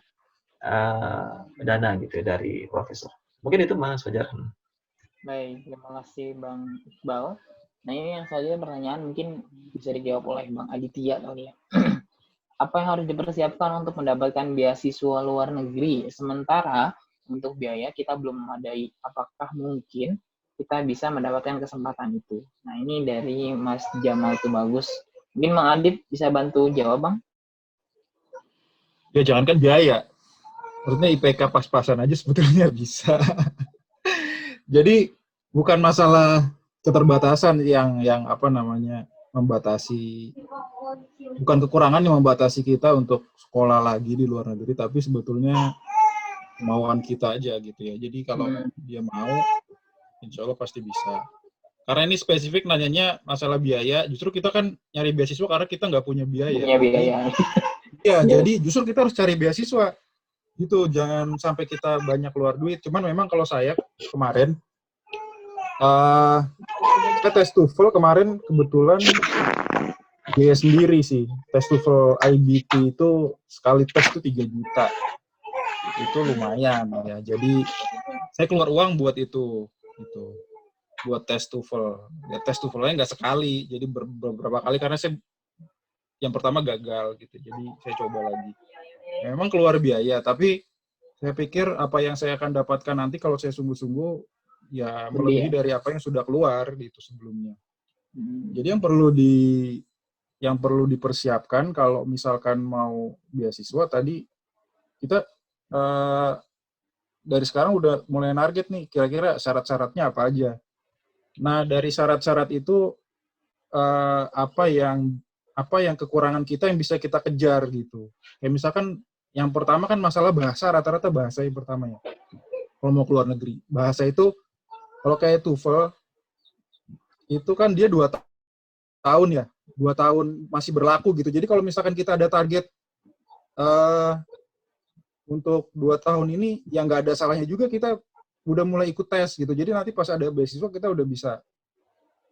dana gitu ya dari profesor. Mungkin itu Mas Fajar. Baik, terima kasih Bang Iqbal. Nah ini yang selanjutnya pertanyaan mungkin bisa dijawab oleh Bang Aditya kali ya. Apa yang harus dipersiapkan untuk mendapatkan beasiswa luar negeri? Sementara untuk biaya kita belum memadai. Apakah mungkin kita bisa mendapatkan kesempatan itu? Nah ini dari Mas Jamal Tubagus. Mungkin Bang Adit bisa bantu jawab Bang? Ya jangankan biaya, maksudnya IPK pas-pasan aja sebetulnya bisa. Jadi bukan masalah keterbatasan yang apa namanya membatasi, bukan kekurangan yang membatasi kita untuk sekolah lagi di luar negeri, tapi sebetulnya kemauan kita aja gitu ya. Jadi kalau dia mau, insya Allah pasti bisa. Karena ini spesifik nanyanya masalah biaya, justru kita kan nyari beasiswa karena kita nggak punya biaya. Punya biaya. Iya, jadi justru kita harus cari beasiswa. Gitu, jangan sampai kita banyak keluar duit. Cuman memang kalau saya kemarin, saya tes TOEFL kemarin kebetulan biaya sendiri sih. Tes TOEFL IBT itu sekali tes itu 3 juta. Itu lumayan ya. Jadi saya keluar uang buat itu. Gitu. Buat tes TOEFL. Ya, tes TOEFL-nya nggak sekali, jadi beberapa kali karena saya yang pertama gagal gitu. Jadi saya coba lagi. Memang keluar biaya, tapi saya pikir apa yang saya akan dapatkan nanti kalau saya sungguh-sungguh ya melebihi dari apa yang sudah keluar gitu sebelumnya. Jadi yang perlu dipersiapkan kalau misalkan mau beasiswa tadi kita dari sekarang udah mulai target nih kira-kira syarat-syaratnya apa aja. Nah dari syarat-syarat itu apa yang kekurangan kita yang bisa kita kejar gitu. Kayak misalkan yang pertama kan masalah bahasa, rata-rata bahasa yang pertama ya. Kalau mau keluar negeri. Bahasa itu, kalau kayak TOEFL, itu kan dia 2 tahun ya. 2 tahun masih berlaku gitu. Jadi kalau misalkan kita ada target untuk 2 tahun ini, yang nggak ada salahnya juga kita udah mulai ikut tes gitu. Jadi nanti pas ada beasiswa kita udah bisa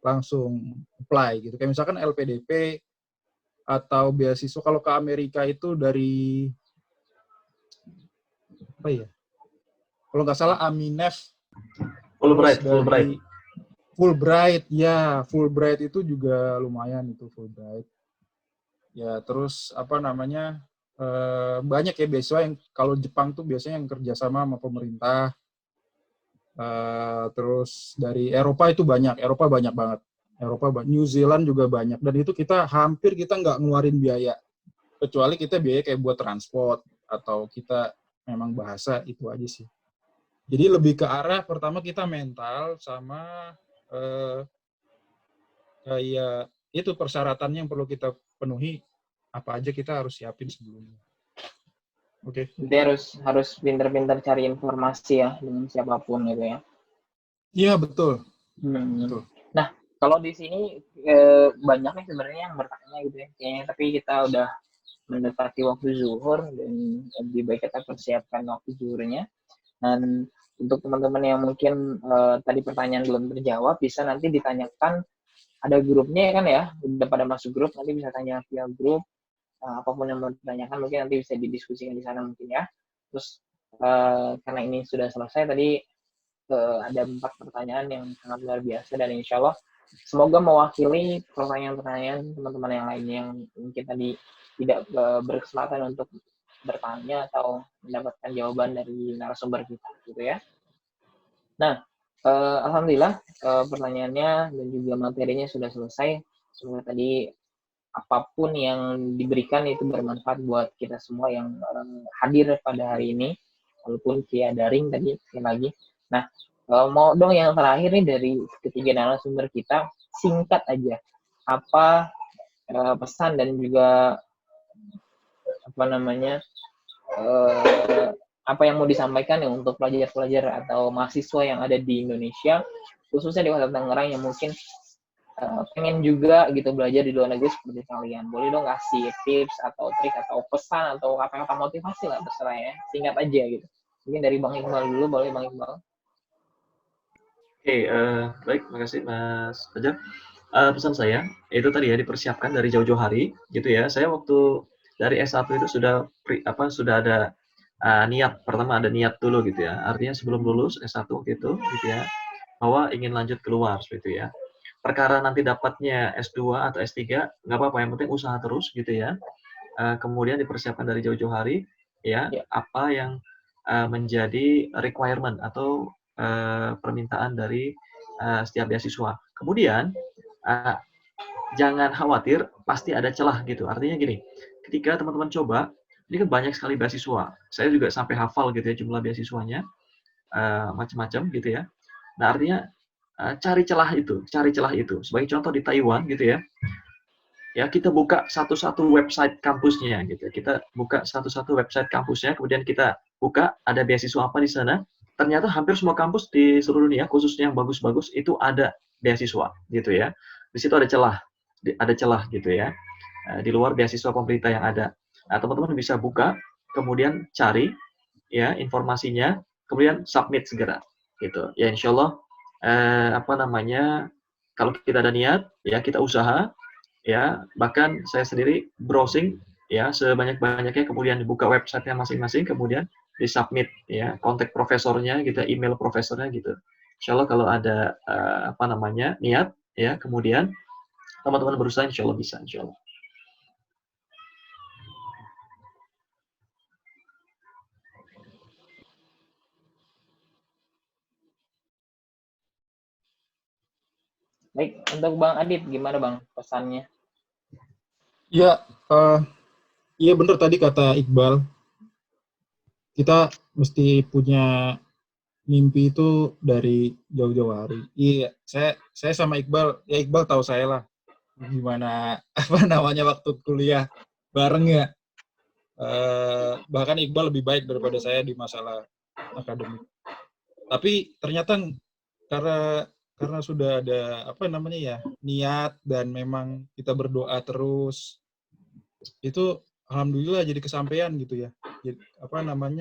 langsung apply gitu. Kayak misalkan LPDP, atau beasiswa kalau ke Amerika itu dari apa ya? Kalau nggak salah Aminef. Fulbright, ya Fulbright itu juga lumayan itu Fulbright. Ya terus apa namanya banyak ya beasiswa yang kalau Jepang tuh biasanya yang kerjasama sama pemerintah. Terus dari Eropa itu banyak, Eropa banyak banget. New Zealand juga banyak dan itu kita nggak ngeluarin biaya kecuali kita biaya kayak buat transport atau kita memang bahasa itu aja sih. Jadi lebih ke arah pertama kita mental sama kayak itu persyaratannya yang perlu kita penuhi apa aja kita harus siapin sebelumnya. Oke. Jadi harus pintar-pintar cari informasi ya dengan siapapun gitu ya. Iya betul. Betul. Nah kalau di sini banyak nih sebenarnya yang bertanya gitu ya. Kayaknya tapi kita udah mendekati waktu zuhur dan lebih baik kita persiapkan waktu zuhurnya. Dan untuk teman-teman yang mungkin tadi pertanyaan belum terjawab bisa nanti ditanyakan, ada grupnya kan ya, udah pada masuk grup nanti bisa tanya via grup. Apapun yang mau ditanyakan mungkin nanti bisa didiskusikan di sana mungkin ya. Terus karena ini sudah selesai tadi ada 4 pertanyaan yang sangat luar biasa dan insya Allah semoga mewakili pertanyaan-pertanyaan teman-teman yang lainnya yang mungkin tadi tidak berkesempatan untuk bertanya atau mendapatkan jawaban dari narasumber kita gitu ya. Nah, alhamdulillah pertanyaannya dan juga materinya sudah selesai. Semoga tadi apapun yang diberikan itu bermanfaat buat kita semua yang hadir pada hari ini, walaupun via daring tadi sekali lagi. Nah, mau dong yang terakhir nih dari ketiga narasumber kita, singkat aja. Apa pesan dan juga apa namanya apa yang mau disampaikan ya untuk pelajar-pelajar atau mahasiswa yang ada di Indonesia, khususnya di Kota Tangerang yang mungkin pengen juga gitu belajar di luar negeri seperti kalian. Boleh dong kasih tips atau trik atau pesan atau kata-kata motivasi lah, terserah ya. Singkat aja gitu. Mungkin dari Bang Iqbal dulu, boleh Bang Iqbal? Oke, baik, makasih Mas Fajar. Pesan saya itu tadi ya, dipersiapkan dari jauh-jauh hari gitu ya. Saya waktu dari S1 itu sudah ada niat, pertama ada niat dulu gitu ya. Artinya sebelum lulus S1 gitu ya, bahwa ingin lanjut keluar seperti itu ya. Perkara nanti dapatnya S2 atau S3 nggak apa-apa, yang penting usaha terus gitu ya. Kemudian dipersiapkan dari jauh-jauh hari ya, apa yang menjadi requirement atau permintaan dari setiap beasiswa. Kemudian jangan khawatir, pasti ada celah gitu. Artinya gini, ketika teman-teman coba, ini kan banyak sekali beasiswa. Saya juga sampai hafal gitu ya jumlah beasiswanya, macam-macam gitu ya. Nah, artinya cari celah itu. Sebagai contoh di Taiwan gitu ya, kita buka satu-satu website kampusnya gitu. Kita buka satu-satu website kampusnya, kemudian kita buka ada beasiswa apa di sana. Ternyata hampir semua kampus di seluruh dunia, khususnya yang bagus-bagus, itu ada beasiswa gitu ya. Di situ ada celah gitu ya. Di luar beasiswa pemerintah yang ada. Nah, teman-teman bisa buka, kemudian cari ya informasinya, kemudian submit segera gitu. Ya insya Allah kalau kita ada niat ya, kita usaha ya, bahkan saya sendiri browsing ya sebanyak-banyaknya, kemudian dibuka websitenya masing-masing, kemudian disubmit ya, kontak profesornya gitu, email profesornya gitu. Insya Allah kalau ada niat ya, kemudian teman-teman berusaha, insya Allah bisa, insya Allah. Baik, untuk Bang Adit, gimana Bang pesannya? Ya, iya benar tadi kata Iqbal. Kita mesti punya mimpi itu dari jauh-jauh hari. Iya, saya sama Iqbal, ya Iqbal tahu saya lah gimana waktu kuliah bareng ya. Bahkan Iqbal lebih baik daripada saya di masalah akademik. Tapi ternyata karena sudah ada niat dan memang kita berdoa terus, itu alhamdulillah jadi kesampaian gitu ya.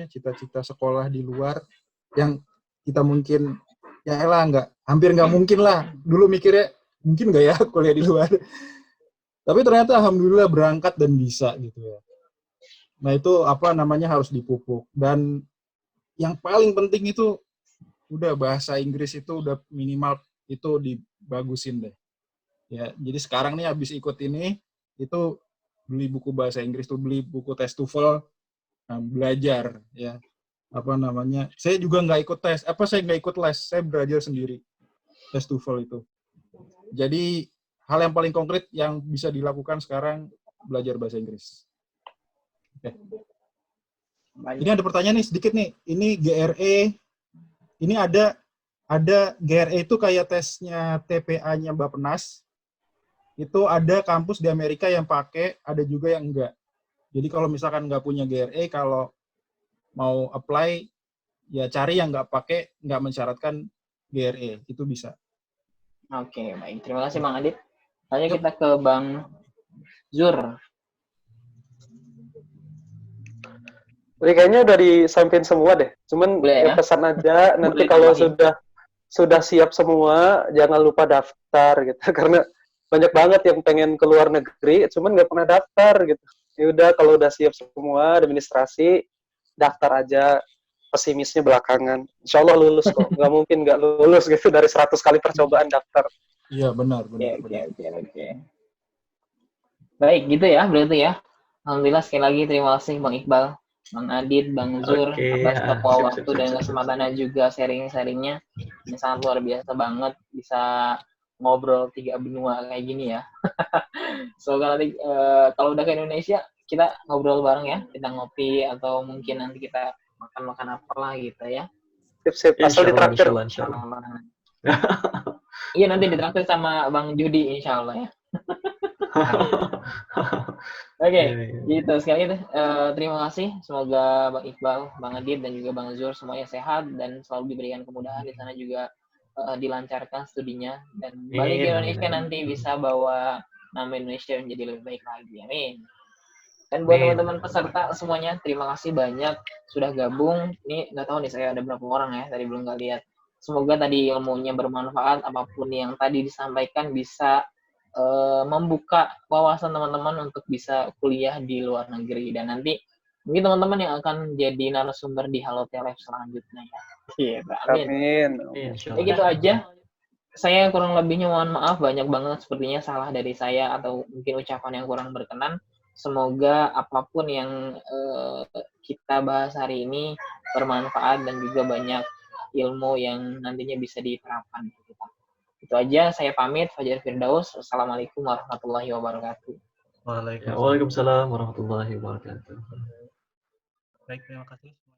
Cita-cita sekolah di luar yang kita mungkin hampir nggak mungkin lah. Dulu mikirnya mungkin nggak ya kuliah di luar. Tapi ternyata alhamdulillah berangkat dan bisa gitu ya. Nah itu harus dipupuk. Dan yang paling penting itu udah bahasa Inggris itu udah minimal itu dibagusin deh. Ya, jadi sekarang nih habis ikut ini itu beli buku bahasa Inggris tuh, beli buku tes TOEFL, belajar ya. Saya juga nggak ikut tes. Saya nggak ikut les, saya belajar sendiri tes TOEFL itu. Jadi hal yang paling konkret yang bisa dilakukan sekarang belajar bahasa Inggris. Oke. Ini ada pertanyaan nih sedikit nih. Ini GRE. Ini ada GRE itu kayak tesnya TPA-nya Bappenas. Itu ada kampus di Amerika yang pakai, ada juga yang enggak. Jadi kalau misalkan nggak punya GRE, kalau mau apply, ya cari yang nggak mensyaratkan GRE. Itu bisa. Oke, baik. Terima kasih Bang Adit. Selanjutnya kita ke Bang Zur. Jadi kayaknya udah disampaikan semua deh. Cuman ya pesan aja nanti kalau sudah siap semua, jangan lupa daftar gitu. Karena banyak banget yang pengen keluar negeri, cuman nggak pernah daftar gitu. Ya udah kalau udah siap semua administrasi, daftar aja. Pesimisnya belakangan. Insya Allah lulus kok. Nggak mungkin nggak lulus gitu dari 100 kali percobaan daftar. Iya benar. Oke. Baik gitu ya berarti ya. Alhamdulillah sekali lagi terima kasih Bang Iqbal, Bang Adit, Bang Zur atas waktu dan kesempatannya juga sharing-sharingnya. Ini sangat luar biasa banget bisa ngobrol 3 benua kayak gini ya. Semoga nanti kalau udah ke Indonesia kita ngobrol bareng ya, kita ngopi atau mungkin nanti kita makan apalah gitu ya. Sip. Asal ditraktir. Iya nanti ditraktir sama Bang Judi insya Allah ya. Oke, Iya, iya. gitu sekali itu. Terima kasih. Semoga Bang Iqbal, Bang Adit, dan juga Bang Zur semuanya sehat dan selalu diberikan kemudahan di sana juga, dilancarkan studinya dan balik ke Amin, amin, Indonesia amin. nanti bisa bawa nama Indonesia menjadi lebih baik lagi. Amin. Dan buat Amin. teman-teman peserta semuanya, terima kasih banyak sudah gabung. Ini nggak tahu nih saya ada berapa orang ya, tadi belum nggak lihat. Semoga tadi ilmunya bermanfaat, apapun yang tadi disampaikan bisa membuka wawasan teman-teman untuk bisa kuliah di luar negeri. Dan nanti mungkin teman-teman yang akan jadi narasumber di Halo Live selanjutnya ya. Gitu, amin. Amin. Insya Ya Allah. gitu aja. Saya kurang lebihnya mohon maaf, banyak banget sepertinya salah dari saya atau mungkin ucapan yang kurang berkenan. Semoga apapun yang kita bahas hari ini bermanfaat dan juga banyak ilmu yang nantinya bisa diterapkan di kita. Itu aja, saya pamit. Fajar Firdaus. Wassalamualaikum warahmatullahi wabarakatuh. Ya, Waalaikumsalam warahmatullahi wabarakatuh. Baik, terima kasih.